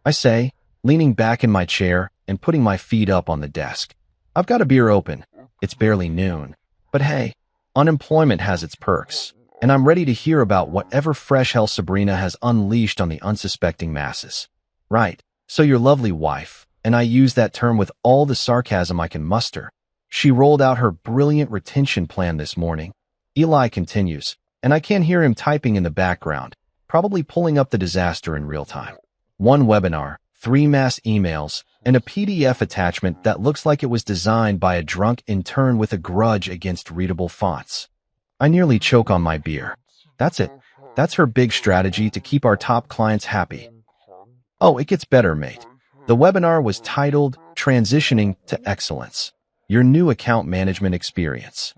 I say, leaning back in my chair and putting my feet up on the desk. I've got a beer open. It's barely noon. But hey, unemployment has its perks, and I'm ready to hear about whatever fresh hell Sabrina has unleashed on the unsuspecting masses. Right, so your lovely wife, and I use that term with all the sarcasm I can muster. She rolled out her brilliant retention plan this morning. Eli continues, and I can hear him typing in the background, probably pulling up the disaster in real time. 1 webinar, 3 mass emails, and a PDF attachment that looks like it was designed by a drunk intern with a grudge against readable fonts. I nearly choke on my beer. That's it. That's her big strategy to keep our top clients happy. Oh, it gets better, mate. The webinar was titled Transitioning to Excellence, Your New Account Management Experience.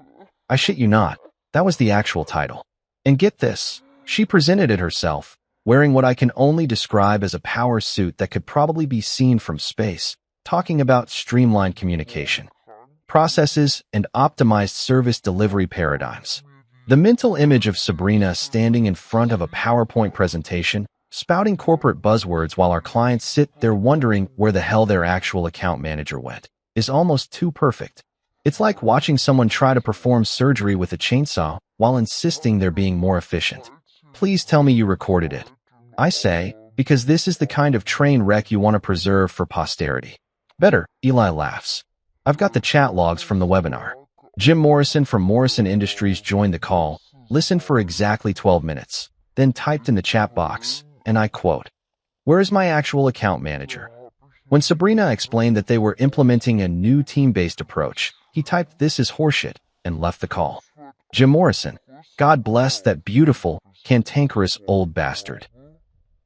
I shit you not, that was the actual title. And get this, she presented it herself, wearing what I can only describe as a power suit that could probably be seen from space, talking about streamlined communication, processes, and optimized service delivery paradigms. The mental image of Sabrina standing in front of a PowerPoint presentation, spouting corporate buzzwords while our clients sit there wondering where the hell their actual account manager went, is almost too perfect. It's like watching someone try to perform surgery with a chainsaw while insisting they're being more efficient. Please tell me you recorded it. I say, because this is the kind of train wreck you want to preserve for posterity. Better, Eli laughs. I've got the chat logs from the webinar. Jim Morrison from Morrison Industries joined the call, listened for exactly 12 minutes, then typed in the chat box, and I quote, "Where is my actual account manager?" When Sabrina explained that they were implementing a new team-based approach, he typed "This is horseshit" and left the call. Jim Morrison, God bless that beautiful, cantankerous old bastard.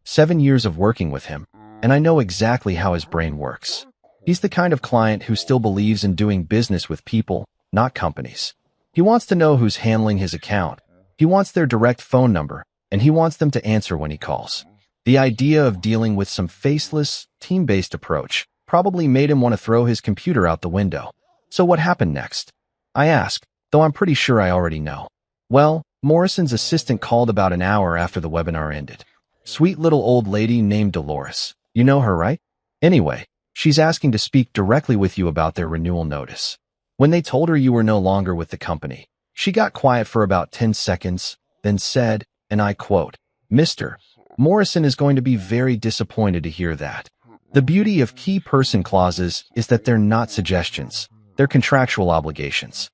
7 years of working with him, and I know exactly how his brain works. He's the kind of client who still believes in doing business with people, not companies. He wants to know who's handling his account. He wants their direct phone number, and he wants them to answer when he calls. The idea of dealing with some faceless, team-based approach probably made him want to throw his computer out the window. So what happened next? I ask, though I'm pretty sure I already know. Well, Morrison's assistant called about an hour after the webinar ended. Sweet little old lady named Dolores. You know her, right? Anyway, she's asking to speak directly with you about their renewal notice. When they told her you were no longer with the company, she got quiet for about 10 seconds, then said, and I quote, "Mr. Morrison is going to be very disappointed to hear that. The beauty of key person clauses is that they're not suggestions, they're contractual obligations.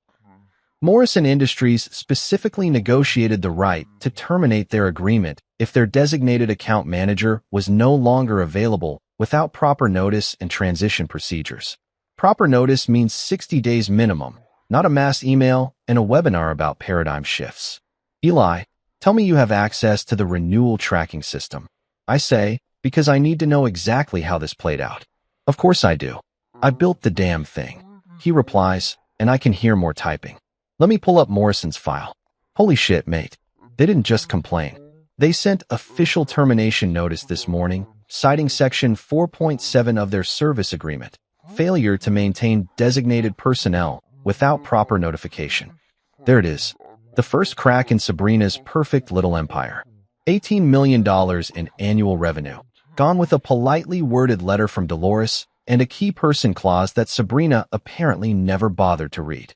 Morrison Industries specifically negotiated the right to terminate their agreement if their designated account manager was no longer available without proper notice and transition procedures. Proper notice means 60 days minimum, not a mass email and a webinar about paradigm shifts. Eli, tell me you have access to the renewal tracking system. I say, because I need to know exactly how this played out. Of course I do. I built the damn thing. He replies, and I can hear more typing. Let me pull up Morrison's file. Holy shit, mate. They didn't just complain. They sent official termination notice this morning, citing Section 4.7 of their service agreement, failure to maintain designated personnel without proper notification. There it is. The first crack in Sabrina's perfect little empire. $18 million in annual revenue, gone with a politely worded letter from Dolores and a key person clause that Sabrina apparently never bothered to read.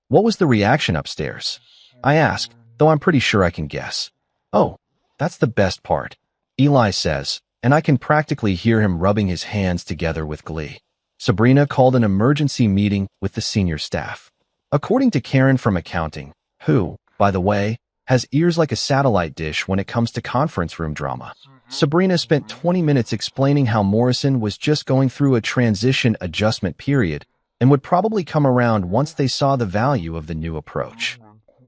What was the reaction upstairs? I ask, though I'm pretty sure I can guess. Oh, that's the best part, Eli says, and I can practically hear him rubbing his hands together with glee. Sabrina called an emergency meeting with the senior staff. According to Karen from accounting, who, by the way, has ears like a satellite dish when it comes to conference room drama, Sabrina spent 20 minutes explaining how Morrison was just going through a transition adjustment period and would probably come around once they saw the value of the new approach.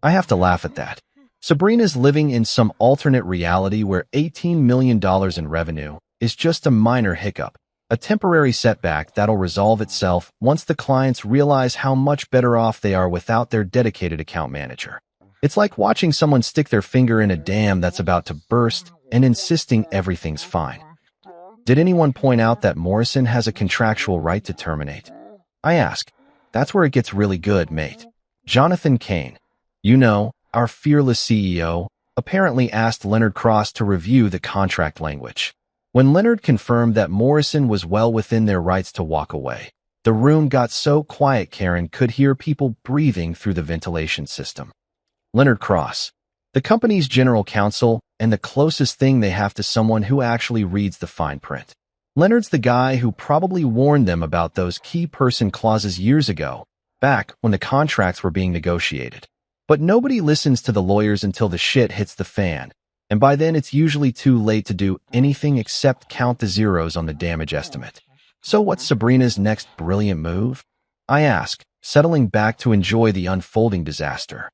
I have to laugh at that. Sabrina's living in some alternate reality where $18 million in revenue is just a minor hiccup, a temporary setback that'll resolve itself once the clients realize how much better off they are without their dedicated account manager. It's like watching someone stick their finger in a dam that's about to burst and insisting everything's fine. Did anyone point out that Morrison has a contractual right to terminate? I ask. That's where it gets really good, mate. Jonathan Kane, our fearless CEO, apparently asked Leonard Cross to review the contract language. When Leonard confirmed that Morrison was well within their rights to walk away, the room got so quiet Karen could hear people breathing through the ventilation system. Leonard Cross, the company's general counsel and the closest thing they have to someone who actually reads the fine print. Leonard's the guy who probably warned them about those key person clauses years ago, back when the contracts were being negotiated. But nobody listens to the lawyers until the shit hits the fan, and by then it's usually too late to do anything except count the zeros on the damage estimate. So what's Sabrina's next brilliant move? I ask, settling back to enjoy the unfolding disaster.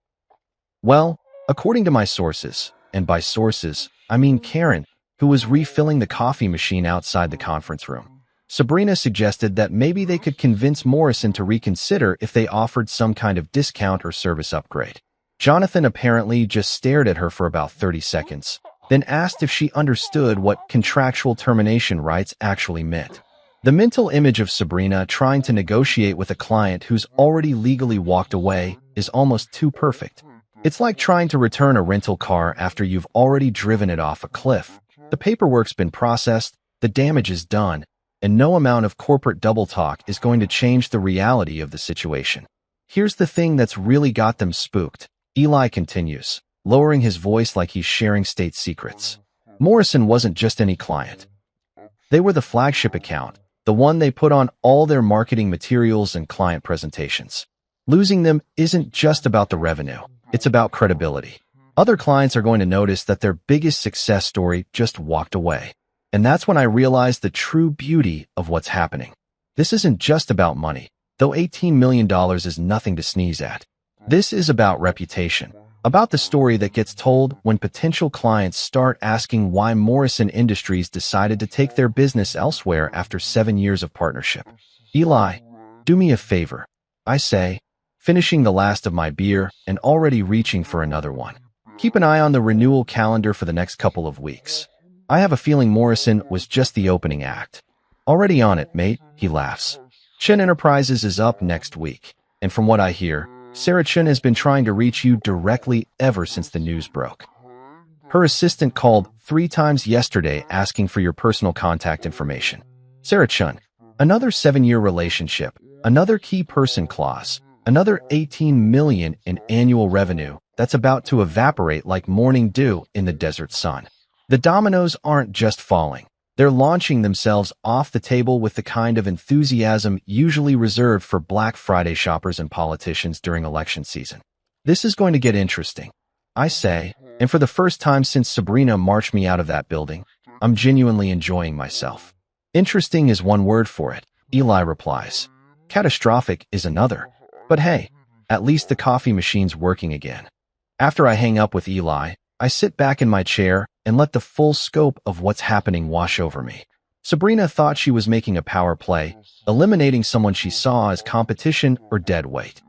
Well, according to my sources, and by sources, I mean Karen, who was refilling the coffee machine outside the conference room, Sabrina suggested that maybe they could convince Morrison to reconsider if they offered some kind of discount or service upgrade. Jonathan apparently just stared at her for about 30 seconds, then asked if she understood what contractual termination rights actually meant. The mental image of Sabrina trying to negotiate with a client who's already legally walked away is almost too perfect. It's like trying to return a rental car after you've already driven it off a cliff. The paperwork's been processed, the damage is done, and no amount of corporate double talk is going to change the reality of the situation. Here's the thing that's really got them spooked. Eli continues, lowering his voice like he's sharing state secrets. Morrison wasn't just any client. They were the flagship account, the one they put on all their marketing materials and client presentations. Losing them isn't just about the revenue, it's about credibility. Other clients are going to notice that their biggest success story just walked away. And that's when I realized the true beauty of what's happening. This isn't just about money, though $18 million is nothing to sneeze at. This is about reputation, about the story that gets told when potential clients start asking why Morrison Industries decided to take their business elsewhere after 7 years of partnership. Eli, do me a favor, I say, finishing the last of my beer and already reaching for another one. Keep an eye on the renewal calendar for the next couple of weeks. I have a feeling Morrison was just the opening act. Already on it, mate, he laughs. Chen Enterprises is up next week, and from what I hear, Sarah Chen has been trying to reach you directly ever since the news broke. Her assistant called 3 times yesterday asking for your personal contact information. Sarah Chen, another 7-year relationship, another key person clause, another $18 million in annual revenue that's about to evaporate like morning dew in the desert sun. The dominoes aren't just falling. They're launching themselves off the table with the kind of enthusiasm usually reserved for Black Friday shoppers and politicians during election season. This is going to get interesting, I say, and for the first time since Sabrina marched me out of that building, I'm genuinely enjoying myself. Interesting is one word for it, Eli replies. Catastrophic is another. But hey, at least the coffee machine's working again. After I hang up with Eli, I sit back in my chair and let the full scope of what's happening wash over me. Sabrina thought she was making a power play, eliminating someone she saw as competition or dead weight.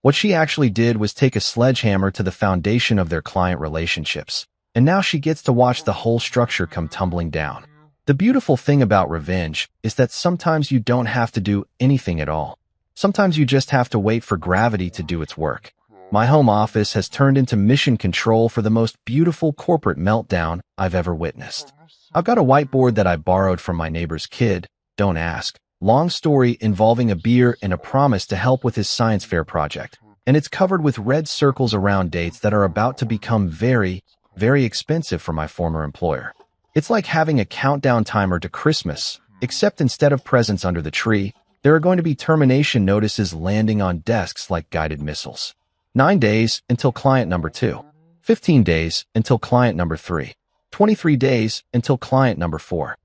What she actually did was take a sledgehammer to the foundation of their client relationships, and now she gets to watch the whole structure come tumbling down. The beautiful thing about revenge is that sometimes you don't have to do anything at all. Sometimes you just have to wait for gravity to do its work. My home office has turned into mission control for the most beautiful corporate meltdown I've ever witnessed. I've got a whiteboard that I borrowed from my neighbor's kid, don't ask. Long story involving a beer and a promise to help with his science fair project. And it's covered with red circles around dates that are about to become very, very expensive for my former employer. It's like having a countdown timer to Christmas, except instead of presents under the tree, there are going to be termination notices landing on desks like guided missiles. 9 days until client number 2, 15 days until client number 3, 23 days until client number 4.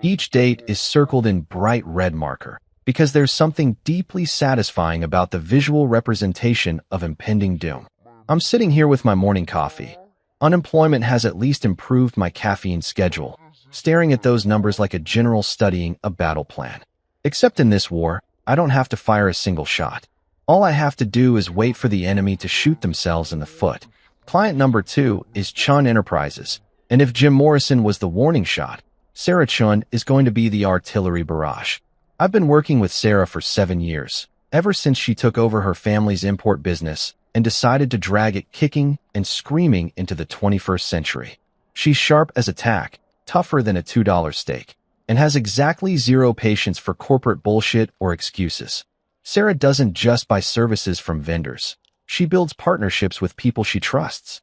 Each date is circled in bright red marker because there's something deeply satisfying about the visual representation of impending doom. I'm sitting here with my morning coffee. Unemployment has at least improved my caffeine schedule, staring at those numbers like a general studying a battle plan. Except in this war, I don't have to fire a single shot. All I have to do is wait for the enemy to shoot themselves in the foot. Client number 2 is Chun Enterprises, and if Jim Morrison was the warning shot, Sarah Chun is going to be the artillery barrage. I've been working with Sarah for 7 years, ever since she took over her family's import business and decided to drag it kicking and screaming into the 21st century. She's sharp as a tack, tougher than a $2 steak, and has exactly zero patience for corporate bullshit or excuses. Sarah doesn't just buy services from vendors. She builds partnerships with people she trusts.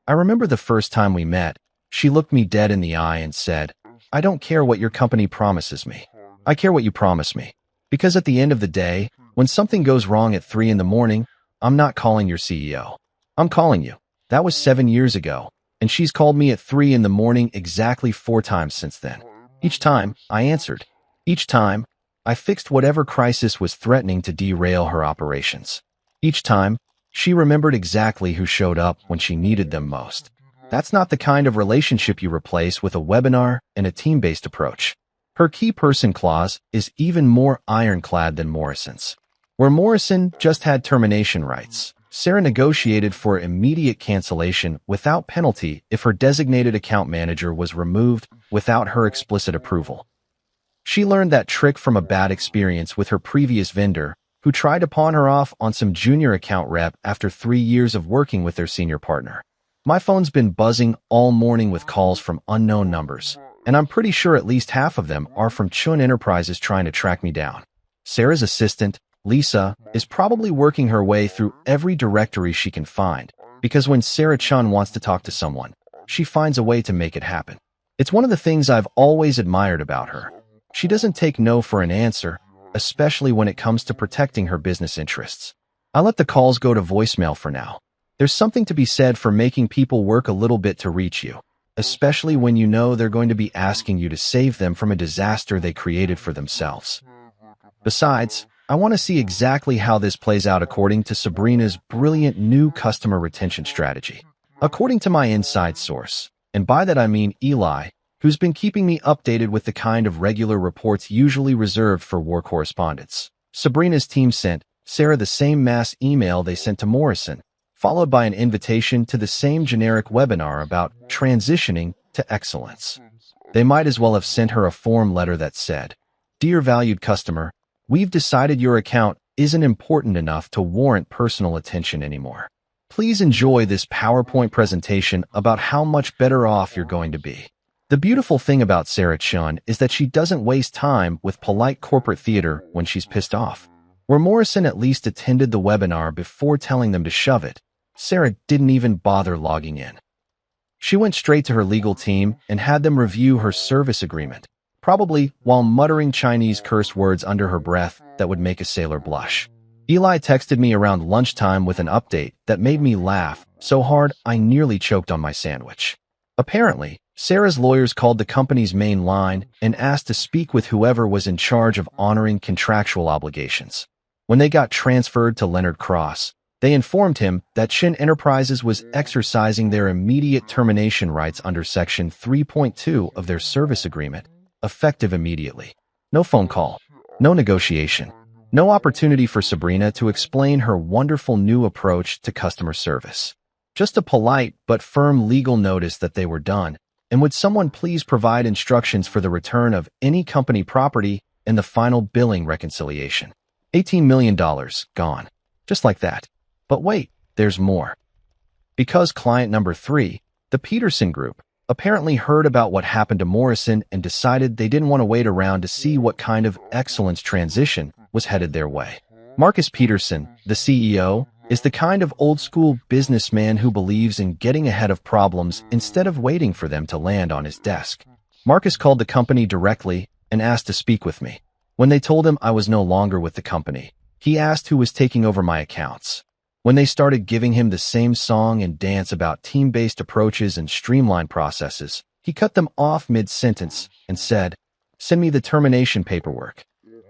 I remember the first time we met, she looked me dead in the eye and said, "I don't care what your company promises me. I care what you promise me. Because at the end of the day, when something goes wrong at 3 in the morning, I'm not calling your CEO. I'm calling you." That was 7 years ago, and she's called me at 3 in the morning exactly 4 times since then. Each time, I answered. Each time, I fixed whatever crisis was threatening to derail her operations. Each time, she remembered exactly who showed up when she needed them most. That's not the kind of relationship you replace with a webinar and a team-based approach. Her key person clause is even more ironclad than Morrison's. Where Morrison just had termination rights, Sarah negotiated for immediate cancellation without penalty if her designated account manager was removed without her explicit approval. She learned that trick from a bad experience with her previous vendor, who tried to pawn her off on some junior account rep after 3 years of working with their senior partner. My phone's been buzzing all morning with calls from unknown numbers, and I'm pretty sure at least half of them are from Chun Enterprises trying to track me down. Sarah's assistant, Lisa, is probably working her way through every directory she can find, because when Sarah Chun wants to talk to someone, she finds a way to make it happen. It's one of the things I've always admired about her. She doesn't take no for an answer, especially when it comes to protecting her business interests. I let the calls go to voicemail for now. There's something to be said for making people work a little bit to reach you, especially when you know they're going to be asking you to save them from a disaster they created for themselves. Besides, I want to see exactly how this plays out according to Sabrina's brilliant new customer retention strategy. According to my inside source, and by that I mean Eli, who's been keeping me updated with the kind of regular reports usually reserved for war correspondents, Sabrina's team sent Sarah the same mass email they sent to Morrison, followed by an invitation to the same generic webinar about transitioning to excellence. They might as well have sent her a form letter that said, "Dear valued customer, we've decided your account isn't important enough to warrant personal attention anymore. Please enjoy this PowerPoint presentation about how much better off you're going to be." The beautiful thing about Sarah Chun is that she doesn't waste time with polite corporate theater when she's pissed off. Where Morrison at least attended the webinar before telling them to shove it, Sarah didn't even bother logging in. She went straight to her legal team and had them review her service agreement, probably while muttering Chinese curse words under her breath that would make a sailor blush. Eli texted me around lunchtime with an update that made me laugh so hard I nearly choked on my sandwich. Apparently, Sarah's lawyers called the company's main line and asked to speak with whoever was in charge of honoring contractual obligations. When they got transferred to Leonard Cross, they informed him that Chun Enterprises was exercising their immediate termination rights under Section 3.2 of their service agreement, effective immediately. No phone call, no negotiation, no opportunity for Sabrina to explain her wonderful new approach to customer service. Just a polite but firm legal notice that they were done, and would someone please provide instructions for the return of any company property and the final billing reconciliation. $18 million gone. Just like that. But wait, there's more. Because client number 3, the Peterson Group, apparently heard about what happened to Morrison and decided they didn't want to wait around to see what kind of excellence transition was headed their way. Marcus Peterson, the CEO, is the kind of old-school businessman who believes in getting ahead of problems instead of waiting for them to land on his desk. Marcus called the company directly and asked to speak with me. When they told him I was no longer with the company, he asked who was taking over my accounts. When they started giving him the same song and dance about team-based approaches and streamlined processes, he cut them off mid-sentence and said, "Send me the termination paperwork."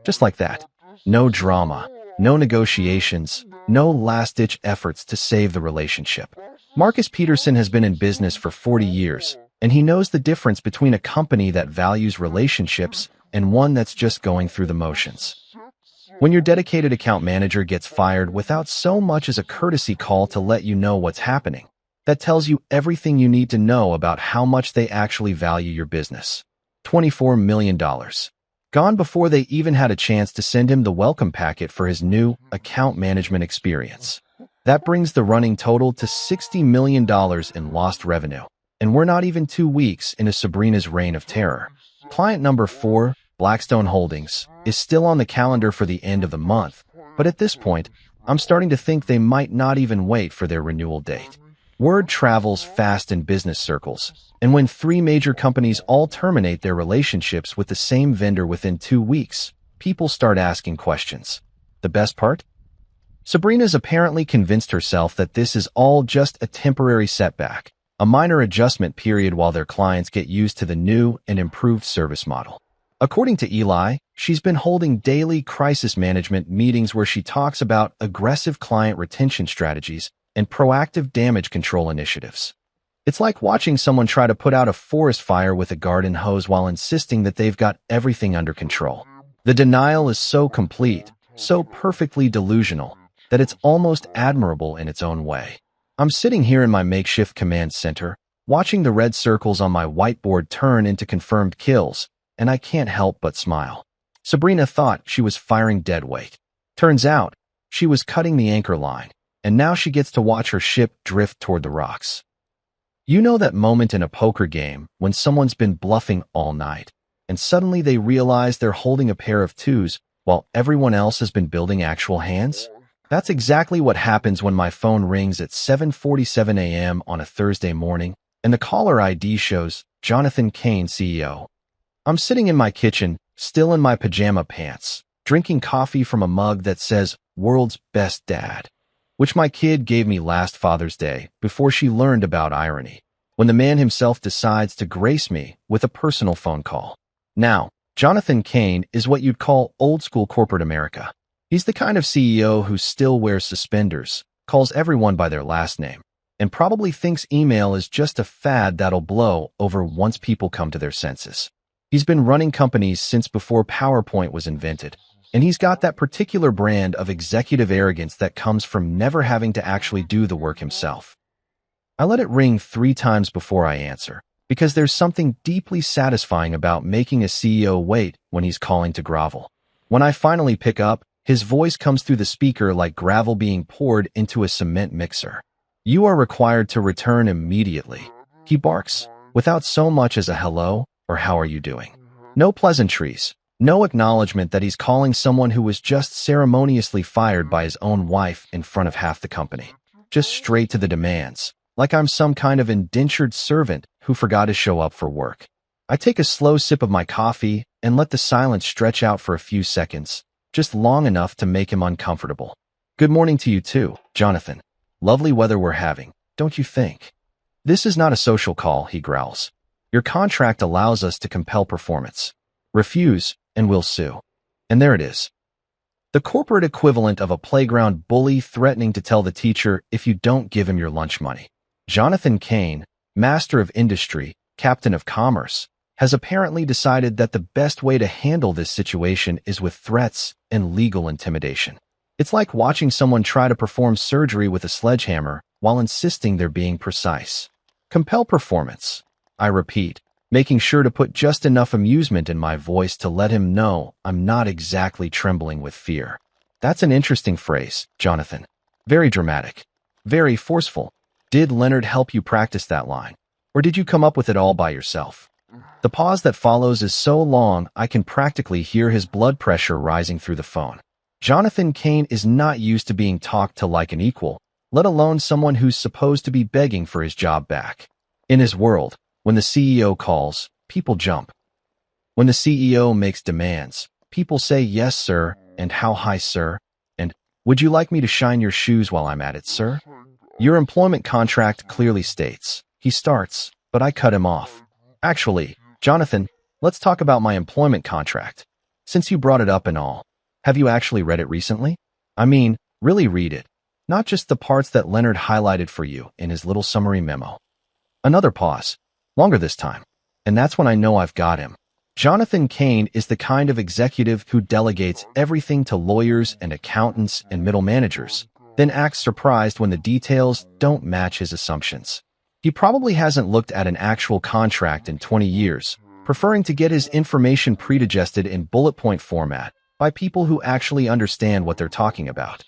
Just like that. No drama, no negotiations, No last-ditch efforts to save the relationship. Marcus Peterson has been in business for 40 years, and he knows the difference between a company that values relationships and one that's just going through the motions. When your dedicated account manager gets fired without so much as a courtesy call to let you know what's happening, that tells you everything you need to know about how much they actually value your business. $24 million. Gone before they even had a chance to send him the welcome packet for his new account management experience. That brings the running total to $60 million in lost revenue. And we're not even 2 weeks into Sabrina's reign of terror. Client number 4, Blackstone Holdings, is still on the calendar for the end of the month, but at this point, I'm starting to think they might not even wait for their renewal date. Word travels fast in business circles, and when 3 major companies all terminate their relationships with the same vendor within 2 weeks, people start asking questions. The best part? Sabrina's apparently convinced herself that this is all just a temporary setback, a minor adjustment period while their clients get used to the new and improved service model. According to Eli, she's been holding daily crisis management meetings where she talks about aggressive client retention strategies and proactive damage control initiatives. It's like watching someone try to put out a forest fire with a garden hose while insisting that they've got everything under control. The denial is so complete, so perfectly delusional, that it's almost admirable in its own way. I'm sitting here in my makeshift command center, watching the red circles on my whiteboard turn into confirmed kills, and I can't help but smile. Sabrina thought she was firing dead weight. Turns out, she was cutting the anchor line, and now she gets to watch her ship drift toward the rocks. You know that moment in a poker game when someone's been bluffing all night, and suddenly they realize they're holding a pair of 2s while everyone else has been building actual hands? That's exactly what happens when my phone rings at 7:47 a.m. on a Thursday morning, and the caller ID shows Jonathan Kane, CEO. I'm sitting in my kitchen, still in my pajama pants, drinking coffee from a mug that says, "World's Best Dad," which my kid gave me last Father's Day before she learned about irony, when the man himself decides to grace me with a personal phone call. Now, Jonathan Kane is what you'd call old-school corporate America. He's the kind of CEO who still wears suspenders, calls everyone by their last name, and probably thinks email is just a fad that'll blow over once people come to their senses. He's been running companies since before PowerPoint was invented, and he's got that particular brand of executive arrogance that comes from never having to actually do the work himself. I let it ring 3 times before I answer, because there's something deeply satisfying about making a CEO wait when he's calling to grovel. When I finally pick up, his voice comes through the speaker like gravel being poured into a cement mixer. "You are required to return immediately," he barks, without so much as a hello or "how are you doing?" No pleasantries, no acknowledgement that he's calling someone who was just ceremoniously fired by his own wife in front of half the company. Just straight to the demands, like I'm some kind of indentured servant who forgot to show up for work. I take a slow sip of my coffee and let the silence stretch out for a few seconds, just long enough to make him uncomfortable. "Good morning to you too, Jonathan. Lovely weather we're having, don't you think?" "This is not a social call," he growls. "Your contract allows us to compel performance. Refuse, and we'll sue." And there it is. The corporate equivalent of a playground bully threatening to tell the teacher if you don't give him your lunch money. Jonathan Kane, master of industry, captain of commerce, has apparently decided that the best way to handle this situation is with threats and legal intimidation. It's like watching someone try to perform surgery with a sledgehammer while insisting they're being precise. Compel performance, I repeat, making sure to put just enough amusement in my voice to let him know I'm not exactly trembling with fear. "That's an interesting phrase, Jonathan. Very dramatic. Very forceful. Did Leonard help you practice that line? Or did you come up with it all by yourself?" The pause that follows is so long I can practically hear his blood pressure rising through the phone. Jonathan Kane is not used to being talked to like an equal, let alone someone who's supposed to be begging for his job back. In his world, when the CEO calls, people jump. When the CEO makes demands, people say, "Yes, sir," and "How high, sir?" and "Would you like me to shine your shoes while I'm at it, sir?" Your employment contract clearly states. He starts, but I cut him off. "Actually, Jonathan, let's talk about my employment contract. Since you brought it up and all, have you actually read it recently? I mean, really read it, not just the parts that Leonard highlighted for you in his little summary memo. Another pause, longer this time, and that's when I know I've got him. Jonathan Kane is the kind of executive who delegates everything to lawyers and accountants and middle managers, then acts surprised when the details don't match his assumptions. He probably hasn't looked at an actual contract in 20 years, preferring to get his information pre-digested in bullet point format by people who actually understand what they're talking about.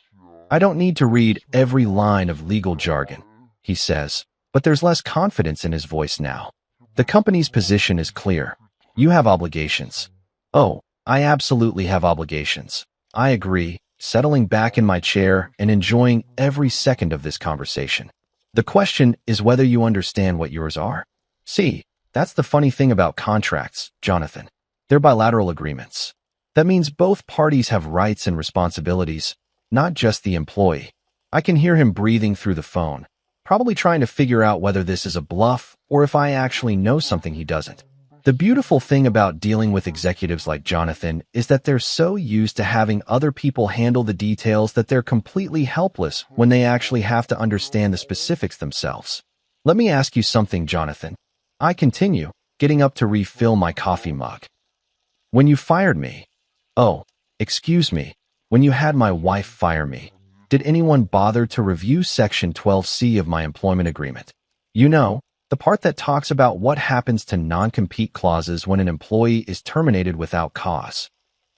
I don't need to read every line of legal jargon, he says, but there's less confidence in his voice now. The company's position is clear. You have obligations. Oh, I absolutely have obligations. I agree, settling back in my chair and enjoying every second of this conversation. The question is whether you understand what yours are. See, that's the funny thing about contracts, Jonathan. They're bilateral agreements. That means both parties have rights and responsibilities, not just the employee. I can hear him breathing through the phone, probably trying to figure out whether this is a bluff or if I actually know something he doesn't. The beautiful thing about dealing with executives like Jonathan is that they're so used to having other people handle the details that they're completely helpless when they actually have to understand the specifics themselves. Let me ask you something, Jonathan. I continue, getting up to refill my coffee mug. When you fired me, excuse me, when you had my wife fire me, did anyone bother to review Section 12C of my employment agreement? You know, the part that talks about what happens to non-compete clauses when an employee is terminated without cause.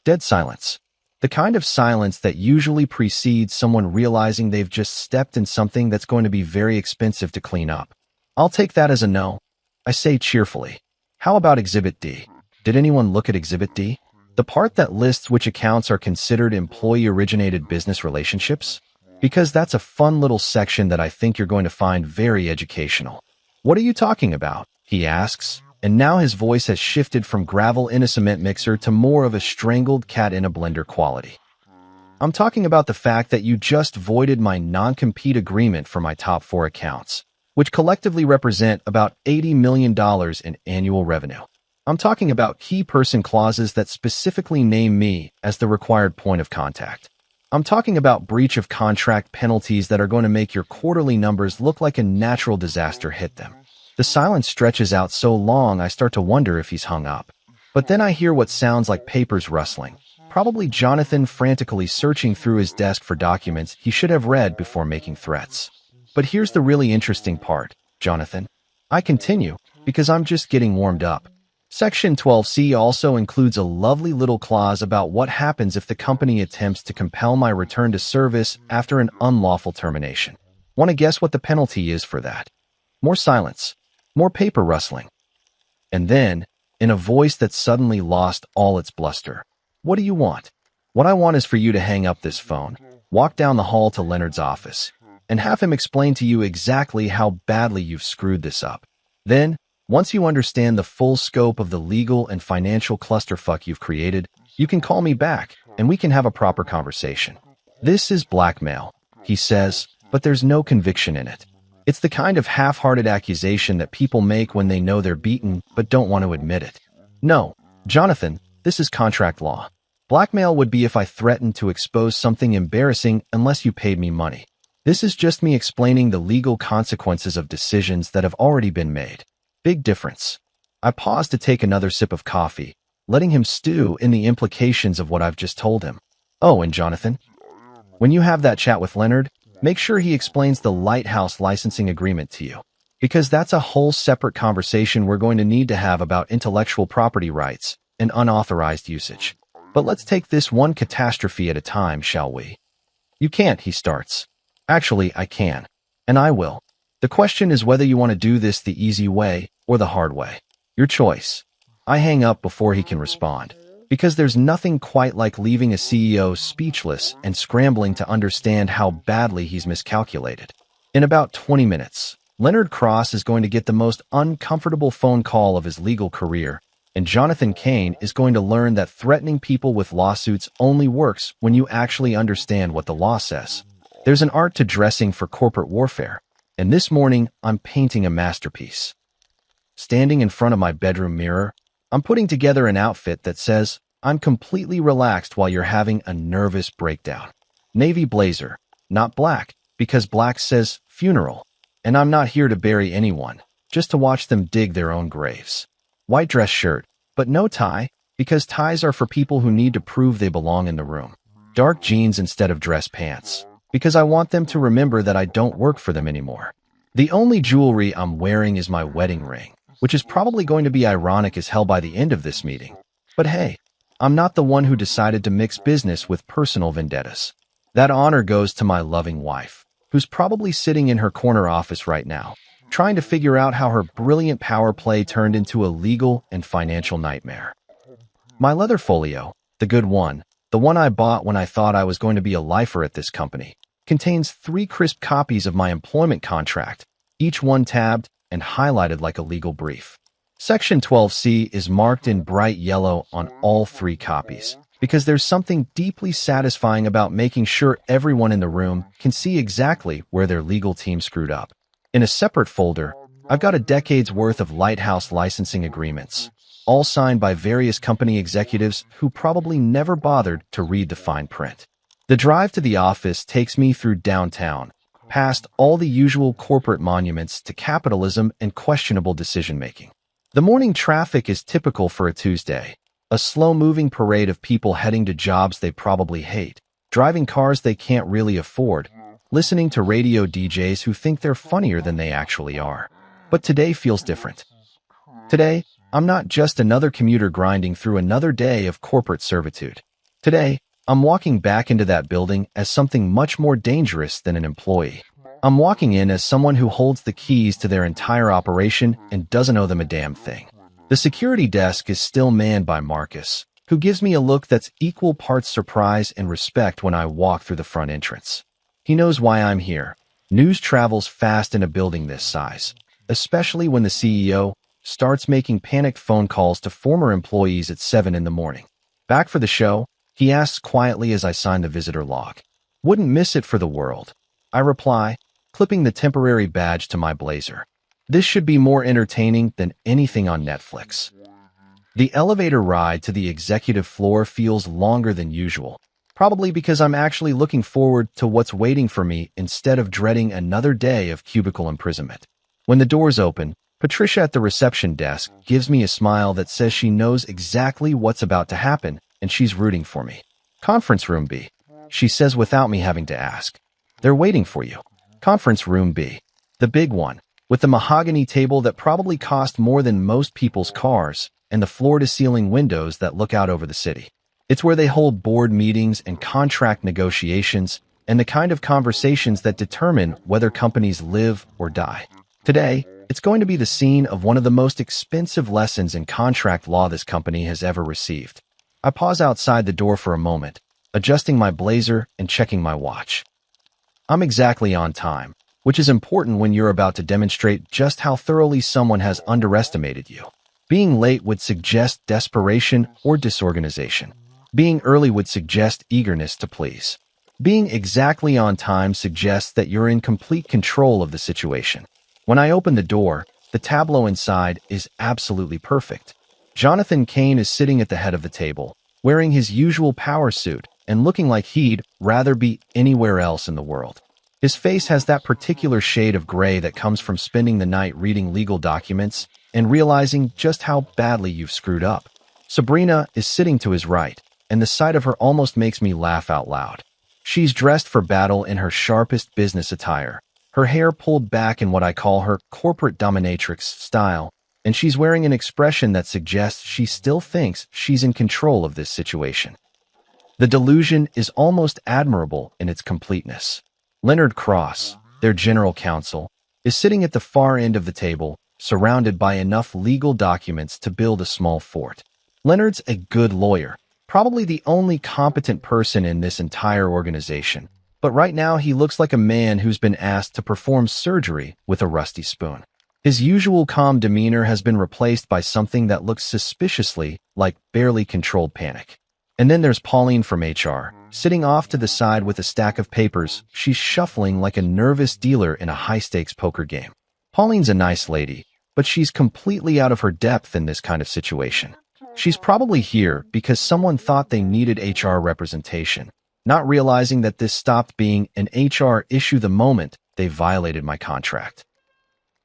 Dead silence. The kind of silence that usually precedes someone realizing they've just stepped in something that's going to be very expensive to clean up. I'll take that as a no, I say cheerfully. How about Exhibit D? Did anyone look at Exhibit D? The part that lists which accounts are considered employee-originated business relationships? Because that's a fun little section that I think you're going to find very educational. What are you talking about? He asks, and now his voice has shifted from gravel in a cement mixer to more of a strangled cat in a blender quality. I'm talking about the fact that you just voided my non-compete agreement for my top 4 accounts, which collectively represent about $80 million in annual revenue. I'm talking about key person clauses that specifically name me as the required point of contact. I'm talking about breach of contract penalties that are going to make your quarterly numbers look like a natural disaster hit them. The silence stretches out so long I start to wonder if he's hung up. But then I hear what sounds like papers rustling. Probably Jonathan frantically searching through his desk for documents he should have read before making threats. But here's the really interesting part, Jonathan. I continue, because I'm just getting warmed up. Section 12C also includes a lovely little clause about what happens if the company attempts to compel my return to service after an unlawful termination. Want to guess what the penalty is for that? More silence, more paper rustling. And then, in a voice that suddenly lost all its bluster, what do you want? What I want is for you to hang up this phone, walk down the hall to Leonard's office, and have him explain to you exactly how badly you've screwed this up. Then, once you understand the full scope of the legal and financial clusterfuck you've created, you can call me back, and we can have a proper conversation. This is blackmail, he says, but there's no conviction in it. It's the kind of half-hearted accusation that people make when they know they're beaten but don't want to admit it. No, Jonathan, this is contract law. Blackmail would be if I threatened to expose something embarrassing unless you paid me money. This is just me explaining the legal consequences of decisions that have already been made. Big difference. I pause to take another sip of coffee, letting him stew in the implications of what I've just told him. Oh, and Jonathan, when you have that chat with Leonard, make sure he explains the Lighthouse licensing agreement to you, because that's a whole separate conversation we're going to need to have about intellectual property rights and unauthorized usage. But let's take this one catastrophe at a time, shall we? You can't, he starts. Actually, I can, and I will. The question is whether you want to do this the easy way or the hard way. Your choice. I hang up before he can respond, because there's nothing quite like leaving a CEO speechless and scrambling to understand how badly he's miscalculated. In about 20 minutes, Leonard Cross is going to get the most uncomfortable phone call of his legal career, and Jonathan Kane is going to learn that threatening people with lawsuits only works when you actually understand what the law says. There's an art to dressing for corporate warfare, and this morning I'm painting a masterpiece. Standing in front of my bedroom mirror, I'm putting together an outfit that says, I'm completely relaxed while you're having a nervous breakdown. Navy blazer, not black, because black says funeral, and I'm not here to bury anyone, just to watch them dig their own graves. White dress shirt, but no tie, because ties are for people who need to prove they belong in the room. Dark jeans instead of dress pants, because I want them to remember that I don't work for them anymore. The only jewelry I'm wearing is my wedding ring, which is probably going to be ironic as hell by the end of this meeting. But hey, I'm not the one who decided to mix business with personal vendettas. That honor goes to my loving wife, who's probably sitting in her corner office right now, trying to figure out how her brilliant power play turned into a legal and financial nightmare. My leather folio, the good one, the one I bought when I thought I was going to be a lifer at this company, contains 3 crisp copies of my employment contract, each one tabbed and highlighted like a legal brief. Section 12C is marked in bright yellow on all 3 copies, because there's something deeply satisfying about making sure everyone in the room can see exactly where their legal team screwed up. In a separate folder, I've got a decade's worth of Lighthouse licensing agreements, all signed by various company executives who probably never bothered to read the fine print. The drive to the office takes me through downtown, past all the usual corporate monuments to capitalism and questionable decision-making. The morning traffic is typical for a Tuesday, a slow-moving parade of people heading to jobs they probably hate, driving cars they can't really afford, listening to radio DJs who think they're funnier than they actually are. But today feels different. Today, I'm not just another commuter grinding through another day of corporate servitude. Today, I'm walking back into that building as something much more dangerous than an employee. I'm walking in as someone who holds the keys to their entire operation and doesn't owe them a damn thing. The security desk is still manned by Marcus, who gives me a look that's equal parts surprise and respect when I walk through the front entrance. He knows why I'm here. News travels fast in a building this size, especially when the CEO starts making panicked phone calls to former employees at 7 in the morning. Back for the show? He asks quietly as I sign the visitor log. Wouldn't miss it for the world, I reply, clipping the temporary badge to my blazer. This should be more entertaining than anything on Netflix. The elevator ride to the executive floor feels longer than usual, probably because I'm actually looking forward to what's waiting for me instead of dreading another day of cubicle imprisonment. When the doors open, Patricia at the reception desk gives me a smile that says she knows exactly what's about to happen and she's rooting for me. Conference room B, she says without me having to ask. They're waiting for you. Conference room B, the big one, with the mahogany table that probably cost more than most people's cars and the floor-to-ceiling windows that look out over the city. It's where they hold board meetings and contract negotiations and the kind of conversations that determine whether companies live or die. Today, it's going to be the scene of one of the most expensive lessons in contract law this company has ever received. I pause outside the door for a moment, adjusting my blazer and checking my watch. I'm exactly on time, which is important when you're about to demonstrate just how thoroughly someone has underestimated you. Being late would suggest desperation or disorganization. Being early would suggest eagerness to please. Being exactly on time suggests that you're in complete control of the situation. When I open the door, the tableau inside is absolutely perfect. Jonathan Kane is sitting at the head of the table, wearing his usual power suit and looking like he'd rather be anywhere else in the world. His face has that particular shade of gray that comes from spending the night reading legal documents and realizing just how badly you've screwed up. Sabrina is sitting to his right, and the sight of her almost makes me laugh out loud. She's dressed for battle in her sharpest business attire, her hair pulled back in what I call her corporate dominatrix style, and she's wearing an expression that suggests she still thinks she's in control of this situation. The delusion is almost admirable in its completeness. Leonard Cross, their general counsel, is sitting at the far end of the table, surrounded by enough legal documents to build a small fort. Leonard's a good lawyer, probably the only competent person in this entire organization, but right now he looks like a man who's been asked to perform surgery with a rusty spoon. His usual calm demeanor has been replaced by something that looks suspiciously like barely controlled panic. And then there's Pauline from HR, sitting off to the side with a stack of papers. She's shuffling like a nervous dealer in a high-stakes poker game. Pauline's a nice lady, but she's completely out of her depth in this kind of situation. She's probably here because someone thought they needed HR representation, not realizing that this stopped being an HR issue the moment they violated my contract.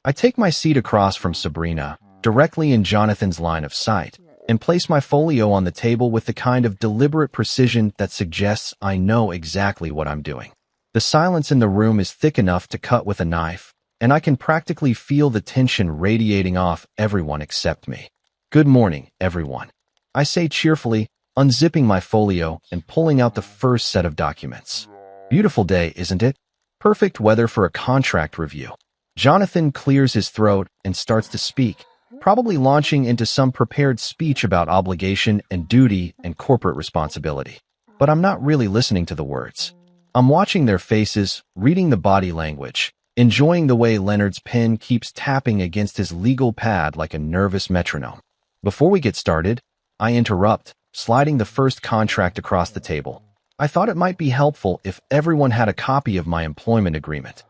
I take my seat across from Sabrina, directly in Jonathan's line of sight, and place my folio on the table with the kind of deliberate precision that suggests I know exactly what I'm doing. The silence in the room is thick enough to cut with a knife, and I can practically feel the tension radiating off everyone except me. "Good morning, everyone," I say cheerfully, unzipping my folio and pulling out the first set of documents. "Beautiful day, isn't it? Perfect weather for a contract review." Jonathan clears his throat and starts to speak, probably launching into some prepared speech about obligation and duty and corporate responsibility. But I'm not really listening to the words. I'm watching their faces, reading the body language, enjoying the way Leonard's pen keeps tapping against his legal pad like a nervous metronome. Before we get started, I interrupt, sliding the first contract across the table. I thought it might be helpful if everyone had a copy of my employment agreement.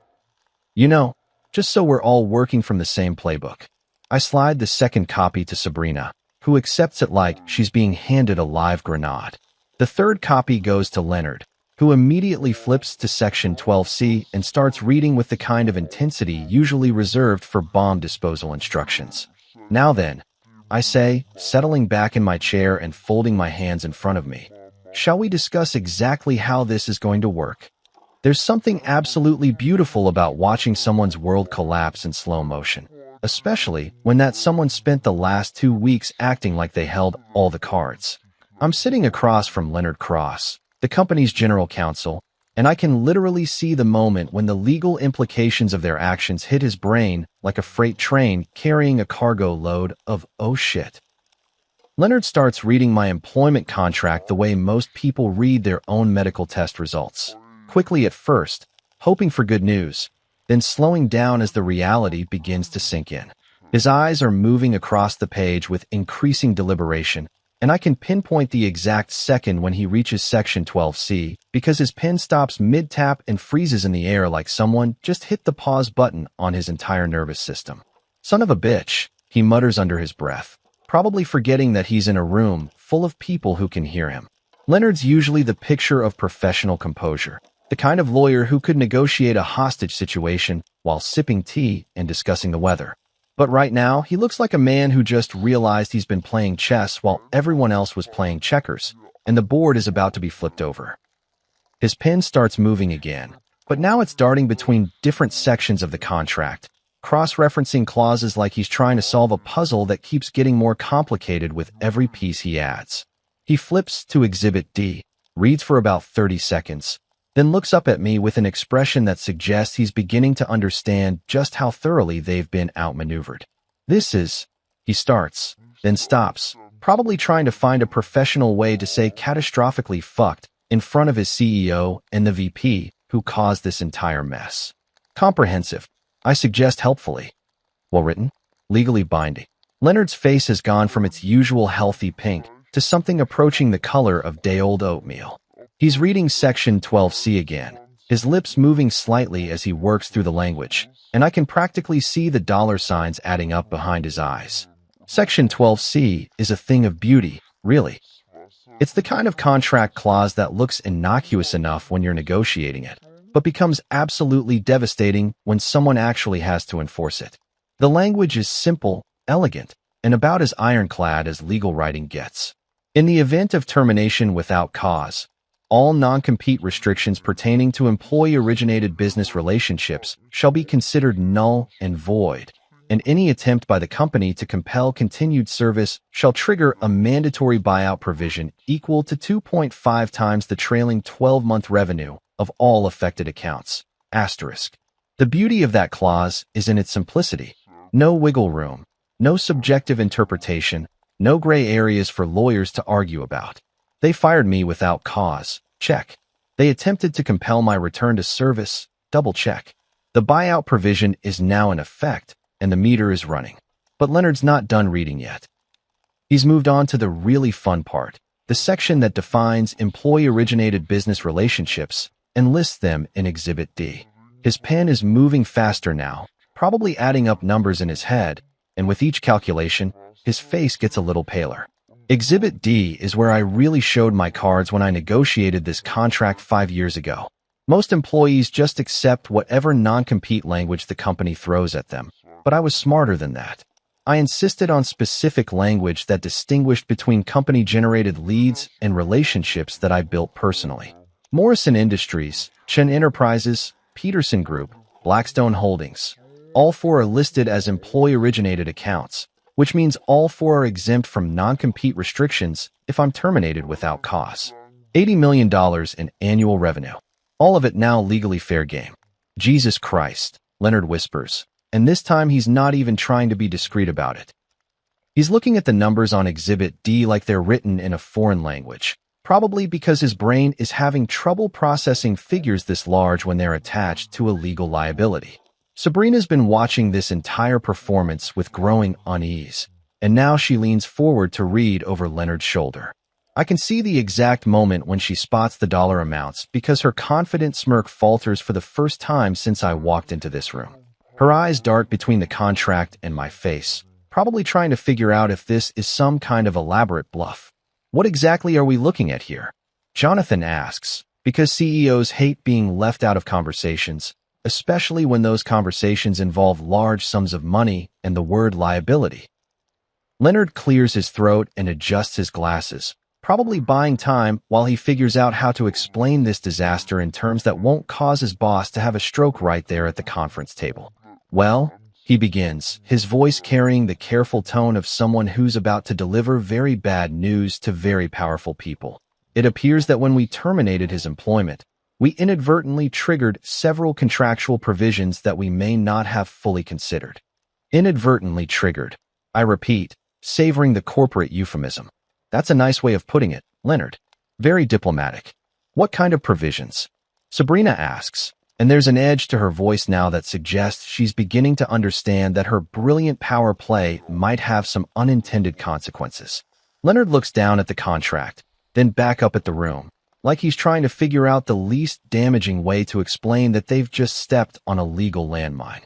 You know, just so we're all working from the same playbook. I slide the second copy to Sabrina, who accepts it like she's being handed a live grenade. The third copy goes to Leonard, who immediately flips to Section 12C and starts reading with the kind of intensity usually reserved for bomb disposal instructions. "Now then," I say, settling back in my chair and folding my hands in front of me, "shall we discuss exactly how this is going to work?" There's something absolutely beautiful about watching someone's world collapse in slow motion, especially when that someone spent the last 2 weeks acting like they held all the cards. I'm sitting across from Leonard Cross, the company's general counsel, and I can literally see the moment when the legal implications of their actions hit his brain like a freight train carrying a cargo load of "oh shit." Leonard starts reading my employment contract the way most people read their own medical test results. Quickly at first, hoping for good news, then slowing down as the reality begins to sink in. His eyes are moving across the page with increasing deliberation, and I can pinpoint the exact second when he reaches Section 12C because his pen stops mid-tap and freezes in the air like someone just hit the pause button on his entire nervous system. "Son of a bitch," he mutters under his breath, probably forgetting that he's in a room full of people who can hear him. Leonard's usually the picture of professional composure, the kind of lawyer who could negotiate a hostage situation while sipping tea and discussing the weather. But right now, he looks like a man who just realized he's been playing chess while everyone else was playing checkers, and the board is about to be flipped over. His pen starts moving again, but now it's darting between different sections of the contract, cross-referencing clauses like he's trying to solve a puzzle that keeps getting more complicated with every piece he adds. He flips to Exhibit D, reads for about 30 seconds, then looks up at me with an expression that suggests he's beginning to understand just how thoroughly they've been outmaneuvered. "This is," he starts, then stops, probably trying to find a professional way to say catastrophically fucked in front of his CEO and the VP who caused this entire mess. "Comprehensive," I suggest helpfully. "Well written, legally binding." Leonard's face has gone from its usual healthy pink to something approaching the color of day-old oatmeal. He's reading Section 12C again, his lips moving slightly as he works through the language, and I can practically see the dollar signs adding up behind his eyes. Section 12C is a thing of beauty, really. It's the kind of contract clause that looks innocuous enough when you're negotiating it, but becomes absolutely devastating when someone actually has to enforce it. The language is simple, elegant, and about as ironclad as legal writing gets. In the event of termination without cause, all non-compete restrictions pertaining to employee-originated business relationships shall be considered null and void, and any attempt by the company to compel continued service shall trigger a mandatory buyout provision equal to 2.5 times the trailing 12-month revenue of all affected accounts. Asterisk. The beauty of that clause is in its simplicity. No wiggle room, no subjective interpretation, no gray areas for lawyers to argue about. They fired me without cause. Check. They attempted to compel my return to service. Double check. The buyout provision is now in effect, and the meter is running. But Leonard's not done reading yet. He's moved on to the really fun part, the section that defines employee-originated business relationships and lists them in Exhibit D. His pen is moving faster now, probably adding up numbers in his head, and with each calculation, his face gets a little paler. Exhibit D is where I really showed my cards when I negotiated this contract 5 years ago. Most employees just accept whatever non-compete language the company throws at them, but I was smarter than that. I insisted on specific language that distinguished between company-generated leads and relationships that I built personally. Morrison Industries, Chen Enterprises, Peterson Group, Blackstone Holdings. All four are listed as employee-originated accounts, which means all four are exempt from non-compete restrictions if I'm terminated without cause. $80 million in annual revenue. All of it now legally fair game. Jesus Christ, Leonard whispers, and this time he's not even trying to be discreet about it. He's looking at the numbers on Exhibit D like they're written in a foreign language, probably because his brain is having trouble processing figures this large when they're attached to a legal liability. Sabrina's been watching this entire performance with growing unease, and now she leans forward to read over Leonard's shoulder. I can see the exact moment when she spots the dollar amounts because her confident smirk falters for the first time since I walked into this room. Her eyes dart between the contract and my face, probably trying to figure out if this is some kind of elaborate bluff. What exactly are we looking at here? Jonathan asks, because CEOs hate being left out of conversations, especially when those conversations involve large sums of money and the word liability. Leonard clears his throat and adjusts his glasses, probably buying time while he figures out how to explain this disaster in terms that won't cause his boss to have a stroke right there at the conference table. Well, he begins, his voice carrying the careful tone of someone who's about to deliver very bad news to very powerful people. It appears that when we terminated his employment, we inadvertently triggered several contractual provisions that we may not have fully considered. Inadvertently triggered. I repeat, savoring the corporate euphemism. That's a nice way of putting it, Leonard. Very diplomatic. What kind of provisions? Sabrina asks, and there's an edge to her voice now that suggests she's beginning to understand that her brilliant power play might have some unintended consequences. Leonard looks down at the contract, then back up at the room, like he's trying to figure out the least damaging way to explain that they've just stepped on a legal landmine.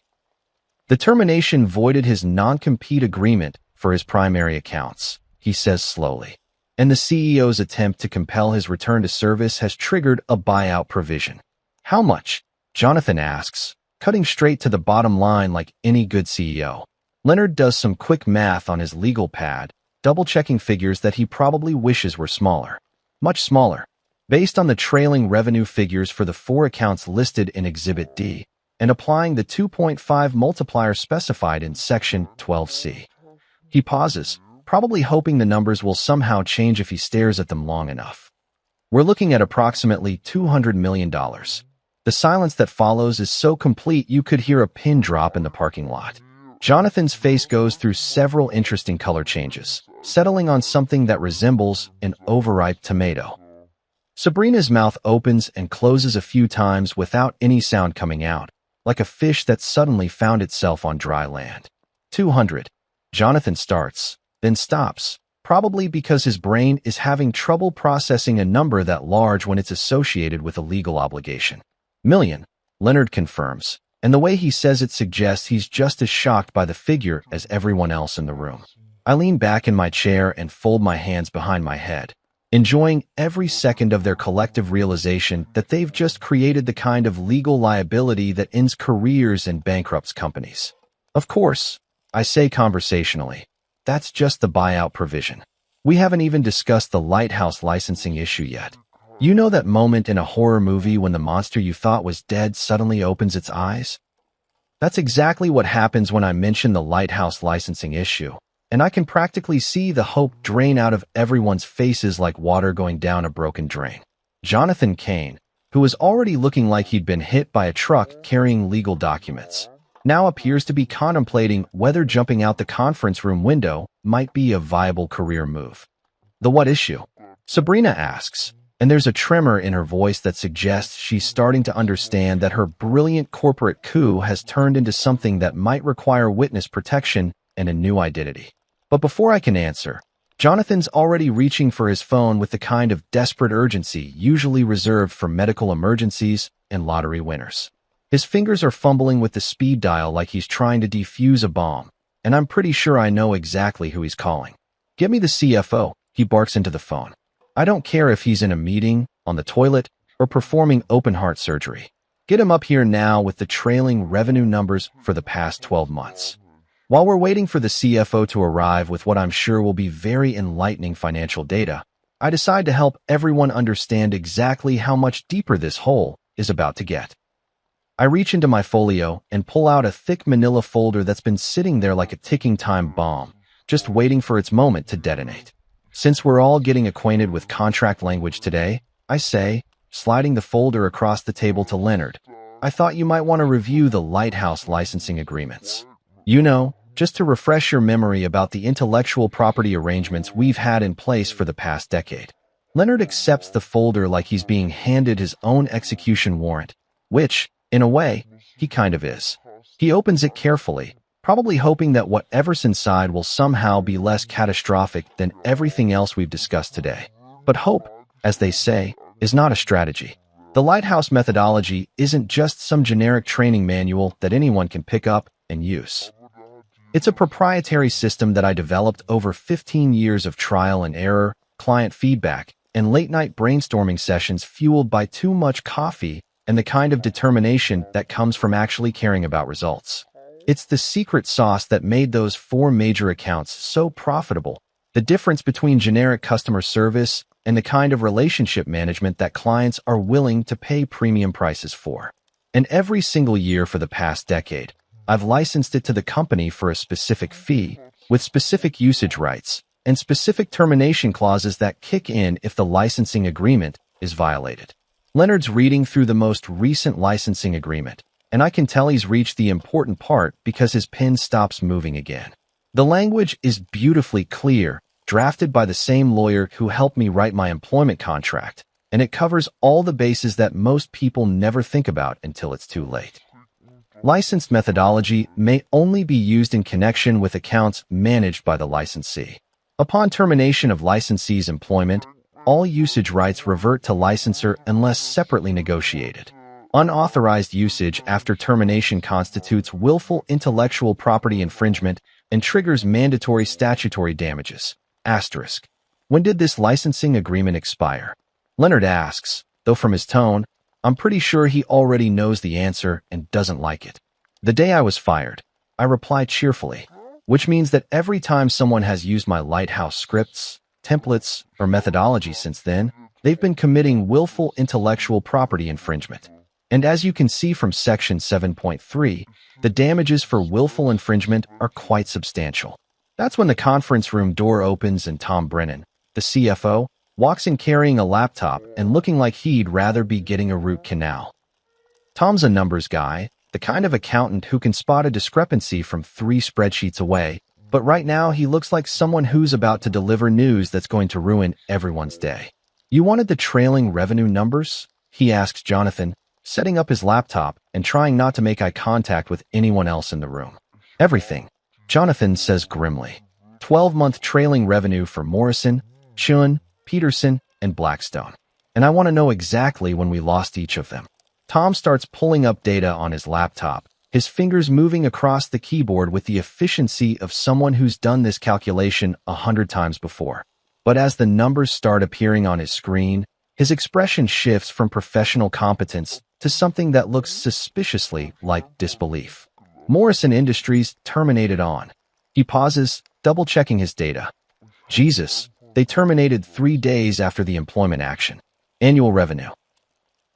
The termination voided his non-compete agreement for his primary accounts, he says slowly, and the CEO's attempt to compel his return to service has triggered a buyout provision. How much? Jonathan asks, cutting straight to the bottom line like any good CEO. Leonard does some quick math on his legal pad, double-checking figures that he probably wishes were smaller. Much smaller. Based on the trailing revenue figures for the four accounts listed in Exhibit D, and applying the 2.5 multiplier specified in Section 12C. He pauses, probably hoping the numbers will somehow change if he stares at them long enough. We're looking at approximately $200 million. The silence that follows is so complete you could hear a pin drop in the parking lot. Jonathan's face goes through several interesting color changes, settling on something that resembles an overripe tomato. Sabrina's mouth opens and closes a few times without any sound coming out, like a fish that suddenly found itself on dry land. 200. Jonathan starts, then stops, probably because his brain is having trouble processing a number that large when it's associated with a legal obligation. Million, Leonard confirms, and the way he says it suggests he's just as shocked by the figure as everyone else in the room. I lean back in my chair and fold my hands behind my head, enjoying every second of their collective realization that they've just created the kind of legal liability that ends careers and bankrupts companies. Of course, I say conversationally, that's just the buyout provision. We haven't even discussed the lighthouse licensing issue yet. You know that moment in a horror movie when the monster you thought was dead suddenly opens its eyes? That's exactly what happens when I mention the lighthouse licensing issue, and I can practically see the hope drain out of everyone's faces like water going down a broken drain. Jonathan Kane, who was already looking like he'd been hit by a truck carrying legal documents, now appears to be contemplating whether jumping out the conference room window might be a viable career move. The what issue? Sabrina asks, and there's a tremor in her voice that suggests she's starting to understand that her brilliant corporate coup has turned into something that might require witness protection and a new identity. But before I can answer, Jonathan's already reaching for his phone with the kind of desperate urgency usually reserved for medical emergencies and lottery winners. His fingers are fumbling with the speed dial like he's trying to defuse a bomb, and I'm pretty sure I know exactly who he's calling. Get me the CFO, He barks into the phone. I don't care if he's in a meeting, on the toilet, or performing open-heart surgery. Get him up here now with the trailing revenue numbers for the past 12 months. While we're waiting for the CFO to arrive with what I'm sure will be very enlightening financial data, I decide to help everyone understand exactly how much deeper this hole is about to get. I reach into my folio and pull out a thick manila folder that's been sitting there like a ticking time bomb, just waiting for its moment to detonate. Since we're all getting acquainted with contract language today, I say, sliding the folder across the table to Leonard, I thought you might want to review the Lighthouse licensing agreements. You know, just to refresh your memory about the intellectual property arrangements we've had in place for the past decade. Leonard accepts the folder like he's being handed his own execution warrant, which, in a way, he kind of is. He opens it carefully, probably hoping that whatever's inside will somehow be less catastrophic than everything else we've discussed today. But hope, as they say, is not a strategy. The Lighthouse methodology isn't just some generic training manual that anyone can pick up and use. It's a proprietary system that I developed over 15 years of trial and error, client feedback, and late-night brainstorming sessions fueled by too much coffee and the kind of determination that comes from actually caring about results. It's the secret sauce that made those 4 major accounts so profitable, the difference between generic customer service and the kind of relationship management that clients are willing to pay premium prices for. And every single year for the past decade, I've licensed it to the company for a specific fee, with specific usage rights, and specific termination clauses that kick in if the licensing agreement is violated. Leonard's reading through the most recent licensing agreement, and I can tell he's reached the important part because his pen stops moving again. The language is beautifully clear, drafted by the same lawyer who helped me write my employment contract, and it covers all the bases that most people never think about until it's too late. Licensed methodology may only be used in connection with accounts managed by the licensee. Upon termination of licensee's employment, all usage rights revert to licensor unless separately negotiated. Unauthorized usage after termination constitutes willful intellectual property infringement and triggers mandatory statutory damages. Asterisk. When did this licensing agreement expire? Leonard asks, though from his tone, I'm pretty sure he already knows the answer and doesn't like it. The day I was fired, I reply cheerfully, which means that every time someone has used my Lighthouse scripts, templates, or methodology since then, they've been committing willful intellectual property infringement. And as you can see from Section 7.3, the damages for willful infringement are quite substantial. That's when the conference room door opens and Tom Brennan, the CFO, walks in carrying a laptop and looking like he'd rather be getting a root canal. Tom's a numbers guy, the kind of accountant who can spot a discrepancy from 3 spreadsheets away, but right now he looks like someone who's about to deliver news that's going to ruin everyone's day. You wanted the trailing revenue numbers? He asked Jonathan, setting up his laptop and trying not to make eye contact with anyone else in the room. Everything, Jonathan says grimly. 12-month trailing revenue for Morrison, Chun, Peterson, and Blackstone. And I want to know exactly when we lost each of them. Tom starts pulling up data on his laptop, his fingers moving across the keyboard with the efficiency of someone who's done this calculation 100 times before. But as the numbers start appearing on his screen, his expression shifts from professional competence to something that looks suspiciously like disbelief. Morrison Industries terminated on. He pauses, double-checking his data. Jesus, they terminated 3 days after the employment action. Annual revenue,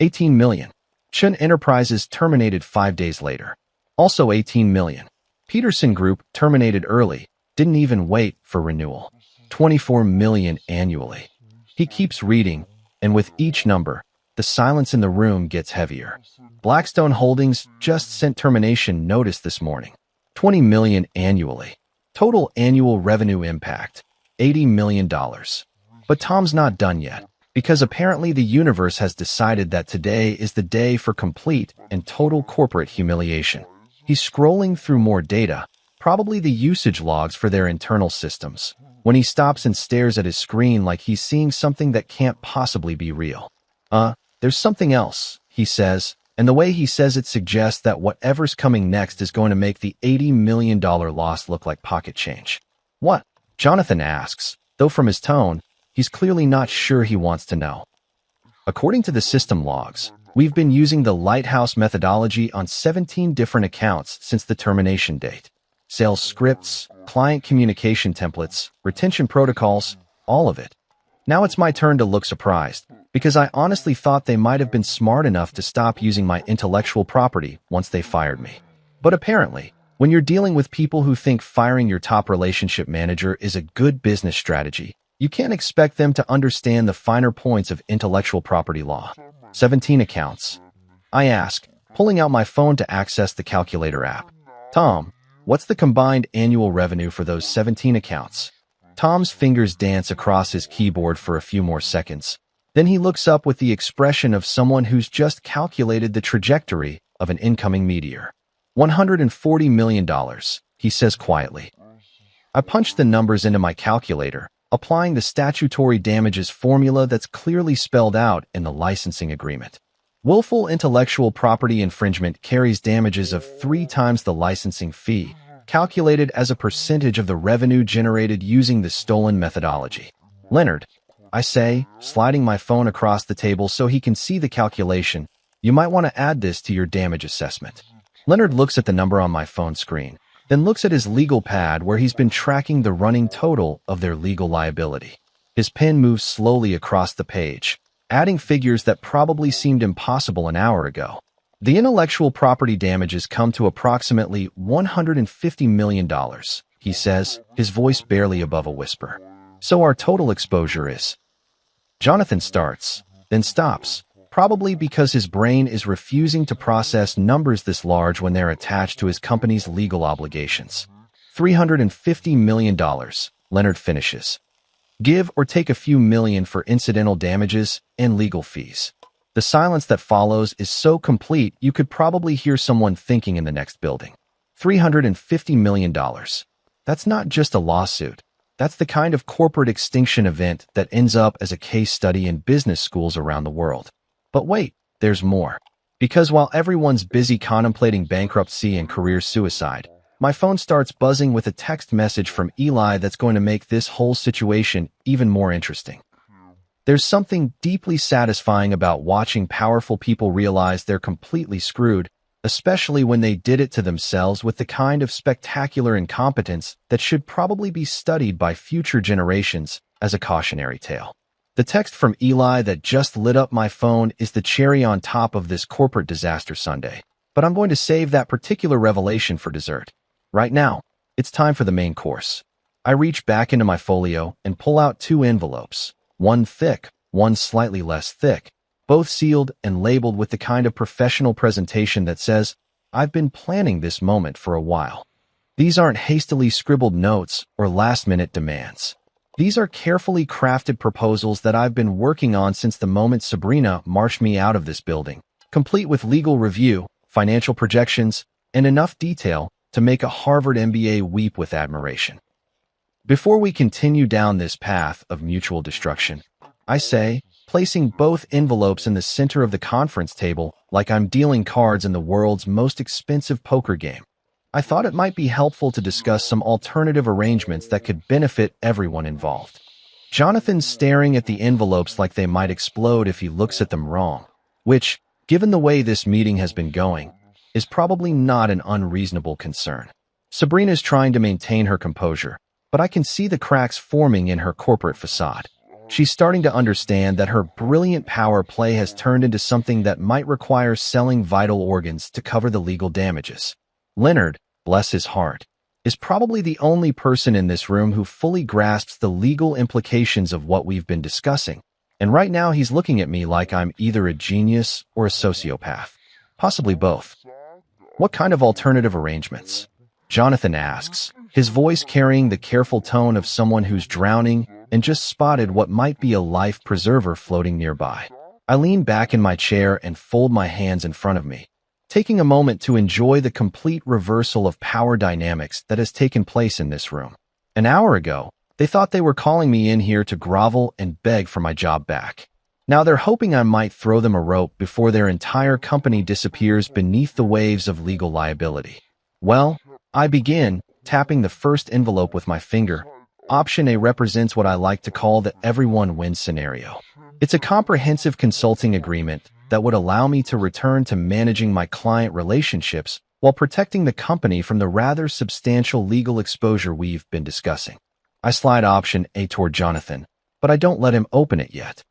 $18 million. Chun Enterprises terminated 5 days later. Also $18 million. Peterson Group terminated early, didn't even wait for renewal. $24 million annually. He keeps reading, and with each number, the silence in the room gets heavier. Blackstone Holdings just sent termination notice this morning. $20 million annually. Total annual revenue impact, $80 million. But Tom's not done yet, because apparently the universe has decided that today is the day for complete and total corporate humiliation. He's scrolling through more data, probably the usage logs for their internal systems, when he stops and stares at his screen like he's seeing something that can't possibly be real. There's something else, he says, and the way he says it suggests that whatever's coming next is going to make the $80 million loss look like pocket change. What? Jonathan asks, though from his tone, He's clearly not sure he wants to know. According to the system logs, we've been using the Lighthouse methodology on 17 different accounts since the termination date. Sales scripts, client communication templates, retention protocols, all of it. Now it's my turn to look surprised, because I honestly thought they might have been smart enough to stop using my intellectual property once they fired me. But apparently, when you're dealing with people who think firing your top relationship manager is a good business strategy, you can't expect them to understand the finer points of intellectual property law. 17 accounts. I ask, pulling out my phone to access the calculator app. Tom, what's the combined annual revenue for those 17 accounts? Tom's fingers dance across his keyboard for a few more seconds. Then he looks up with the expression of someone who's just calculated the trajectory of an incoming meteor. $140 million, he says quietly. I punch the numbers into my calculator, applying the statutory damages formula that's clearly spelled out in the licensing agreement. Willful intellectual property infringement carries damages of 3 times the licensing fee, calculated as a percentage of the revenue generated using the stolen methodology. Leonard, I say, sliding my phone across the table so he can see the calculation, you might want to add this to your damage assessment. Leonard looks at the number on my phone screen, then looks at his legal pad where he's been tracking the running total of their legal liability. His pen moves slowly across the page, adding figures that probably seemed impossible an hour ago. The intellectual property damages come to approximately $150 million, he says, his voice barely above a whisper. So our total exposure is... Jonathan starts, then stops, probably because his brain is refusing to process numbers this large when they're attached to his company's legal obligations. $350 million, Leonard finishes. Give or take a few million for incidental damages and legal fees. The silence that follows is so complete you could probably hear someone thinking in the next building. $350 million. That's not just a lawsuit. That's the kind of corporate extinction event that ends up as a case study in business schools around the world. But wait, there's more. Because while everyone's busy contemplating bankruptcy and career suicide, my phone starts buzzing with a text message from Eli that's going to make this whole situation even more interesting. There's something deeply satisfying about watching powerful people realize they're completely screwed, especially when they did it to themselves with the kind of spectacular incompetence that should probably be studied by future generations as a cautionary tale. The text from Eli that just lit up my phone is the cherry on top of this corporate disaster sundae. But I'm going to save that particular revelation for dessert. Right now, it's time for the main course. I reach back into my folio and pull out 2 envelopes, one thick, one slightly less thick, both sealed and labeled with the kind of professional presentation that says, I've been planning this moment for a while. These aren't hastily scribbled notes or last-minute demands. These are carefully crafted proposals that I've been working on since the moment Sabrina marched me out of this building, complete with legal review, financial projections, and enough detail to make a Harvard MBA weep with admiration. Before we continue down this path of mutual destruction, I say, placing both envelopes in the center of the conference table like I'm dealing cards in the world's most expensive poker game, I thought it might be helpful to discuss some alternative arrangements that could benefit everyone involved. Jonathan's staring at the envelopes like they might explode if he looks at them wrong, which, given the way this meeting has been going, is probably not an unreasonable concern. Sabrina's trying to maintain her composure, but I can see the cracks forming in her corporate facade. She's starting to understand that her brilliant power play has turned into something that might require selling vital organs to cover the legal damages. Leonard, bless his heart, is probably the only person in this room who fully grasps the legal implications of what we've been discussing, and right now he's looking at me like I'm either a genius or a sociopath. Possibly both. What kind of alternative arrangements? Jonathan asks, his voice carrying the careful tone of someone who's drowning and just spotted what might be a life preserver floating nearby. I lean back in my chair and fold my hands in front of me, taking a moment to enjoy the complete reversal of power dynamics that has taken place in this room. An hour ago, they thought they were calling me in here to grovel and beg for my job back. Now they're hoping I might throw them a rope before their entire company disappears beneath the waves of legal liability. Well, I begin, tapping the first envelope with my finger, Option A represents what I like to call the everyone wins scenario. It's a comprehensive consulting agreement that would allow me to return to managing my client relationships while protecting the company from the rather substantial legal exposure we've been discussing. I slide option A toward Jonathan, but I don't let him open it yet.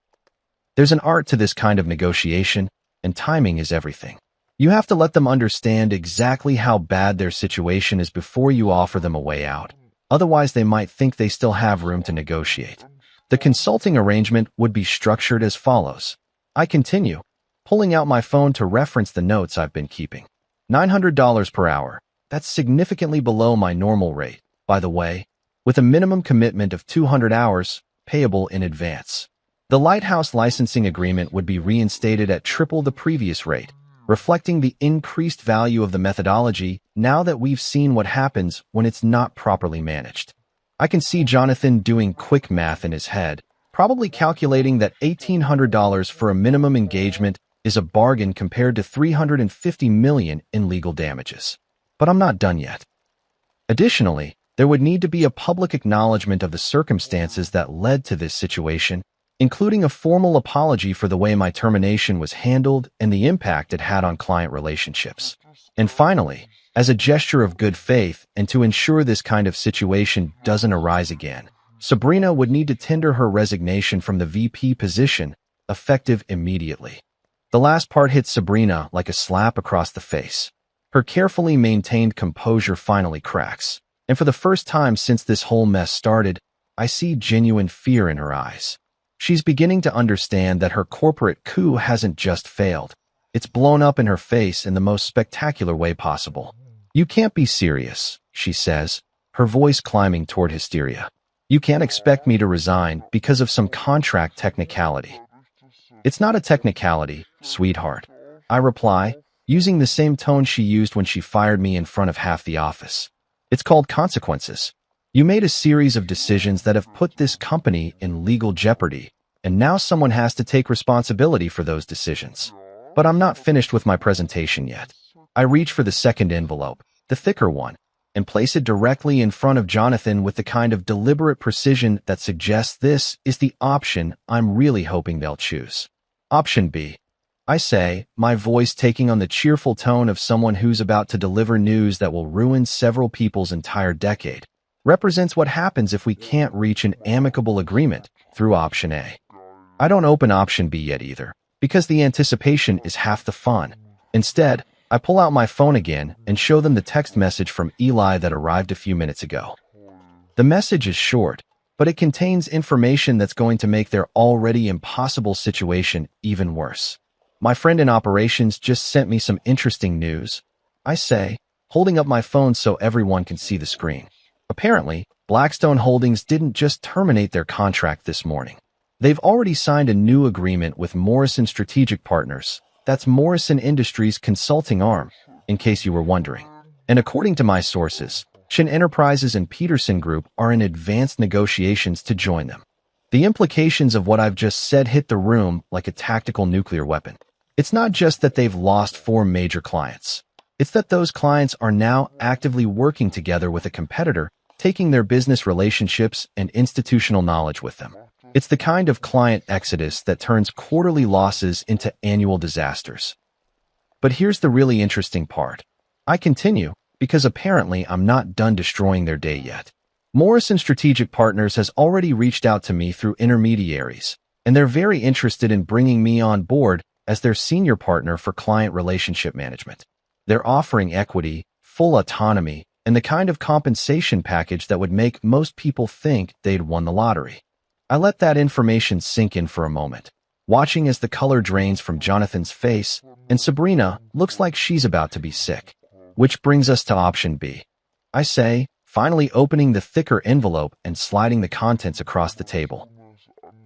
There's an art to this kind of negotiation, and timing is everything. You have to let them understand exactly how bad their situation is before you offer them a way out. Otherwise, they might think they still have room to negotiate. The consulting arrangement would be structured as follows. I continue, pulling out my phone to reference the notes I've been keeping. $900 per hour. That's significantly below my normal rate, by the way, with a minimum commitment of 200 hours, payable in advance. The Lighthouse licensing agreement would be reinstated at triple the previous rate, reflecting the increased value of the methodology now that we've seen what happens when it's not properly managed. I can see Jonathan doing quick math in his head, probably calculating that $1,800 for a minimum engagement is a bargain compared to $350 million in legal damages. But I'm not done yet. Additionally, there would need to be a public acknowledgement of the circumstances that led to this situation, including a formal apology for the way my termination was handled and the impact it had on client relationships. And finally, as a gesture of good faith and to ensure this kind of situation doesn't arise again, Sabrina would need to tender her resignation from the VP position, effective immediately. The last part hits Sabrina like a slap across the face. Her carefully maintained composure finally cracks, and for the first time since this whole mess started, I see genuine fear in her eyes. She's beginning to understand that her corporate coup hasn't just failed. It's blown up in her face in the most spectacular way possible. "You can't be serious," she says, her voice climbing toward hysteria. "You can't expect me to resign because of some contract technicality." "It's not a technicality, sweetheart," I reply, using the same tone she used when she fired me in front of half the office. "It's called consequences. You made a series of decisions that have put this company in legal jeopardy, and now someone has to take responsibility for those decisions." But I'm not finished with my presentation yet. I reach for the second envelope, the thicker one, and place it directly in front of Jonathan with the kind of deliberate precision that suggests this is the option I'm really hoping they'll choose. Option B. I say, my voice taking on the cheerful tone of someone who's about to deliver news that will ruin several people's entire decade. Represents what happens if we can't reach an amicable agreement through option A. I don't open option B yet either, because the anticipation is half the fun. Instead, I pull out my phone again and show them the text message from Eli that arrived a few minutes ago. The message is short, but it contains information that's going to make their already impossible situation even worse. "My friend in operations just sent me some interesting news," I say, holding up my phone so everyone can see the screen. Apparently, Blackstone Holdings didn't just terminate their contract this morning. They've already signed a new agreement with Morrison Strategic Partners. That's Morrison Industries' consulting arm, in case you were wondering. And according to my sources, Shin Enterprises and Peterson Group are in advanced negotiations to join them. The implications of what I've just said hit the room like a tactical nuclear weapon. It's not just that they've lost 4 major clients. It's that those clients are now actively working together with a competitor, taking their business relationships and institutional knowledge with them. It's the kind of client exodus that turns quarterly losses into annual disasters. But here's the really interesting part. I continue, because apparently I'm not done destroying their day yet. Morrison Strategic Partners has already reached out to me through intermediaries, and they're very interested in bringing me on board as their senior partner for client relationship management. They're offering equity, full autonomy, and the kind of compensation package that would make most people think they'd won the lottery. I let that information sink in for a moment, watching as the color drains from Jonathan's face, and Sabrina looks like she's about to be sick. Which brings us to option B. I say, finally opening the thicker envelope and sliding the contents across the table.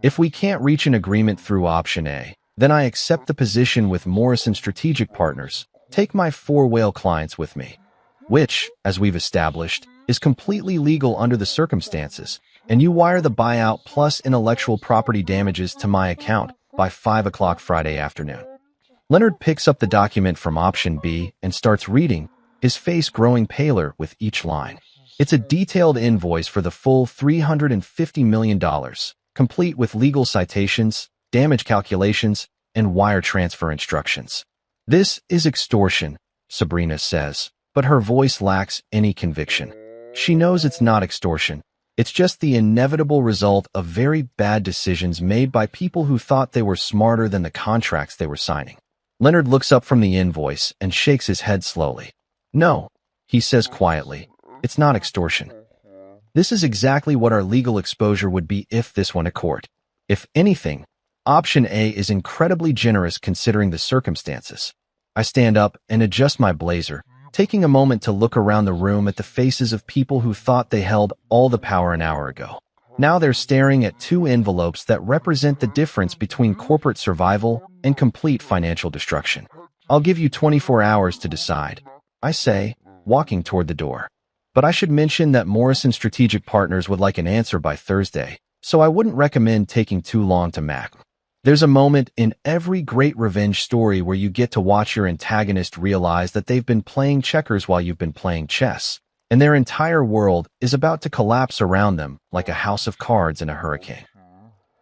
If we can't reach an agreement through option A, then I accept the position with Morrison Strategic Partners, take my 4 whale clients with me, which, as we've established, is completely legal under the circumstances, and you wire the buyout plus intellectual property damages to my account by 5 o'clock Friday afternoon. Leonard picks up the document from option B and starts reading, his face growing paler with each line. It's a detailed invoice for the full $350 million, complete with legal citations, damage calculations, and wire transfer instructions. This is extortion, Sabrina says, but her voice lacks any conviction. She knows it's not extortion. It's just the inevitable result of very bad decisions made by people who thought they were smarter than the contracts they were signing. Leonard looks up from the invoice and shakes his head slowly. No, he says quietly, it's not extortion. This is exactly what our legal exposure would be if this went to court. If anything, option A is incredibly generous considering the circumstances. I stand up and adjust my blazer, taking a moment to look around the room at the faces of people who thought they held all the power an hour ago. Now they're staring at two envelopes that represent the difference between corporate survival and complete financial destruction. I'll give you 24 hours to decide, I say, walking toward the door. But I should mention that Morrison Strategic Partners would like an answer by Thursday, so I wouldn't recommend taking too long to mac. There's a moment in every great revenge story where you get to watch your antagonist realize that they've been playing checkers while you've been playing chess, and their entire world is about to collapse around them like a house of cards in a hurricane.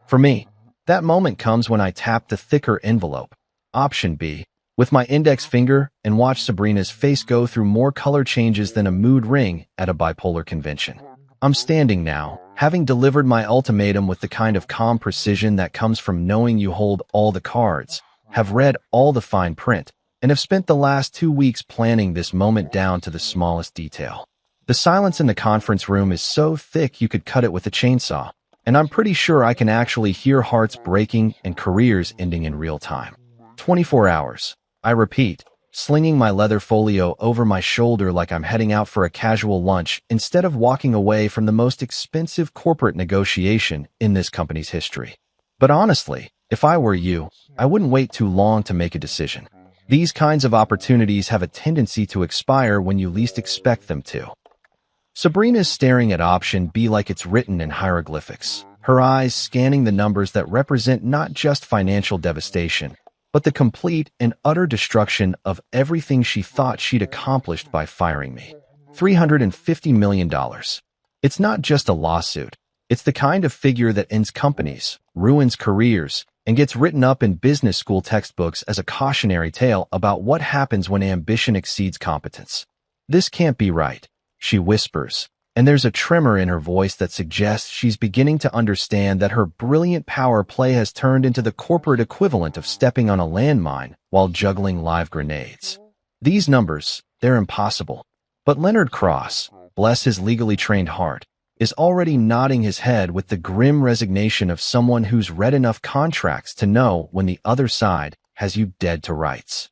For me, that moment comes when I tap the thicker envelope, option B, with my index finger and watch Sabrina's face go through more color changes than a mood ring at a bipolar convention. I'm standing now, having delivered my ultimatum with the kind of calm precision that comes from knowing you hold all the cards, have read all the fine print, and have spent the last 2 weeks planning this moment down to the smallest detail. The silence in the conference room is so thick you could cut it with a chainsaw, and I'm pretty sure I can actually hear hearts breaking and careers ending in real time. 24 hours. I repeat, slinging my leather folio over my shoulder like I'm heading out for a casual lunch instead of walking away from the most expensive corporate negotiation in this company's history. But honestly, if I were you, I wouldn't wait too long to make a decision. These kinds of opportunities have a tendency to expire when you least expect them to. Sabrina's staring at option B like it's written in hieroglyphics, her eyes scanning the numbers that represent not just financial devastation, but the complete and utter destruction of everything she thought she'd accomplished by firing me. $350 million. It's not just a lawsuit. It's the kind of figure that ends companies, ruins careers, and gets written up in business school textbooks as a cautionary tale about what happens when ambition exceeds competence. This can't be right, she whispers, and there's a tremor in her voice that suggests she's beginning to understand that her brilliant power play has turned into the corporate equivalent of stepping on a landmine while juggling live grenades. These numbers, they're impossible. But Leonard Cross, bless his legally trained heart, is already nodding his head with the grim resignation of someone who's read enough contracts to know when the other side has you dead to rights.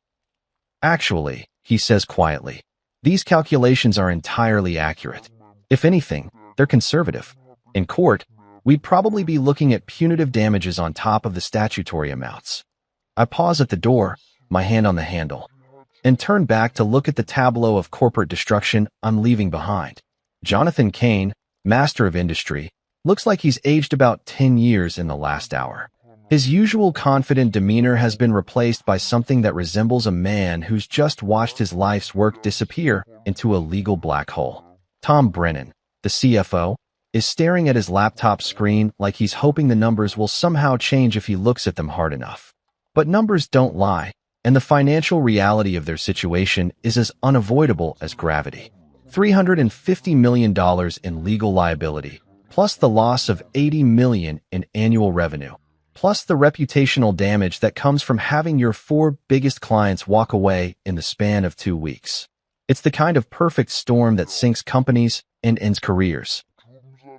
Actually, he says quietly, these calculations are entirely accurate. If anything, they're conservative. In court, we'd probably be looking at punitive damages on top of the statutory amounts. I pause at the door, my hand on the handle, and turn back to look at the tableau of corporate destruction I'm leaving behind. Jonathan Kane, master of industry, looks like he's aged about 10 years in the last hour. His usual confident demeanor has been replaced by something that resembles a man who's just watched his life's work disappear into a legal black hole. Tom Brennan, the CFO, is staring at his laptop screen like he's hoping the numbers will somehow change if he looks at them hard enough. But numbers don't lie, and the financial reality of their situation is as unavoidable as gravity. $350 million in legal liability, plus the loss of $80 million in annual revenue, plus the reputational damage that comes from having your 4 biggest clients walk away in the span of 2 weeks. It's the kind of perfect storm that sinks companies and ends careers.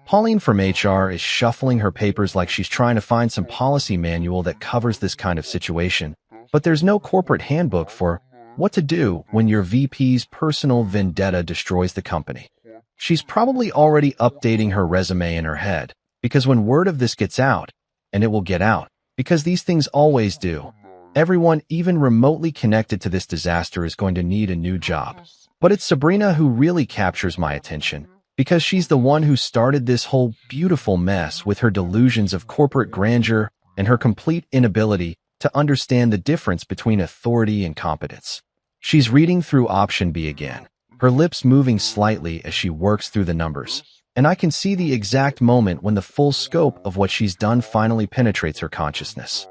Pauline from HR is shuffling her papers like she's trying to find some policy manual that covers this kind of situation, but there's no corporate handbook for what to do when your VP's personal vendetta destroys the company. She's probably already updating her resume in her head, because when word of this gets out, and it will get out, because these things always do, everyone even remotely connected to this disaster is going to need a new job. But it's Sabrina who really captures my attention, because she's the one who started this whole beautiful mess with her delusions of corporate grandeur and her complete inability to understand the difference between authority and competence. She's reading through option B again, her lips moving slightly as she works through the numbers. And I can see the exact moment when the full scope of what she's done finally penetrates her consciousness.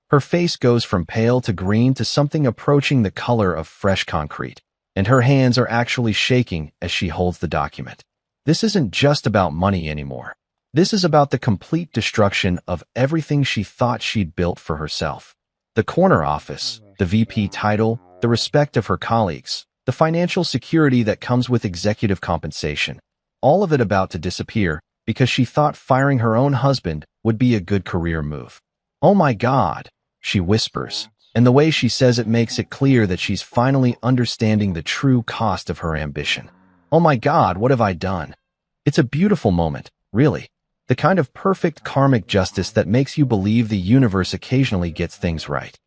Her face goes from pale to green to something approaching the color of fresh concrete, and her hands are actually shaking as she holds the document. This isn't just about money anymore. This is about the complete destruction of everything she thought she'd built for herself. The corner office, the VP title, the respect of her colleagues, the financial security that comes with executive compensation. All of it about to disappear because she thought firing her own husband would be a good career move. "Oh my God," she whispers, and the way she says it makes it clear that she's finally understanding the true cost of her ambition. "Oh my God, what have I done?" It's a beautiful moment, really. The kind of perfect karmic justice that makes you believe the universe occasionally gets things right.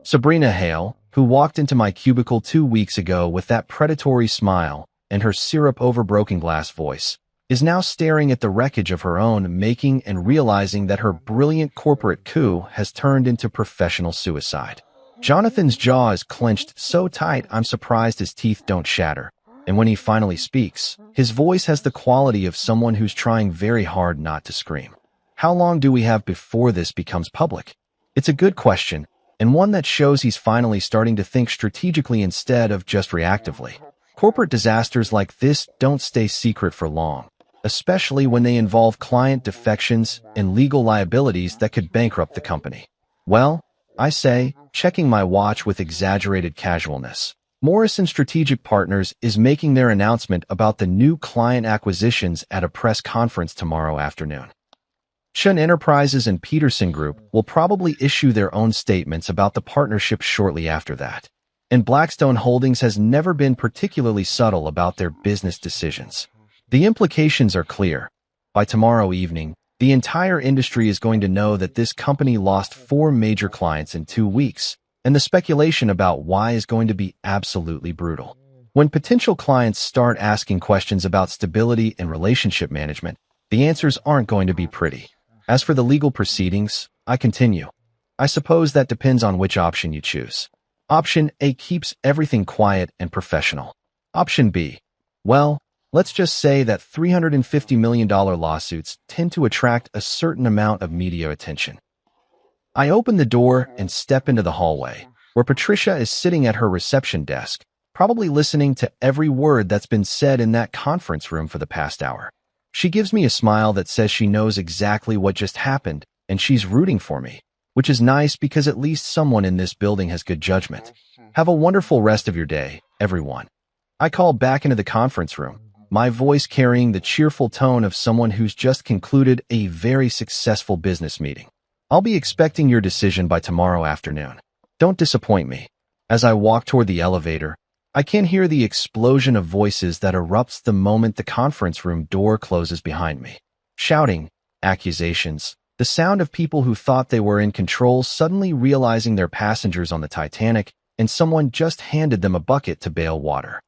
Sabrina Hale, who walked into my cubicle 2 weeks ago with that predatory smile and her syrup-over-broken glass voice, is now staring at the wreckage of her own making and realizing that her brilliant corporate coup has turned into professional suicide. Jonathan's jaw is clenched so tight I'm surprised his teeth don't shatter, and when he finally speaks, his voice has the quality of someone who's trying very hard not to scream. How long do we have before this becomes public? It's a good question, and one that shows he's finally starting to think strategically instead of just reactively. Corporate disasters like this don't stay secret for long, especially when they involve client defections and legal liabilities that could bankrupt the company. "Well," I say, checking my watch with exaggerated casualness, "Morrison Strategic Partners is making their announcement about the new client acquisitions at a press conference tomorrow afternoon. Chun Enterprises and Peterson Group will probably issue their own statements about the partnership shortly after that. And Blackstone Holdings has never been particularly subtle about their business decisions. The implications are clear. By tomorrow evening, the entire industry is going to know that this company lost 4 major clients in 2 weeks, and the speculation about why is going to be absolutely brutal. When potential clients start asking questions about stability and relationship management, the answers aren't going to be pretty. As for the legal proceedings, I continue. I suppose that depends on which option you choose. Option A keeps everything quiet and professional. Option B, well, let's just say that $350 million lawsuits tend to attract a certain amount of media attention. I open the door and step into the hallway, where Patricia is sitting at her reception desk, probably listening to every word that's been said in that conference room for the past hour. She gives me a smile that says she knows exactly what just happened, and she's rooting for me, which is nice because at least someone in this building has good judgment. Have a wonderful rest of your day, everyone. I call back into the conference room, my voice carrying the cheerful tone of someone who's just concluded a very successful business meeting. I'll be expecting your decision by tomorrow afternoon. Don't disappoint me. As I walk toward the elevator, I can hear the explosion of voices that erupts the moment the conference room door closes behind me. Shouting, accusations, the sound of people who thought they were in control suddenly realizing they're passengers on the Titanic and someone just handed them a bucket to bail water.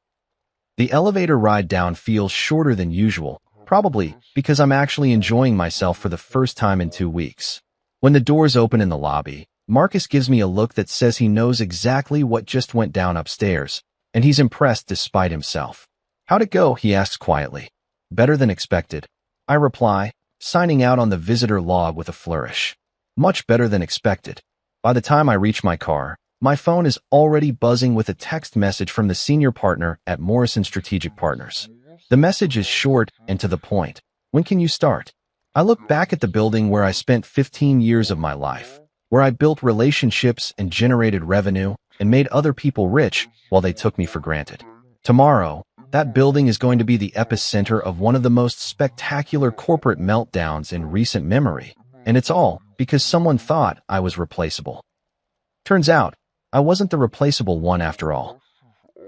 The elevator ride down feels shorter than usual, probably because I'm actually enjoying myself for the first time in 2 weeks. When the doors open in the lobby, Marcus gives me a look that says he knows exactly what just went down upstairs, and he's impressed despite himself. "How'd it go?" he asks quietly. "Better than expected," I reply, signing out on the visitor log with a flourish. Much better than expected. By the time I reach my car, my phone is already buzzing with a text message from the senior partner at Morrison Strategic Partners. The message is short and to the point. "When can you start?" I look back at the building where I spent 15 years of my life, where I built relationships and generated revenue and made other people rich while they took me for granted. Tomorrow, that building is going to be the epicenter of one of the most spectacular corporate meltdowns in recent memory, and it's all because someone thought I was replaceable. Turns out, I wasn't the replaceable one after all.